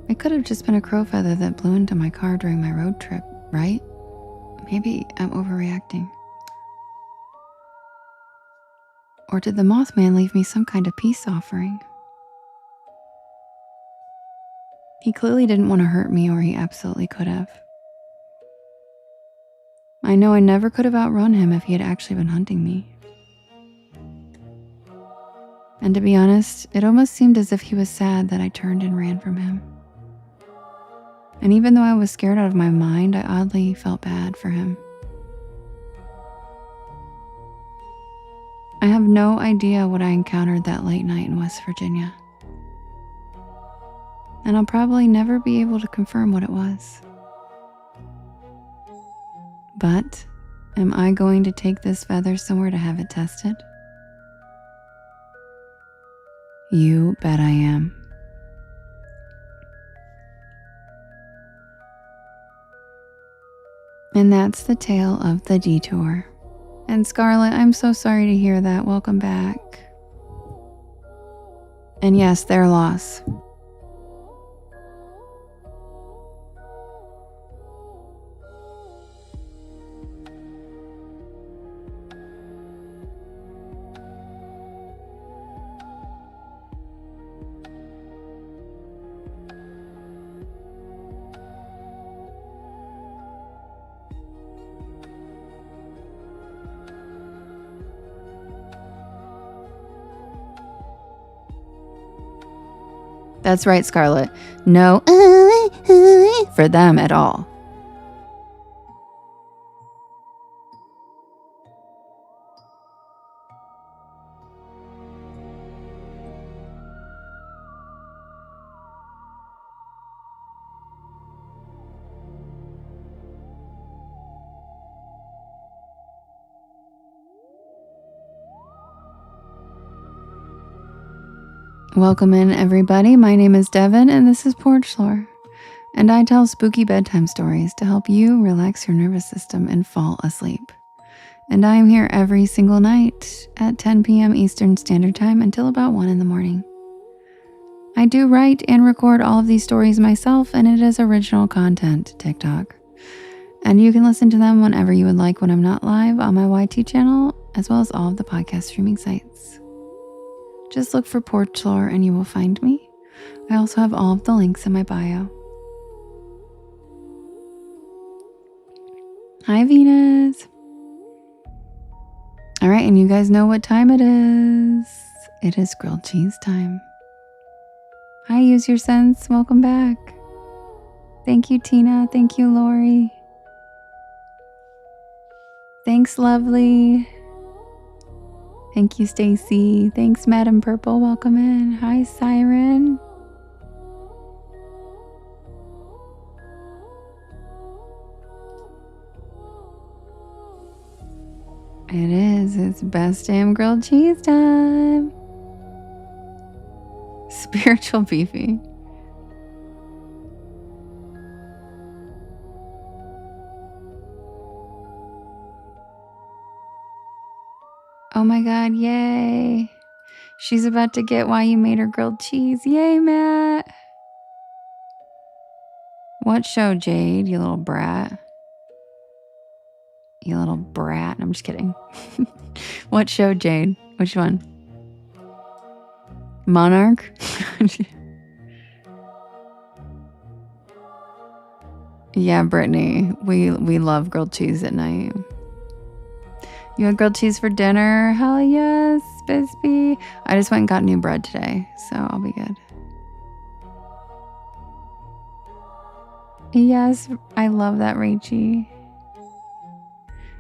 It could have just been a crow feather that blew into my car during my road trip, right? Maybe I'm overreacting. Or did the Mothman leave me some kind of peace offering? He clearly didn't want to hurt me, or he absolutely could have. I know I never could have outrun him if he had actually been hunting me. And to be honest, it almost seemed as if he was sad that I turned and ran from him. And even though I was scared out of my mind, I oddly felt bad for him. I have no idea what I encountered that late night in West Virginia. And I'll probably never be able to confirm what it was. But am I going to take this feather somewhere to have it tested? You bet I am. And that's the tale of the detour. And Scarlett, I'm so sorry to hear that. Welcome back. And yes, their loss. That's right, Scarlett. No for them at all. Welcome in, everybody. My name is Devin, and this is Porch Lore. And I tell spooky bedtime stories to help you relax your nervous system and fall asleep. And I am here every single night at 10 p.m. Eastern Standard Time until about 1 in the morning. I do write and record all of these stories myself, and it is original content to TikTok. And you can listen to them whenever you would like when I'm not live on my YT channel, as well as all of the podcast streaming sites. Just look for Porch Lore and you will find me. I also have all of the links in my bio. Hi, Venus. All right, and you guys know what time it is. It is grilled cheese time. Hi, Use Your Sense. Welcome back. Thank you, Tina. Thank you, Lori. Thanks, Lovely. Thank you, Stacy. Thanks, Madam Purple. Welcome in. Hi, Siren. It is. It's best damn grilled cheese time. Spiritual beefy. Oh my god, yay. She's about to get why you made her grilled cheese. Yay, Matt. What show, Jade, you little brat? You little brat. I'm just kidding. What show, Jade? Which one? Monarch? Yeah, Brittany. We love grilled cheese at night. You had grilled cheese for dinner? Hell yes, Bisbee. I just went and got new bread today, so I'll be good. Yes, I love that, Rachie.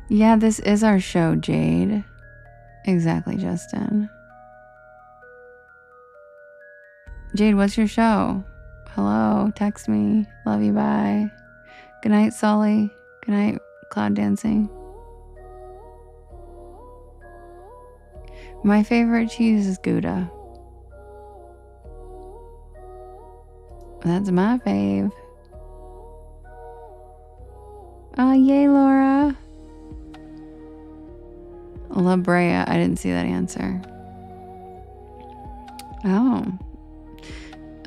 Yeah, this is our show, Jade. Exactly, Justin. Jade, what's your show? Hello, text me. Love you, bye. Good night, Sully. Good night, Cloud Dancing. My favorite cheese is Gouda. That's my fave. Oh, yay, Laura. La Brea. I didn't see that answer. Oh.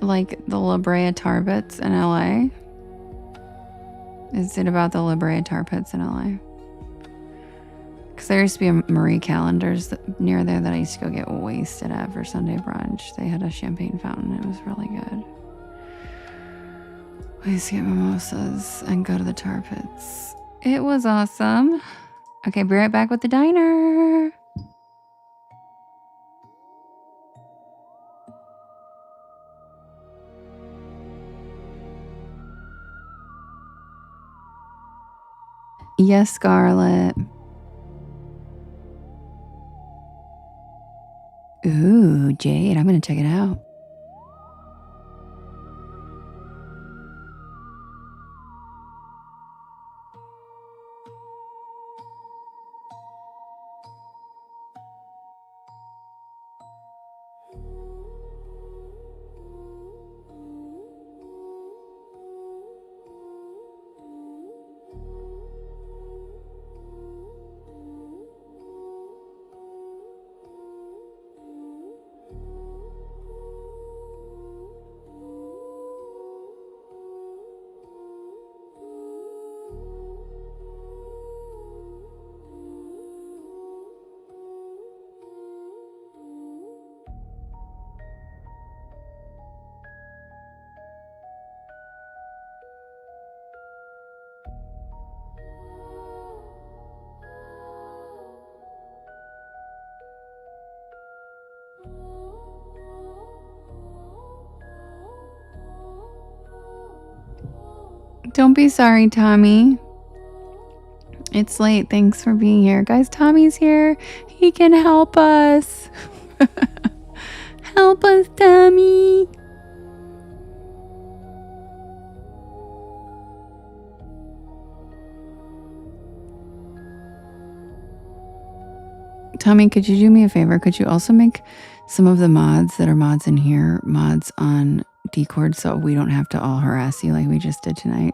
Like the La Brea Tar Pits in LA? Is it about the La Brea Tar Pits in LA? Because there used to be a Marie Callender's near there that I used to go get wasted at for Sunday brunch. They had a champagne fountain. It was really good. I used to get mimosas and go to the tar pits. It was awesome. Okay, be right back with the diner. Yes, Scarlett. Ooh, Jade, I'm going to check it out. Don't be sorry, Tommy. It's late. Thanks for being here. Guys, Tommy's here. He can help us. Help us, Tommy. Tommy, could you do me a favor? Could you also make some of the mods that are mods in here mods on Discord so we don't have to all harass you like we just did tonight?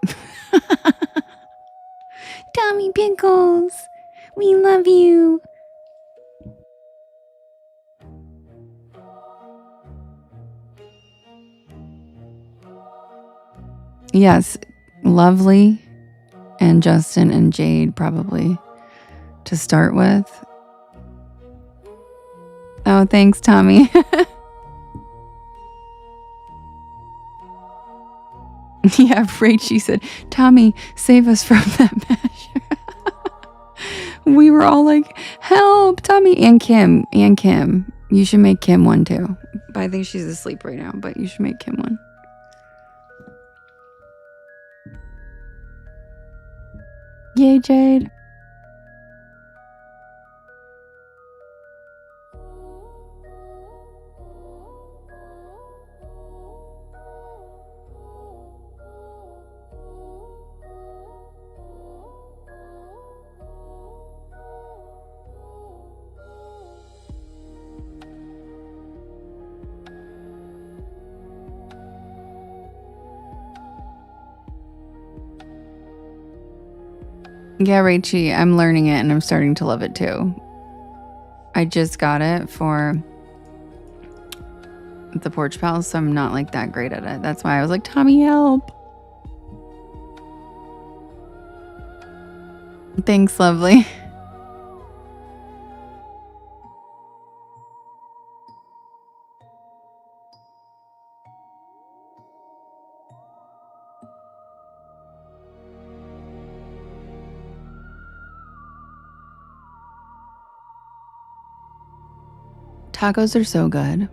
Tommy Pickles, we love you. Yes, Lovely and Justin and Jade probably to start with. Oh, thanks, Tommy. Yeah, Rachie said, Tommy, save us from that measure. We were all like, help, Tommy. And Kim. You should make Kim one too. But I think she's asleep right now, but you should make Kim one. Yay, Jade. Yeah, Rachie, I'm learning it and I'm starting to love it too. I just got it for the Porch Pals, so I'm not like that great at it. That's why I was like, Tommy, help. Thanks, lovely. Tacos are so good.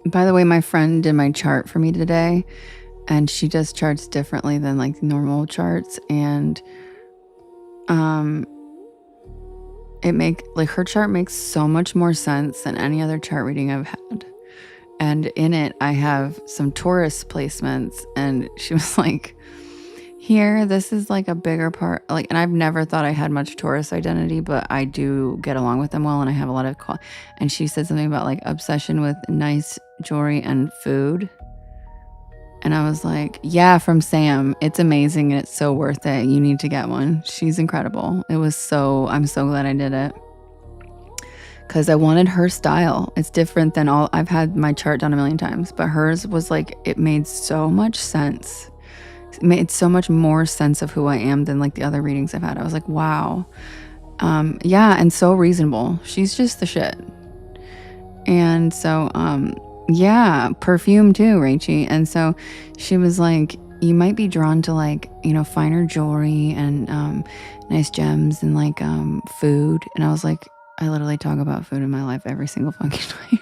By the way, my friend did my chart for me today, and she does charts differently than like normal charts, and her chart makes so much more sense than any other chart reading I've had. And in it, I have some Taurus placements, and she was like, here, this is like a bigger part. Like, and I've never thought I had much Taurus identity, but I do get along with them well, and I have a lot of and she said something about like obsession with nice jewelry and food. And I was like, yeah, from Sam. It's amazing and it's so worth it. You need to get one. She's incredible. I'm so glad I did it. Because I wanted her style. It's different than I've had my chart done a million times, but hers was like, it made so much sense. It made so much more sense of who I am than like the other readings I've had. I was like, wow. Yeah, and so reasonable. She's just the shit. And so, yeah, perfume too, Rachie. And so she was like, you might be drawn to like, finer jewelry and nice gems and like food. And I was like, I literally talk about food in my life every single fucking night.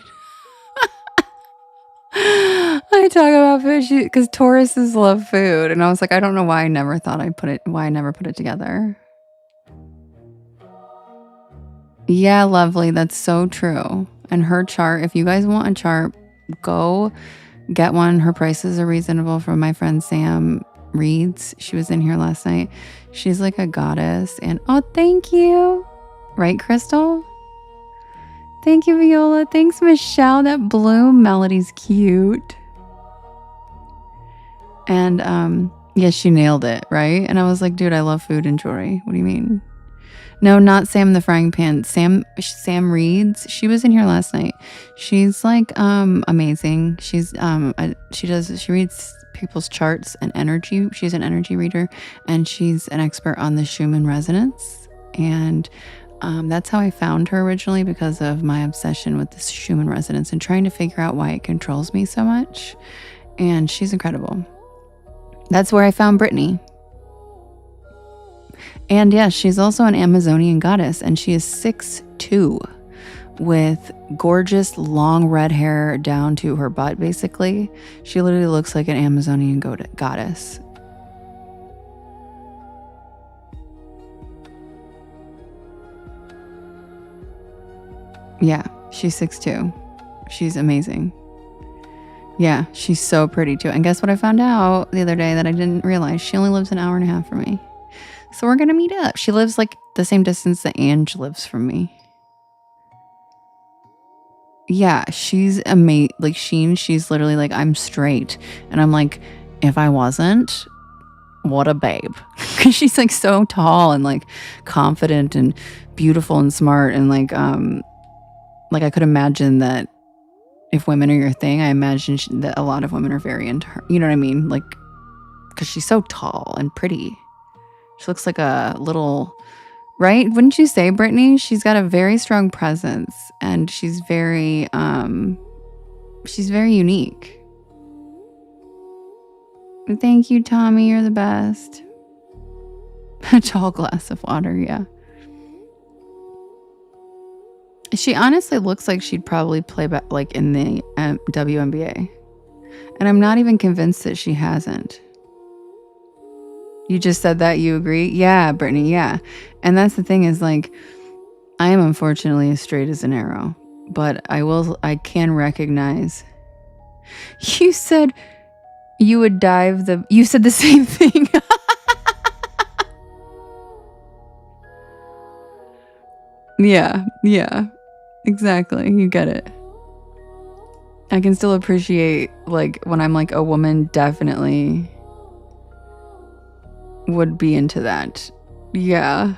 I talk about food because Tauruses love food. And I was like, I don't know why I never put it together. Yeah, lovely. That's so true. And her chart, if you guys want a chart, go get one. Her prices are reasonable from my friend Sam Reeds. She was in here last night. She's like a goddess. And oh, thank you. Right, Crystal? Thank you, Viola. Thanks, Michelle. That bloom melody's cute. And yeah, she nailed it, right? And I was like, dude, I love food and jewelry. What do you mean? No, not Sam the Frying Pan. Sam Reeds. She was in here last night. She's like amazing. She reads people's charts and energy. She's an energy reader, and she's an expert on the Schumann resonance. And that's how I found her originally, because of my obsession with this Schumann resonance and trying to figure out why it controls me so much. And she's incredible. That's where I found Brittany. And yes, she's also an Amazonian goddess, and she is 6'2", with gorgeous long red hair down to her butt, basically. She literally looks like an Amazonian goddess. Yeah, she's 6'2". She's amazing. Yeah, she's so pretty too. And guess what I found out the other day that I didn't realize? She only lives an hour and a half from me. So we're going to meet up. She lives like the same distance that Ange lives from me. Yeah, she's amazing. Like she's literally like, I'm straight. And I'm like, if I wasn't, what a babe. Because she's like so tall and like confident and beautiful and smart. And like I could imagine that if women are your thing, I imagine that a lot of women are very into her. You know what I mean? Like, because she's so tall and pretty. She looks like a little, right? Wouldn't you say, Brittany? She's got a very strong presence, and she's very unique. Thank you, Tommy. You're the best. A tall glass of water, yeah. She honestly looks like she'd probably play back like in the WNBA. And I'm not even convinced that she hasn't. You just said that, you agree? Yeah, Brittany, yeah. And that's the thing is, like, I am unfortunately as straight as an arrow, but I can recognize. You said you would you said the same thing. Yeah, exactly. You get it. I can still appreciate, like, when I'm like, a woman definitely would be into that. Yeah.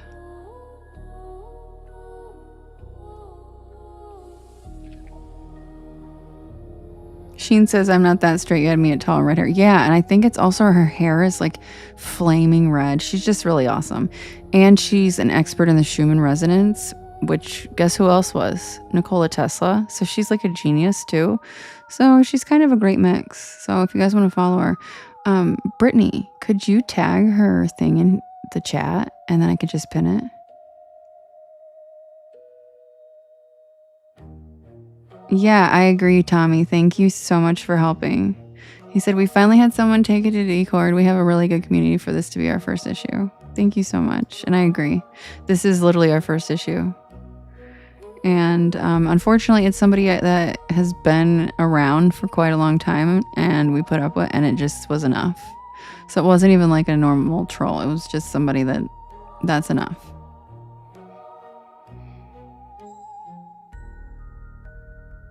Sheen says, I'm not that straight. You had me at tall and red hair. Yeah, and I think it's also her hair is like flaming red. She's just really awesome. And she's an expert in the Schumann resonance, which guess who else was? Nikola Tesla. So she's like a genius too. So she's kind of a great mix. So if you guys want to follow her, Brittany, could you tag her thing in the chat and then I could just pin it? Yeah, I agree, Tommy. Thank you so much for helping. He said, we finally had someone take it to Discord. We have a really good community for this to be our first issue. Thank you so much. And I agree. This is literally our first issue. And unfortunately, it's somebody that has been around for quite a long time, and we put up with, and it just was enough. So it wasn't even like a normal troll. It was just somebody that's enough.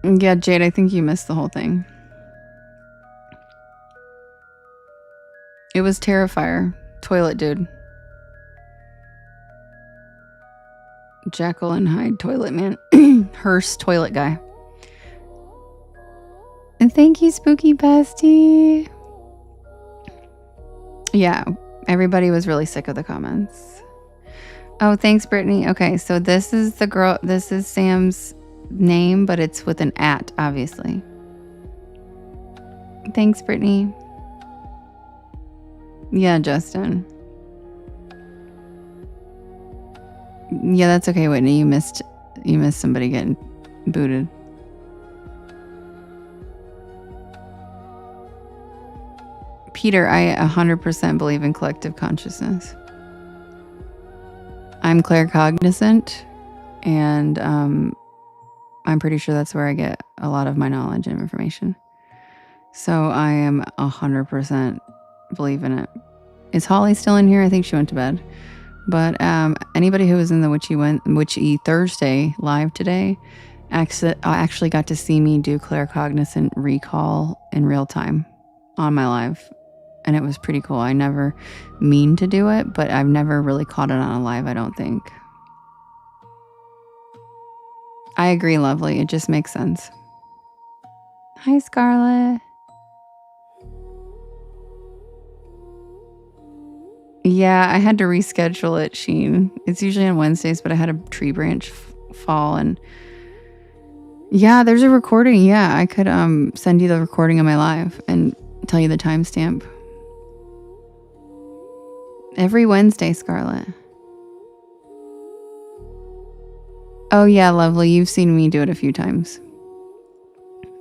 Yeah, Jade, I think you missed the whole thing. It was Terrifier. Toilet dude. Jekyll and Hyde toilet man. Hearst toilet guy. And thank you, Spooky Bestie. Yeah, everybody was really sick of the comments. Oh, thanks, Brittany. Okay, so this is the girl. This is Sam's name, but it's with an @ obviously. Thanks, Brittany. Yeah, Justin. Yeah, that's okay, Whitney. You missed somebody getting booted. Peter, I 100% believe in collective consciousness. I'm claircognizant, and I'm pretty sure that's where I get a lot of my knowledge and information. So I am 100% believe in it. Is Holly still in here? I think she went to bed. But anybody who was in the Witchy Thursday live today actually got to see me do claircognizant recall in real time on my live. And it was pretty cool. I never mean to do it, but I've never really caught it on a live, I don't think. I agree, Lovely. It just makes sense. Hi, Scarlett. Yeah, I had to reschedule it, Sheen. It's usually on Wednesdays, but I had a tree branch fall, and yeah, there's a recording. Yeah, I could send you the recording of my live and tell you the timestamp. Every Wednesday, Scarlett. Oh yeah, Lovely. You've seen me do it a few times.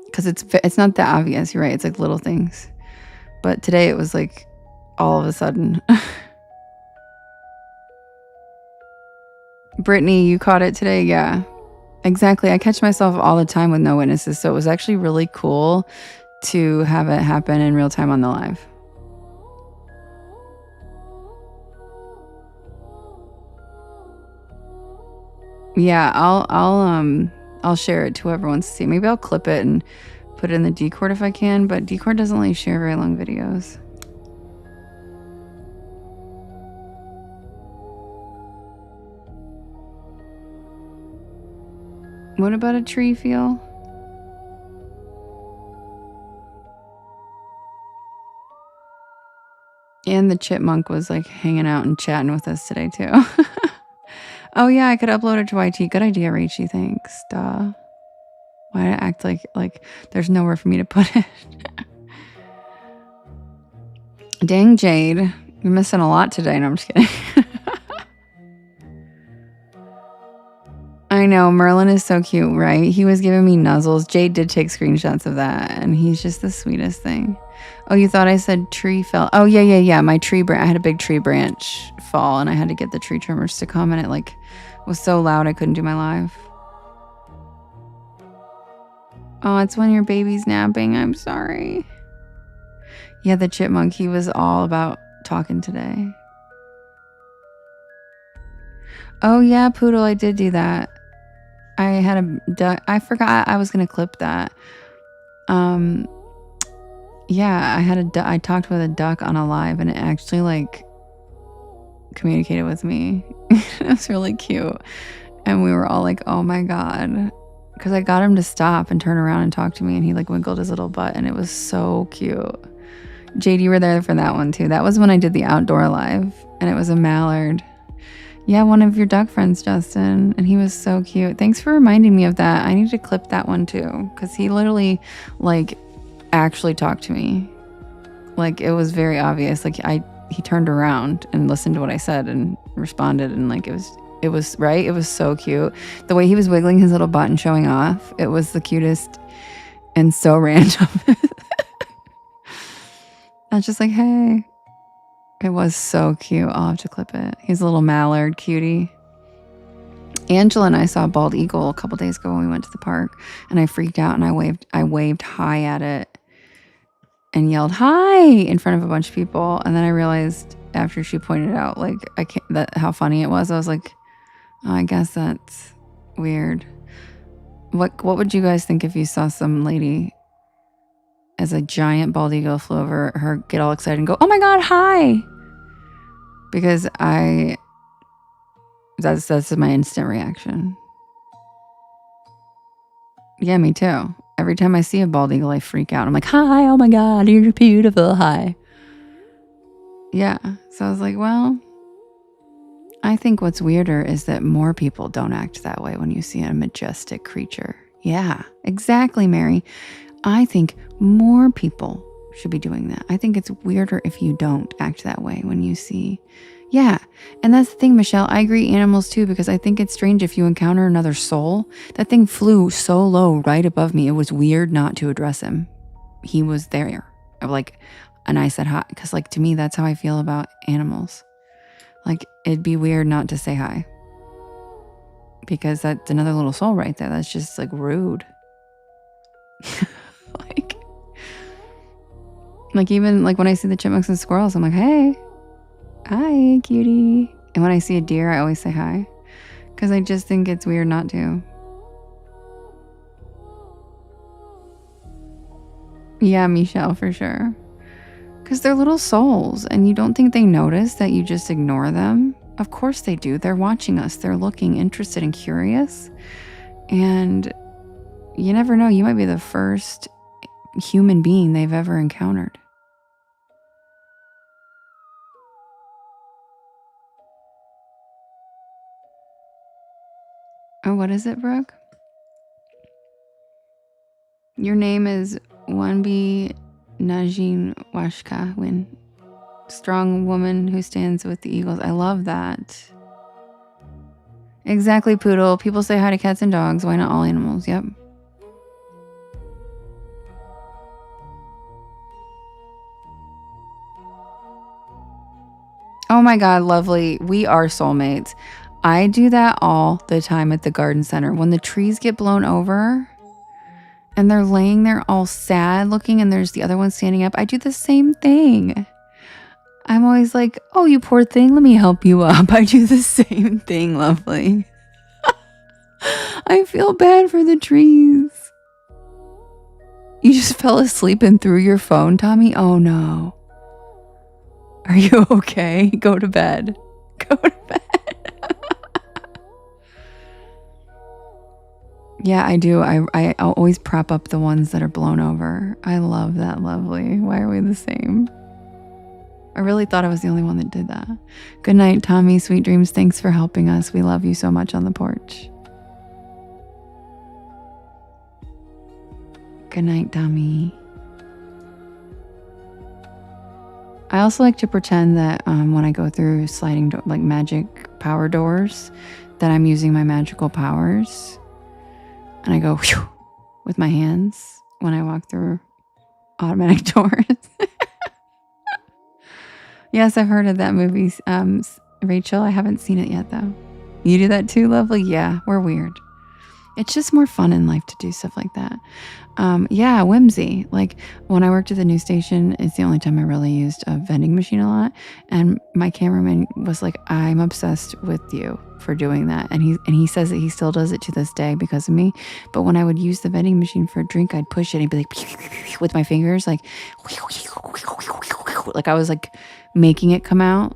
Because it's not that obvious. You're right. It's like little things. But today it was like all of a sudden. Brittany, you caught it today? Yeah, exactly. I catch myself all the time with no witnesses. So it was actually really cool to have it happen in real time on the live. Yeah, I'll share it to whoever wants to see. Maybe I'll clip it and put it in the Discord if I can, but Discord doesn't let you share very long videos. What about a tree feel? And the chipmunk was like hanging out and chatting with us today too. Oh yeah, I could upload it to YT. Good idea, Rachy. Thanks. Duh. Why do I act like there's nowhere for me to put it? Dang, Jade. You're missing a lot today. No, I'm just kidding. I know. Merlin is so cute, right? He was giving me nuzzles. Jade did take screenshots of that, and he's just the sweetest thing. Oh, you thought I said tree fell? Oh, yeah. My tree branch. I had a big tree branch fall, and I had to get the tree trimmers to come, and it like was so loud I couldn't do my live. Oh, it's when your baby's napping. I'm sorry. Yeah, the chipmunk. He was all about talking today. Oh yeah, Poodle. I did do that. I had a duck. I forgot I was gonna clip that. Yeah, I had a duck. I talked with a duck on a live, and it actually like communicated with me. It was really cute, and we were all like, "Oh my god," because I got him to stop and turn around and talk to me, and he like wiggled his little butt, and it was so cute. JD, you were there for that one too. That was when I did the outdoor live, and it was a mallard. Yeah, one of your duck friends, Justin, and he was so cute. Thanks for reminding me of that. I need to clip that one too, because he literally like actually talked to me. Like it was very obvious. Like he turned around and listened to what I said and responded, and like it was right. It was so cute. The way he was wiggling his little butt and showing off, it was the cutest and so random. I was just like, hey. It was so cute. I'll have to clip it. He's a little mallard cutie. Angela and I saw a bald eagle a couple days ago when we went to the park, and I freaked out and I waved hi at it and yelled hi in front of a bunch of people. And then I realized after she pointed out like how funny it was, I was like, oh, I guess that's weird. What would you guys think if you saw some lady as a giant bald eagle flew over her, get all excited and go, oh my god, hi? Because that's my instant reaction. Yeah, me too. Every time I see a bald eagle, I freak out. I'm like, hi, oh my god, you're beautiful, hi. Yeah, so I was like, well, I think what's weirder is that more people don't act that way when you see a majestic creature. Yeah, exactly, Mary. I think more people should be doing that. I think it's weirder if you don't act that way when you see. Yeah, and that's the thing, Michelle. I agree animals too, because I think it's strange if you encounter another soul. That thing flew so low right above me. It was weird not to address him. He was there. And I said hi, because like to me, that's how I feel about animals. Like it'd be weird not to say hi. Because that's another little soul right there. That's just like rude. Like even like when I see the chipmunks and squirrels, I'm like, hey, hi, cutie. And when I see a deer, I always say hi, because I just think it's weird not to. Yeah, Michelle, for sure. Because they're little souls, and you don't think they notice that you just ignore them? Of course they do. They're watching us. They're looking, interested, and curious. And you never know. You might be the first human being they've ever encountered. Oh, what is it, Brooke? Your name is Wanbi Najin Washka Win. Strong woman who stands with the eagles. I love that. Exactly, Poodle. People say hi to cats and dogs. Why not all animals? Yep. Oh my God, lovely. We are soulmates. I do that all the time at the garden center. When the trees get blown over and they're laying there all sad looking and there's the other one standing up, I do the same thing. I'm always like, oh, you poor thing, let me help you up. I do the same thing, lovely. I feel bad for the trees. You just fell asleep and threw your phone, Tommy? Oh no. Are you okay? Go to bed. Go to bed. Yeah, I do. I always prop up the ones that are blown over. I love that, lovely. Why are we the same? I really thought I was the only one that did that. Good night, Tommy. Sweet dreams. Thanks for helping us. We love you so much on the porch. Good night, Tommy. I also like to pretend that when I go through sliding like magic power doors, that I'm using my magical powers, and I go whew, with my hands when I walk through automatic doors. Yes, I've heard of that movie, Rachel. I haven't seen it yet though. You do that too, Lovely? Yeah, we're weird. It's just more fun in life to do stuff like that. Yeah, whimsy. Like when I worked at the news station, it's the only time I really used a vending machine a lot. And my cameraman was like, I'm obsessed with you for doing that. And he says that he still does it to this day because of me. But when I would use the vending machine for a drink, I'd push it and he'd be like, with my fingers, like I was like making it come out.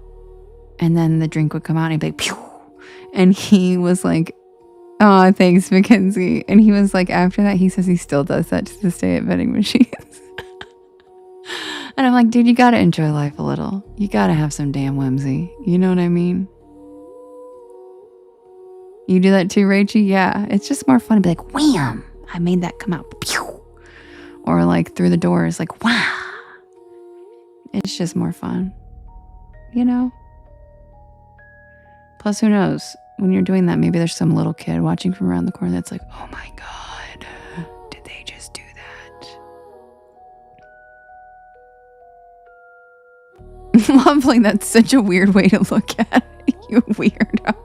And then the drink would come out and he'd be like, and he was like, oh, thanks, Mackenzie. And he was like, after that, he says he still does that to this day at vending machines. And I'm like, dude, you got to enjoy life a little. You got to have some damn whimsy. You know what I mean? You do that too, Rachie? Yeah. It's just more fun to be like, wham, I made that come out. Pew. Or like through the doors, like, wow. It's just more fun. You know? Plus, who knows? When you're doing that, maybe there's some little kid watching from around the corner that's like, oh my God, did they just do that? Lovely, that's such a weird way to look at it, you weirdo.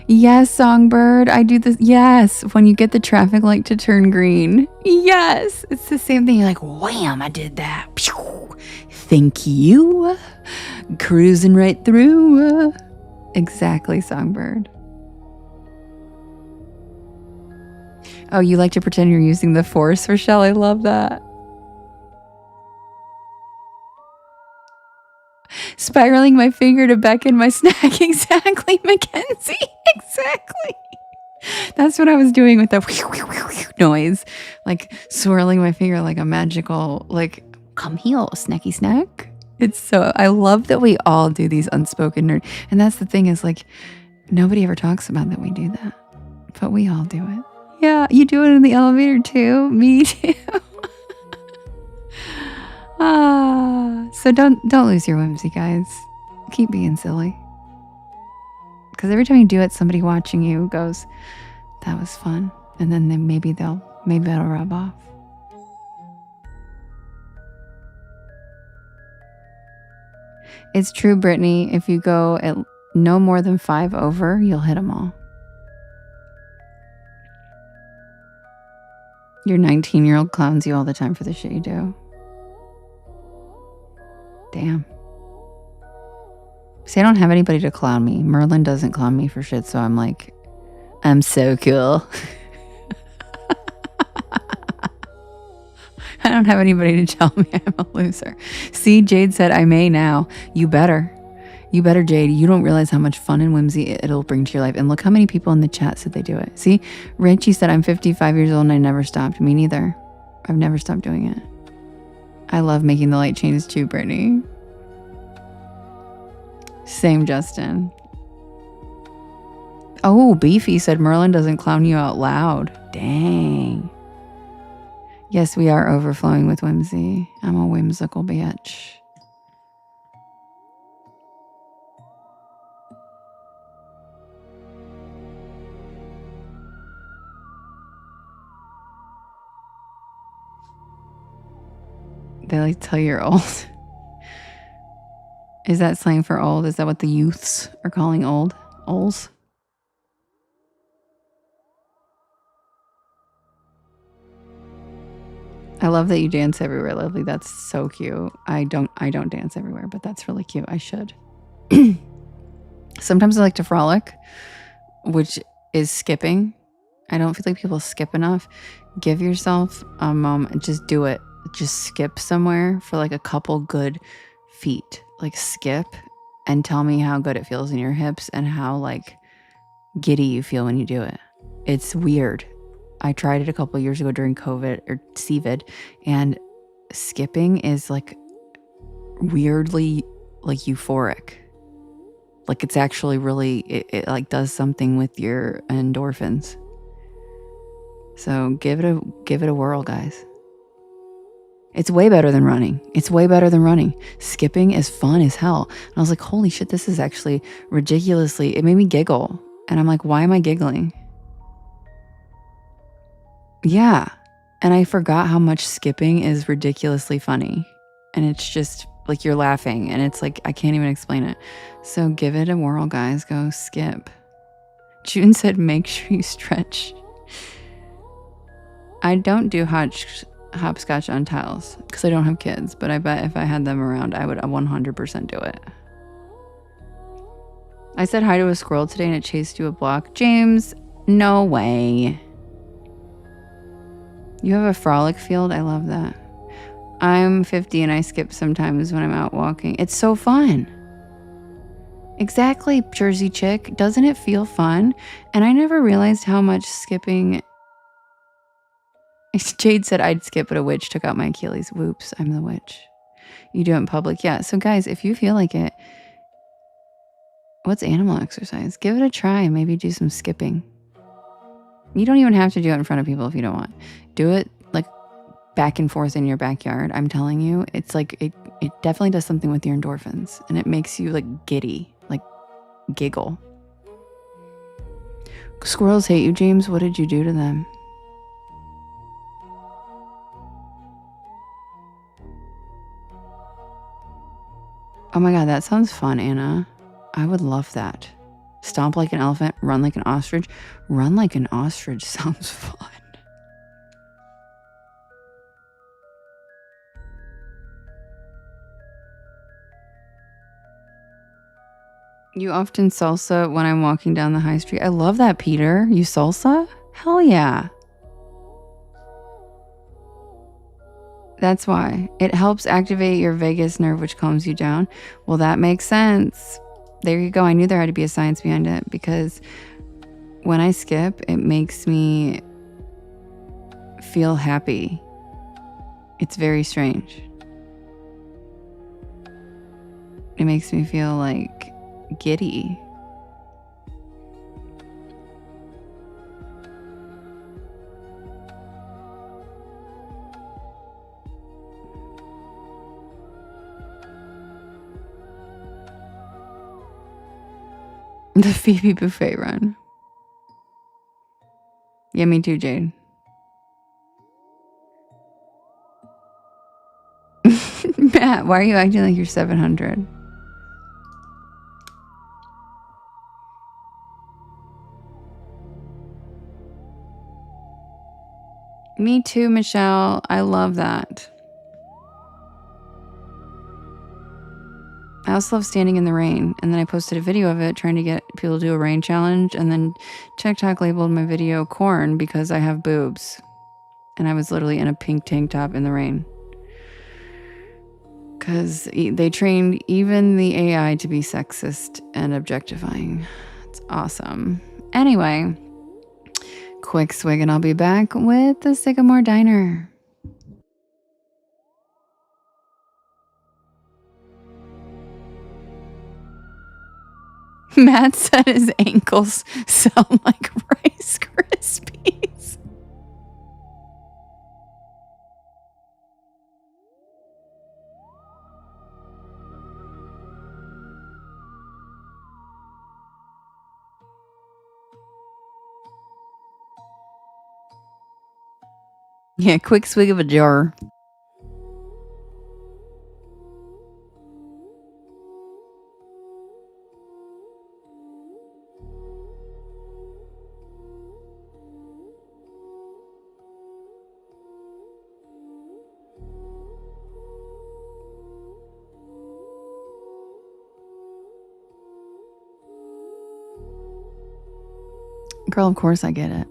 Yes, Songbird, I do this. Yes, when you get the traffic light to turn green. Yes, it's the same thing. You're like, wham, I did that. Pew. Thank you. Cruising right through. Exactly, Songbird. Oh, you like to pretend you're using the Force, Rochelle? I love that. Spiraling my finger to beckon my snack. Exactly, Mackenzie. Exactly. That's what I was doing with the noise. Like swirling my finger like a magical, like, come here, snacky snack. It's so, I love that we all do these unspoken nerd. And that's the thing is like, nobody ever talks about that we do that. But we all do it. Yeah, you do it in the elevator too. Me too. So don't lose your whimsy, guys. Keep being silly. Because every time you do it, somebody watching you goes, that was fun. And then maybe that'll rub off. It's true, Brittany. If you go at no more than 5 over, you'll hit them all. Your 19-year-old clowns you all the time for the shit you do. Damn. See, I don't have anybody to clown me. Merlin doesn't clown me for shit, so I'm like, I'm so cool. I don't have anybody to tell me I'm a loser. See, Jade said, I may now. You better. You better, Jade. You don't realize how much fun and whimsy it'll bring to your life. And look how many people in the chat said they do it. See, Richie said, I'm 55 years old and I never stopped. Me neither. I've never stopped doing it. I love making the light change too, Brittany. Same, Justin. Oh, Beefy said Merlin doesn't clown you out loud. Dang. Yes, we are overflowing with whimsy. I'm a whimsical bitch. They like to tell you you're old. Is that slang for old? Is that what the youths are calling old? Ols? I love that you dance everywhere, Lovely. That's so cute. I don't dance everywhere, but that's really cute. I should. Sometimes I like to frolic, which is skipping. I don't feel like people skip enough. Give yourself a moment. Just do it. Just skip somewhere for like a couple good feet. Like skip and tell me how good it feels in your hips and how like giddy you feel when you do it. It's weird. I tried it a couple of years ago during COVID or CVID, and skipping is like weirdly like euphoric. Like it's actually really, it like does something with your endorphins. So give it a whirl, guys. It's way better than running. It's way better than running. Skipping is fun as hell. And I was like, holy shit, this is actually ridiculously, it made me giggle. And I'm like, why am I giggling? Yeah. And I forgot how much skipping is ridiculously funny. And it's just like you're laughing and it's like, I can't even explain it. So give it a whirl, guys. Go skip. June said, make sure you stretch. I don't do hopscotch on tiles because I don't have kids, but I bet if I had them around, I would 100% do it. I said hi to a squirrel today and it chased you a block. James, no way. You have a frolic field? I love that. I'm 50 and I skip sometimes when I'm out walking. It's so fun. Exactly, Jersey chick. Doesn't it feel fun? And I never realized how much skipping... Jade said I'd skip, but a witch took out my Achilles. Whoops, I'm the witch. You do it in public. Yeah, so guys, if you feel like it, what's animal exercise? Give it a try and maybe do some skipping. You don't even have to do it in front of people if you don't want. Do it like back and forth in your backyard. I'm telling you, it's like it definitely does something with your endorphins and it makes you like giddy, like giggle. Squirrels hate you, James. What did you do to them? Oh my God, that sounds fun, Anna. I would love that. Stomp like an elephant, run like an ostrich. Run like an ostrich sounds fun. You often salsa when I'm walking down the high street. I love that, Peter. You salsa? Hell yeah. That's why. It helps activate your vagus nerve, which calms you down. Well, that makes sense. There you go. I knew there had to be a science behind it because when I skip, it makes me feel happy. It's very strange. It makes me feel like giddy. The Phoebe buffet run. Yeah, me too, Jade. Matt, why are you acting like you're 700? Me too, Michelle. I love that. I also love standing in the rain. And then I posted a video of it trying to get people to do a rain challenge. And then TikTok labeled my video corn because I have boobs. And I was literally in a pink tank top in the rain. Because they trained even the AI to be sexist and objectifying. It's awesome. Anyway, quick swig and I'll be back with the Sycamore Diner. Matt said his ankles sound like Rice Krispies. Yeah, quick swig of a jar. Girl, of course I get it.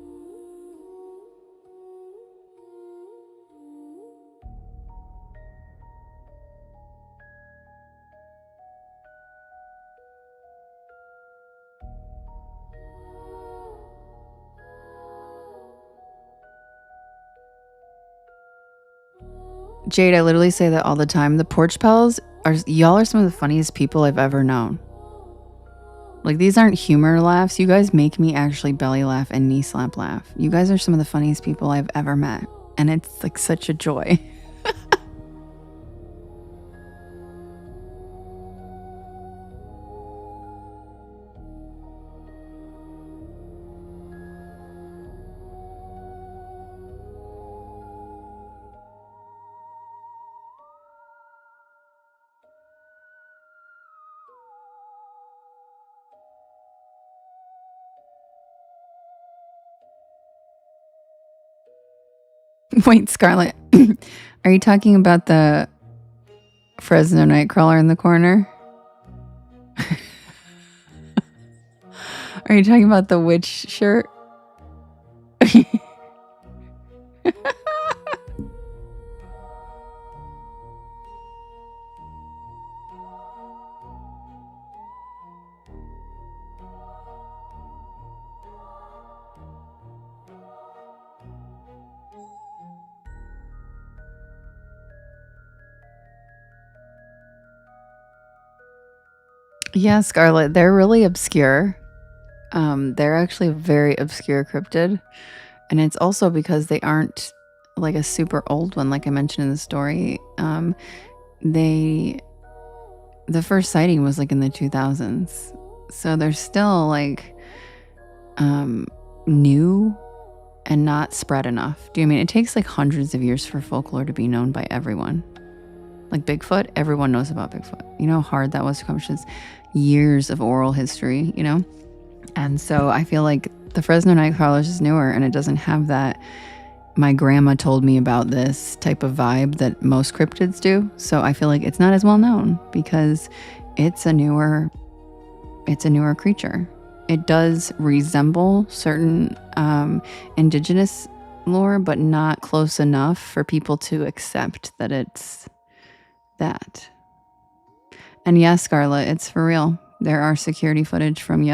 Jade, I literally say that all the time. The porch pals y'all are some of the funniest people I've ever known. Like, these aren't humor laughs. You guys make me actually belly laugh and knee slap laugh. You guys are some of the funniest people I've ever met. And it's like such a joy. Wait, Scarlett, are you talking about the Fresno Nightcrawler in the corner? Are you talking about the witch shirt? Yeah, Scarlett, they're really obscure. They're actually a very obscure cryptid. And it's also because they aren't like a super old one, like I mentioned in the story. The first sighting was like in the 2000s. So they're still like new and not spread enough. Do you mean it takes like hundreds of years for folklore to be known by everyone? Like Bigfoot, everyone knows about Bigfoot. You know how hard that was to accomplish? It's years of oral history, you know? And so I feel like the Fresno Nightcrawlers is newer and it doesn't have that my grandma told me about this type of vibe that most cryptids do. So I feel like it's not as well known because it's a newer creature. It does resemble certain indigenous lore, but not close enough for people to accept that it's that. And yes, Scarlett, it's for real. There are security footage from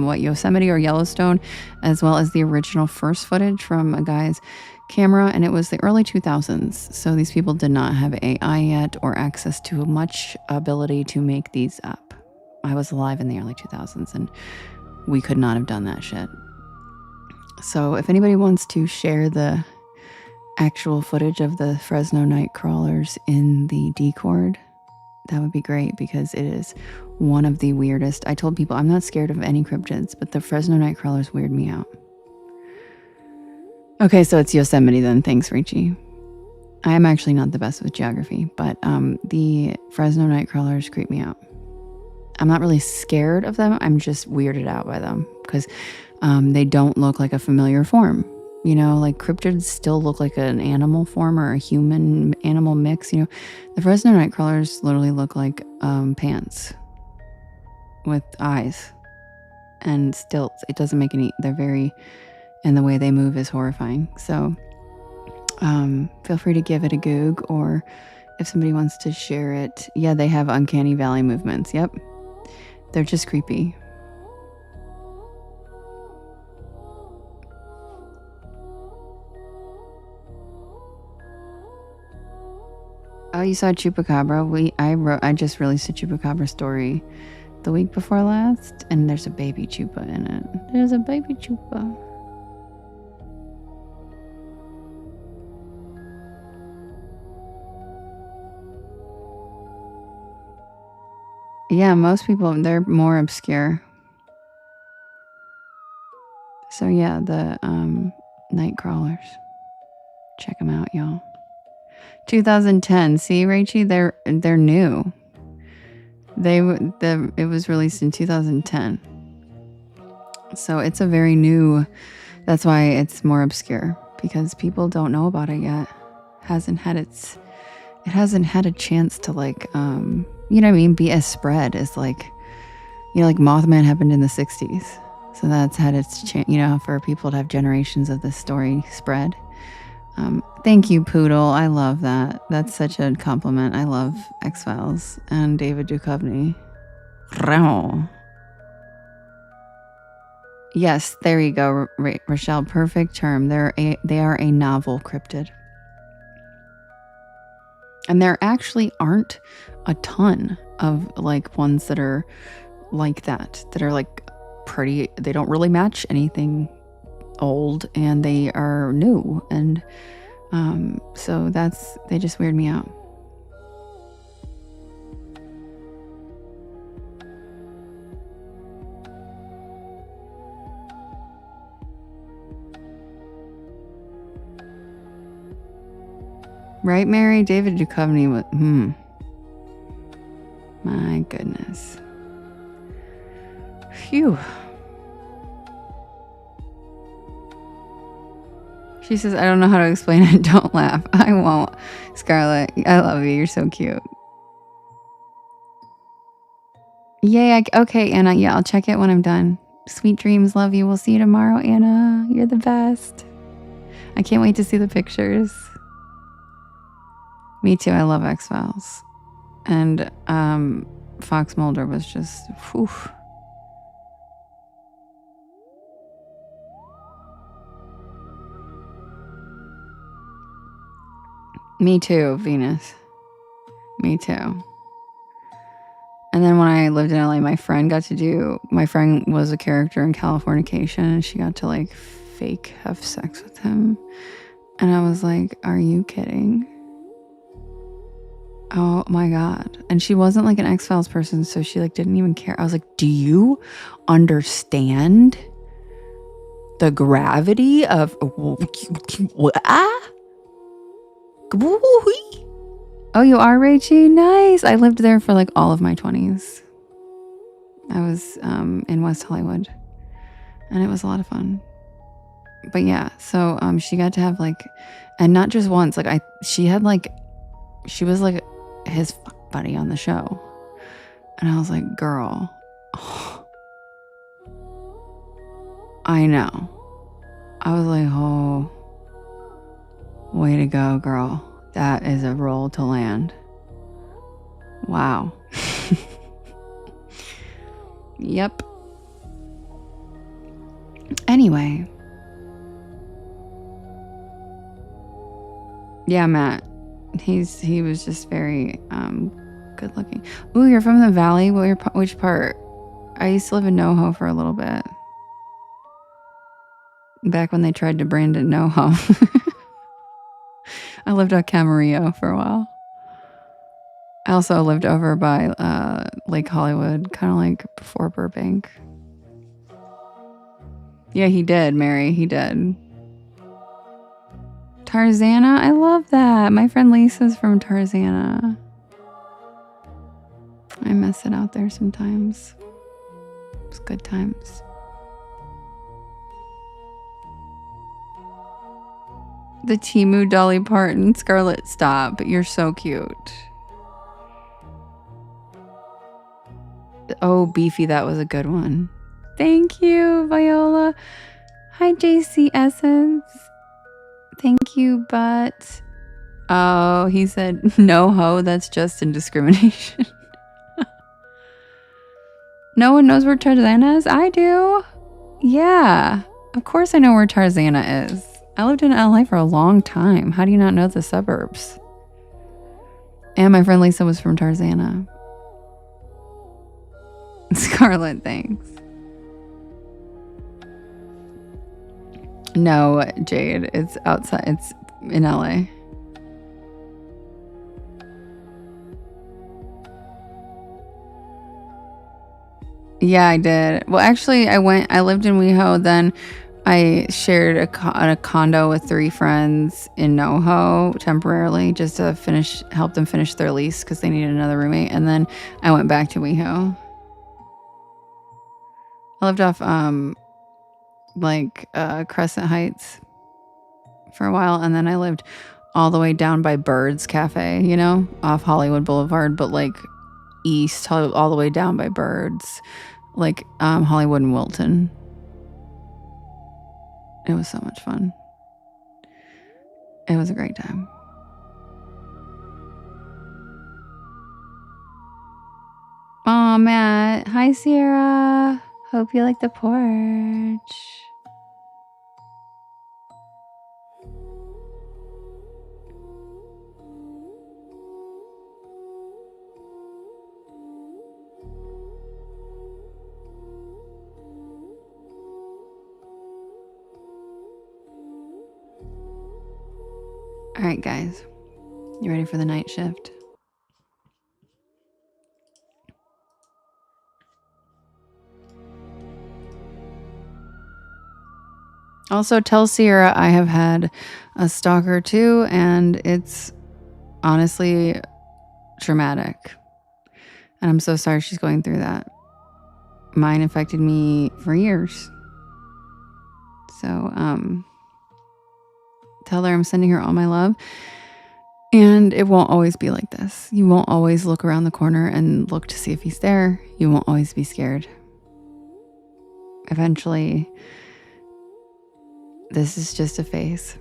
what, Yosemite or Yellowstone, as well as the original first footage from a guy's camera, and it was the early 2000s. So these people did not have AI yet or access to much ability to make these up. I was alive in the early 2000s, and we could not have done that shit. So if anybody wants to share the actual footage of the Fresno Nightcrawlers in the Discord, that would be great because it is one of the weirdest. I told people I'm not scared of any cryptids, but the Fresno Nightcrawlers weird me out. Okay, so it's Yosemite then. Thanks, Richie. I am actually not the best with geography, but the Fresno Nightcrawlers creep me out. I'm not really scared of them. I'm just weirded out by them because they don't look like a familiar form. You know, like cryptids still look like an animal form or a human animal mix. You know, the Fresno Nightcrawlers literally look like pants with eyes and stilts. It doesn't make any, they're very, and the way they move is horrifying. So feel free to give it a goog, or if somebody wants to share it. Yeah, they have uncanny valley movements. Yep. They're just creepy. Oh, you saw Chupacabra? I just released a Chupacabra story the week before last, and there's a baby Chupa in it. There's a baby Chupa. Yeah, most people, they're more obscure. So yeah, the night crawlers. Check them out, y'all. 2010. See, Rachie, they're new. It was released in 2010. So it's a very new. That's why it's more obscure, because people don't know about it yet. It hasn't had a chance to, like, you know what I mean, be as spread as, like, you know, like Mothman happened in the 60s. So that's had its chance, you know, for people to have generations of this story spread. Thank you, Poodle. I love that. That's such a compliment. I love X-Files and David Duchovny. Yes, there you go, Rochelle. Perfect term. They are a novel cryptid. And there actually aren't a ton of like ones that are like that are like pretty, they don't really match anything old and they are new. And so they just weird me out. Right, Mary? David Duchovny with my goodness. Phew. She says, I don't know how to explain it. Don't laugh. I won't. Scarlett, I love you. You're so cute. Yay. Okay, Anna. Yeah, I'll check it when I'm done. Sweet dreams. Love you. We'll see you tomorrow, Anna. You're the best. I can't wait to see the pictures. Me too. I love X-Files. And Fox Mulder was just, whew. Me too, Venus. Me too. And then when I lived in LA, my friend was a character in Californication, and she got to like fake have sex with him. And I was like, are you kidding? Oh my God. And she wasn't like an X-Files person, so she like didn't even care. I was like, do you understand the gravity of Oh, you are, Rachie? Nice. I lived there for like all of my 20s. I was in West Hollywood, and it was a lot of fun. But yeah, so she got to have like, and not just once, like she was like his fuck buddy on the show. And I was like, girl, I know. I was like, oh, way to go, girl. That is a roll to land. Wow. Yep. Anyway. Yeah, Matt. He was just very good looking. Ooh, you're from the valley? Which part? I used to live in NoHo for a little bit. Back when they tried to brand it NoHo. I lived at Camarillo for a while. I also lived over by Lake Hollywood, kind of like before Burbank. Yeah, he did, Mary. He did. Tarzana? I love that. My friend Lisa's from Tarzana. I miss it out there sometimes. It's good times. The Temu Dolly Parton. Scarlett, stop. You're so cute. Oh, Beefy, that was a good one. Thank you, Viola. Hi, JC Essence. Thank you, but... Oh, he said, no ho, that's just indiscrimination. No one knows where Tarzana is? I do. Yeah, of course I know where Tarzana is. I lived in LA for a long time. How do you not know the suburbs? And my friend Lisa was from Tarzana. Scarlett, thanks. No, Jade, it's outside. It's in LA. Yeah, I did. Well, actually, I lived in WeHo, then I shared a condo with 3 friends in NoHo temporarily just to help them finish their lease because they needed another roommate. And then I went back to WeHo. I lived off Crescent Heights for a while, and then I lived all the way down by Bird's Cafe, off Hollywood Boulevard, but like east, all the way down by Bird's, like Hollywood and Wilton. It was so much fun. It was a great time. Aw, Matt. Hi, Sierra. Hope you like the porch. All right, guys. You ready for the night shift? Also, tell Sierra I have had a stalker too, and it's honestly traumatic. And I'm so sorry she's going through that. Mine affected me for years. So, tell her I'm sending her all my love. And it won't always be like this. You won't always look around the corner and look to see if he's there. You won't always be scared. Eventually, this is just a phase.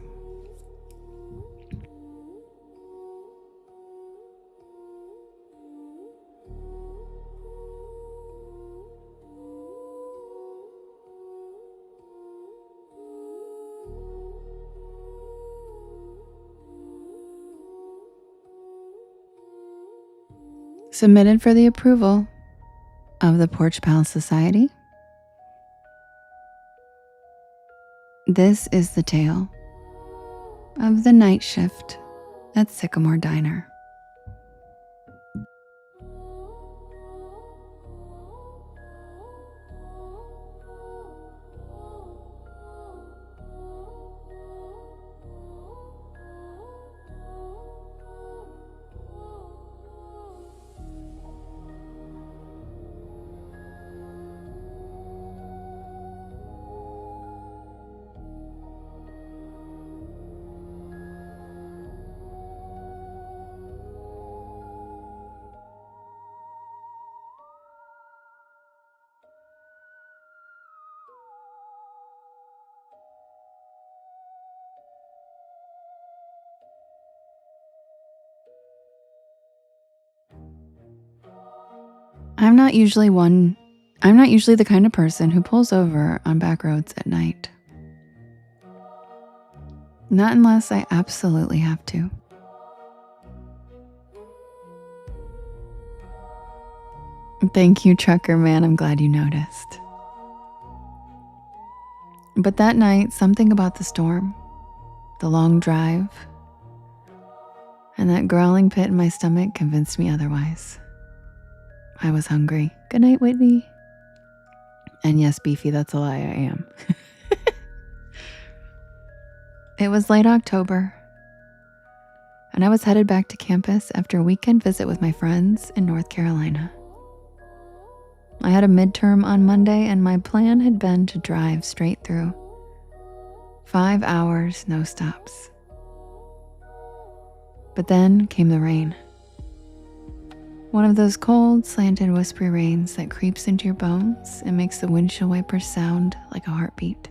Submitted for the approval of the Porch Palace Society. This is the tale of the night shift at Sycamore Diner. I'm not usually the kind of person who pulls over on back roads at night. Not unless I absolutely have to. Thank you, trucker man. I'm glad you noticed. But that night, something about the storm, the long drive, and that growling pit in my stomach convinced me otherwise. I was hungry. Good night, Whitney. And yes, Beefy, that's a lie, I am. It was late October, and I was headed back to campus after a weekend visit with my friends in North Carolina. I had a midterm on Monday, and my plan had been to drive straight through. 5 hours, no stops. But then came the rain. One of those cold, slanted, whispery rains that creeps into your bones and makes the windshield wipers sound like a heartbeat.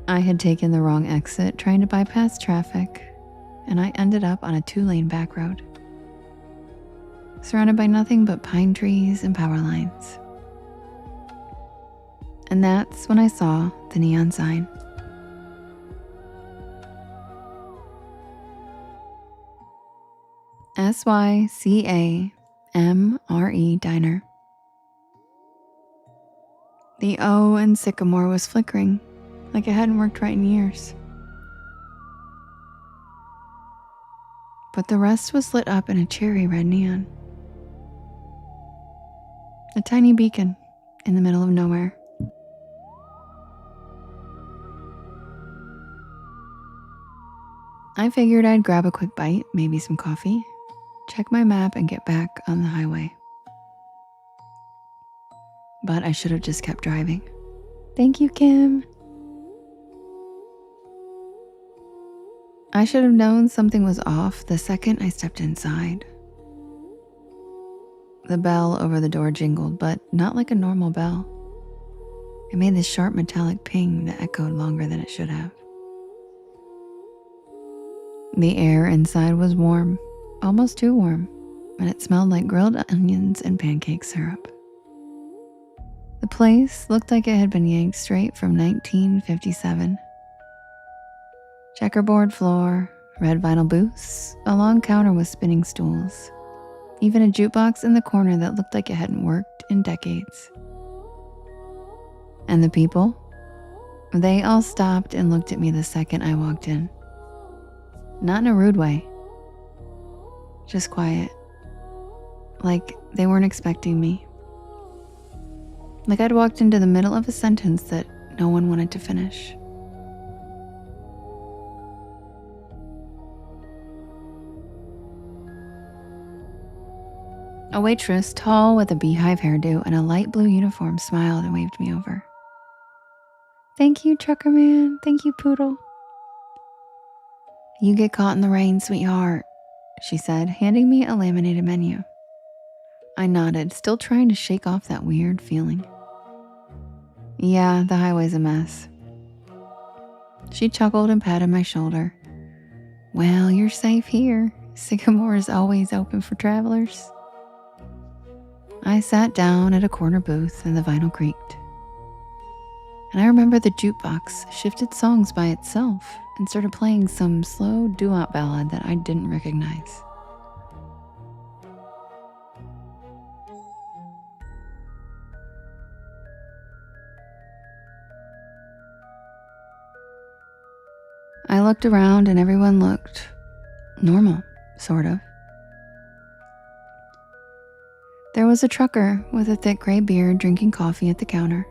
I had taken the wrong exit trying to bypass traffic, and I ended up on a 2-lane back road, surrounded by nothing but pine trees and power lines. And that's when I saw the neon sign. SYCAMRE Diner. The O in Sycamore was flickering, like it hadn't worked right in years. But the rest was lit up in a cherry red neon. A tiny beacon in the middle of nowhere. I figured I'd grab a quick bite, maybe some coffee, check my map, and get back on the highway. But I should have just kept driving. Thank you, Kim. I should have known something was off the second I stepped inside. The bell over the door jingled, but not like a normal bell. It made this sharp metallic ping that echoed longer than it should have. The air inside was warm, almost too warm, and it smelled like grilled onions and pancake syrup. The place looked like it had been yanked straight from 1957. Checkerboard floor, red vinyl booths, a long counter with spinning stools, even a jukebox in the corner that looked like it hadn't worked in decades. And the people? They all stopped and looked at me the second I walked in. Not in a rude way. Just quiet. Like they weren't expecting me. Like I'd walked into the middle of a sentence that no one wanted to finish. A waitress, tall with a beehive hairdo and a light blue uniform, smiled and waved me over. Thank you, trucker man. Thank you, poodle. You get caught in the rain, sweetheart, she said, handing me a laminated menu. I nodded, still trying to shake off that weird feeling. Yeah, the highway's a mess. She chuckled and patted my shoulder. Well, you're safe here. Sycamore is always open for travelers. I sat down at a corner booth and the vinyl creaked. And I remember the jukebox shifted songs by itself and started playing some slow doo-wop ballad that I didn't recognize. I looked around and everyone looked normal, sort of. There was a trucker with a thick gray beard drinking coffee at the counter.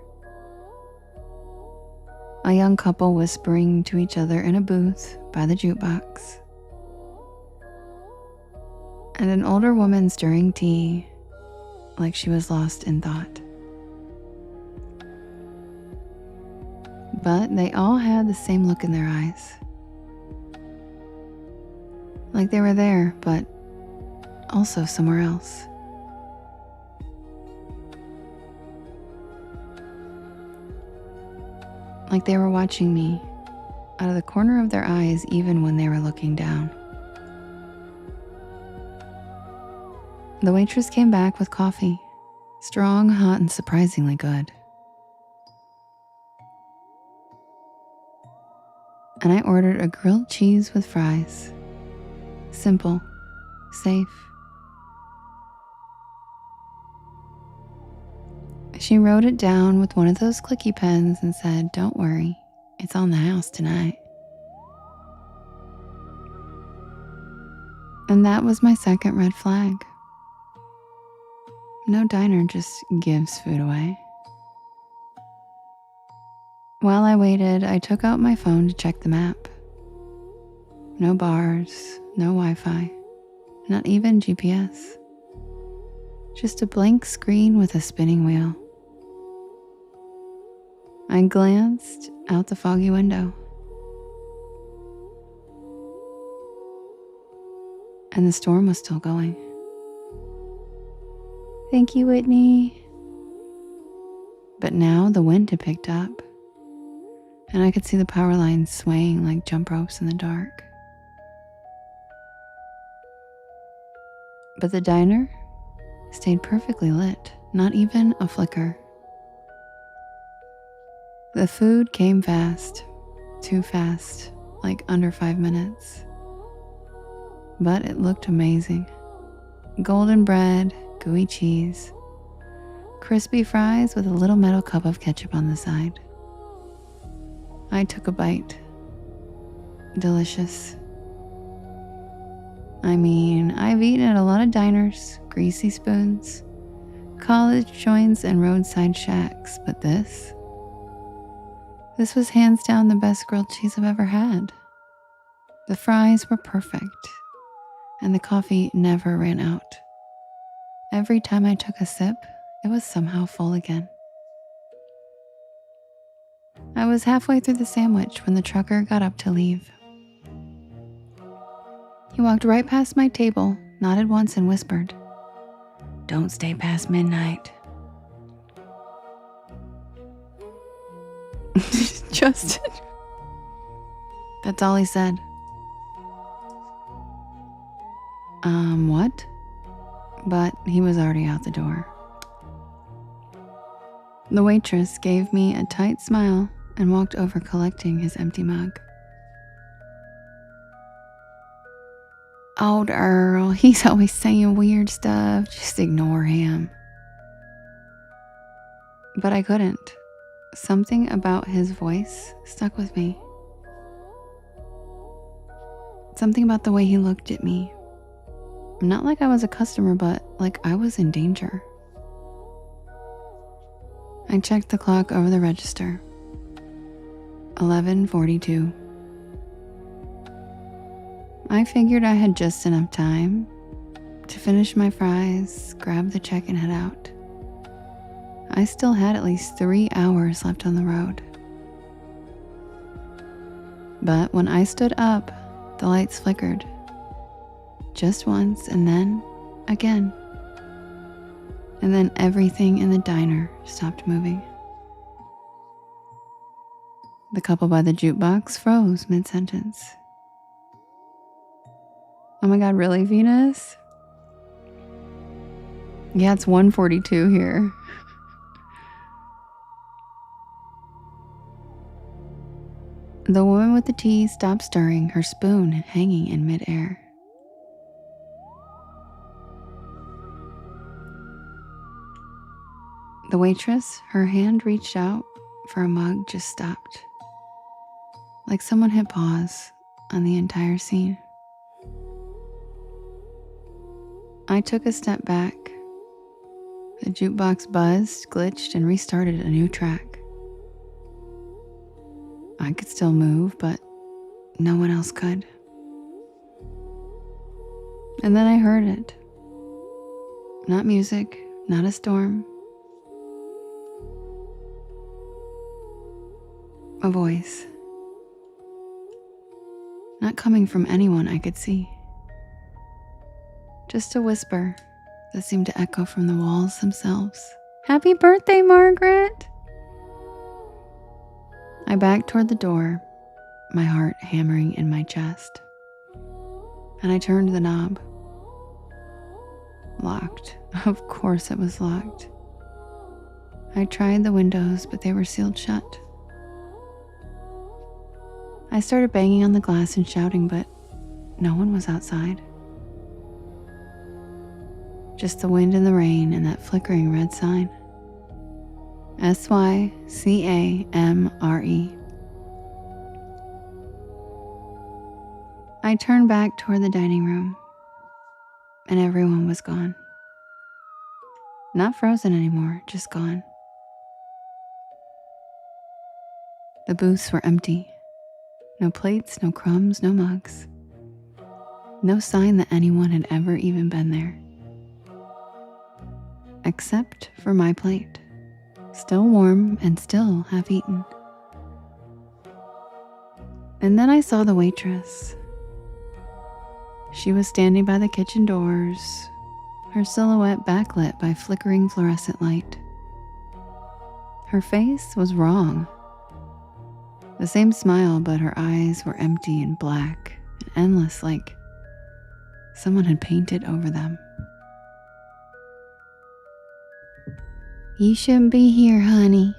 A young couple whispering to each other in a booth by the jukebox. And an older woman stirring tea like she was lost in thought. But they all had the same look in their eyes. Like they were there, but also somewhere else. Like they were watching me out of the corner of their eyes even when they were looking down. The waitress came back with coffee, strong, hot, and surprisingly good. And I ordered a grilled cheese with fries. Simple, safe. She wrote it down with one of those clicky pens and said, "Don't worry, it's on the house tonight." And that was my second red flag. No diner just gives food away. While I waited, I took out my phone to check the map. No bars, no Wi-Fi, not even GPS. Just a blank screen with a spinning wheel. I glanced out the foggy window. And the storm was still going. Thank you, Whitney. But now the wind had picked up, and I could see the power lines swaying like jump ropes in the dark. But the diner stayed perfectly lit, not even a flicker. The food came fast, too fast, like under 5 minutes. But it looked amazing. Golden bread, gooey cheese, crispy fries with a little metal cup of ketchup on the side. I took a bite. Delicious. I mean, I've eaten at a lot of diners, greasy spoons, college joints, and roadside shacks, but this was hands down the best grilled cheese I've ever had. The fries were perfect, and the coffee never ran out. Every time I took a sip, it was somehow full again. I was halfway through the sandwich when the trucker got up to leave. He walked right past my table, nodded once, and whispered, "Don't stay past midnight." Justin. That's all he said. What? But he was already out the door. The waitress gave me a tight smile and walked over collecting his empty mug. Old Earl, he's always saying weird stuff. Just ignore him. But I couldn't. Something about his voice stuck with me. Something about the way he looked at me. Not like I was a customer, but like I was in danger. I checked the clock over the register. 11:42. I figured I had just enough time to finish my fries, grab the check, and head out. I still had at least 3 hours left on the road. But when I stood up, the lights flickered. Just once, and then again. And then everything in the diner stopped moving. The couple by the jukebox froze mid-sentence. Oh my God, really, Venus? Yeah, it's 1:42 here. The woman with the tea stopped stirring, her spoon hanging in midair. The waitress, her hand reached out for a mug, just stopped. Like someone hit pause on the entire scene. I took a step back. The jukebox buzzed, glitched, and restarted a new track. I could still move, but no one else could. And then I heard it. Not music, not a storm. A voice. Not coming from anyone I could see. Just a whisper that seemed to echo from the walls themselves. Happy birthday, Margaret! I backed toward the door, my heart hammering in my chest. And I turned the knob. Locked. Of course it was locked. I tried the windows, but they were sealed shut. I started banging on the glass and shouting, but no one was outside. Just the wind and the rain and that flickering red sign. SYCAMRE. I turned back toward the dining room, and everyone was gone. Not frozen anymore, just gone. The booths were empty. No plates, no crumbs, no mugs. No sign that anyone had ever even been there. Except for my plate, still warm and still half-eaten. And then I saw the waitress. She was standing by the kitchen doors, her silhouette backlit by flickering fluorescent light. Her face was wrong. The same smile, but her eyes were empty and black and endless, like someone had painted over them. You shouldn't be here, honey,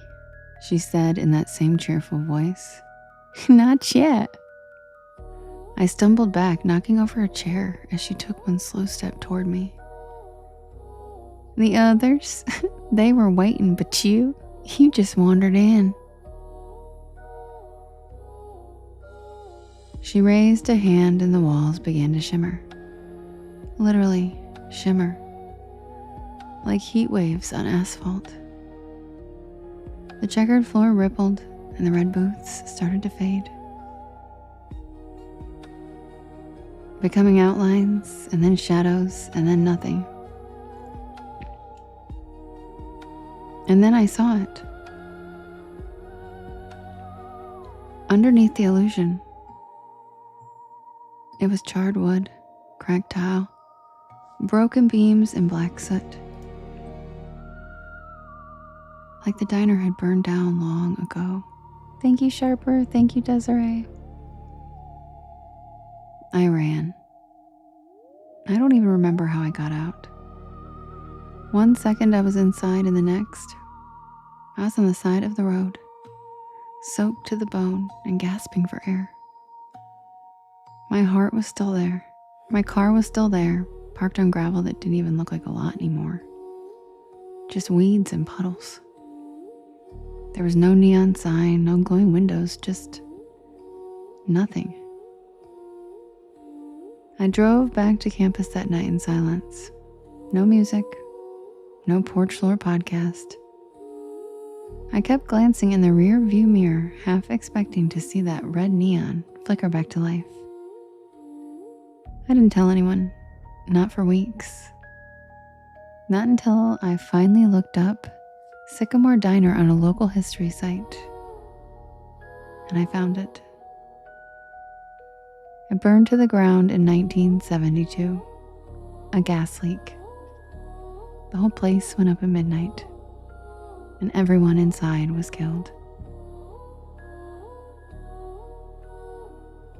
she said in that same cheerful voice. Not yet. I stumbled back, knocking over a chair as she took one slow step toward me. The others, they were waiting, but you just wandered in. She raised a hand and the walls began to shimmer. Literally shimmer. Like heat waves on asphalt. The checkered floor rippled and the red booths started to fade. Becoming outlines and then shadows and then nothing. And then I saw it. Underneath the illusion, it was charred wood, cracked tile, broken beams, and black soot. Like the diner had burned down long ago. Thank you, Sharper. Thank you, Desiree. I ran. I don't even remember how I got out. 1 second I was inside, and the next, I was on the side of the road, soaked to the bone and gasping for air. My heart was still there. My car was still there, parked on gravel that didn't even look like a lot anymore. Just weeds and puddles. There was no neon sign, no glowing windows, just nothing. I drove back to campus that night in silence. No music, no Porch Lore podcast. I kept glancing in the rear view mirror, half expecting to see that red neon flicker back to life. I didn't tell anyone, not for weeks. Not until I finally looked up Sycamore Diner on a local history site. And I found it. It burned to the ground in 1972. A gas leak. The whole place went up at midnight, and everyone inside was killed.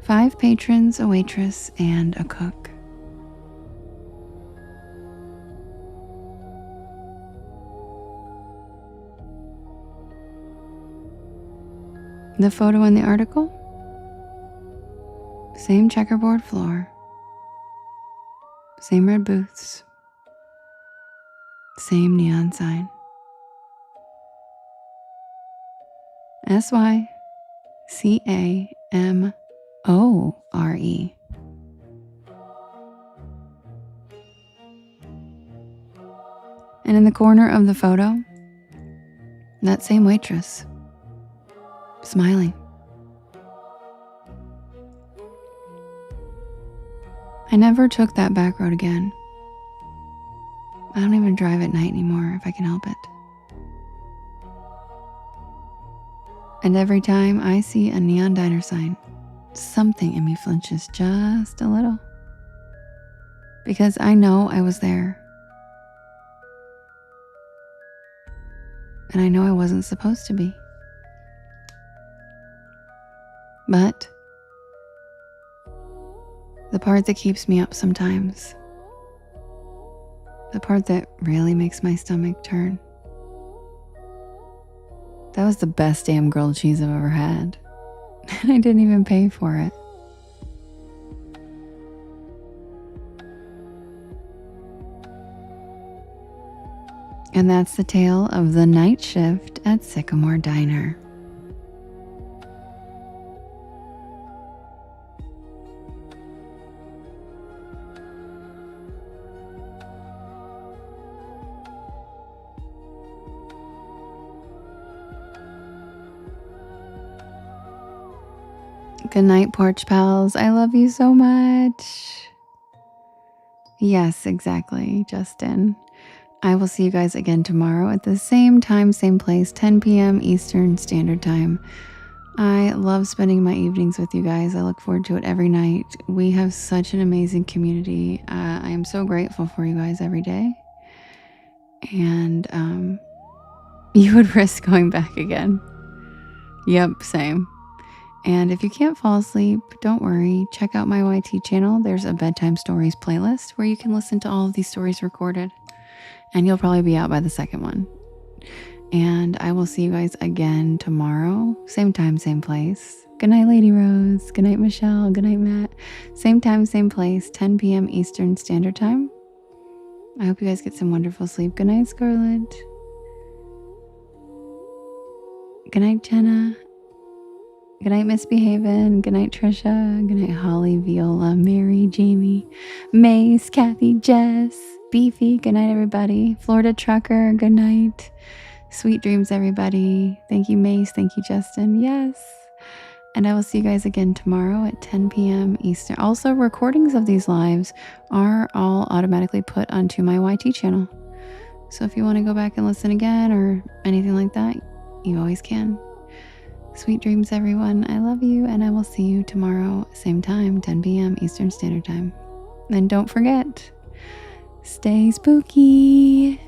5 patrons, a waitress, and a cook. The photo in the article? Same checkerboard floor. Same red booths. Same neon sign. SYCAMORE. And in the corner of the photo, that same waitress, smiling. I never took that back road again. I don't even drive at night anymore if I can help it. And every time I see a neon diner sign, something in me flinches just a little. Because I know I was there. And I know I wasn't supposed to be. But the part that keeps me up sometimes, the part that really makes my stomach turn, that was the best damn grilled cheese I've ever had. And I didn't even pay for it. And that's the tale of the night shift at Sycamore Diner. Good night, Porch Pals. I love you so much. Yes, exactly, Justin. I will see you guys again tomorrow at the same time, same place, 10 p.m. Eastern Standard Time. I love spending my evenings with you guys. I look forward to it every night. We have such an amazing community. I am so grateful for you guys every day. And you would risk going back again. Yep, same. And if you can't fall asleep, don't worry. Check out my YT channel. There's a Bedtime Stories playlist where you can listen to all of these stories recorded. And you'll probably be out by the second one. And I will see you guys again tomorrow. Same time, same place. Good night, Lady Rose. Good night, Michelle. Good night, Matt. Same time, same place, 10 p.m. Eastern Standard Time. I hope you guys get some wonderful sleep. Good night, Scarlett. Good night, Jenna. Good night, Misbehavin'. Good night, Trisha. Good night, Holly, Viola, Mary, Jamie, Mace, Kathy, Jess, Beefy. Good night, everybody. Florida Trucker. Good night. Sweet dreams, everybody. Thank you, Mace. Thank you, Justin. Yes. And I will see you guys again tomorrow at 10 p.m. Eastern. Also, recordings of these lives are all automatically put onto my YT channel. So if you want to go back and listen again or anything like that, you always can. Sweet dreams, everyone. I love you, and I will see you tomorrow, same time, 10 p.m. Eastern Standard Time. And don't forget, stay spooky.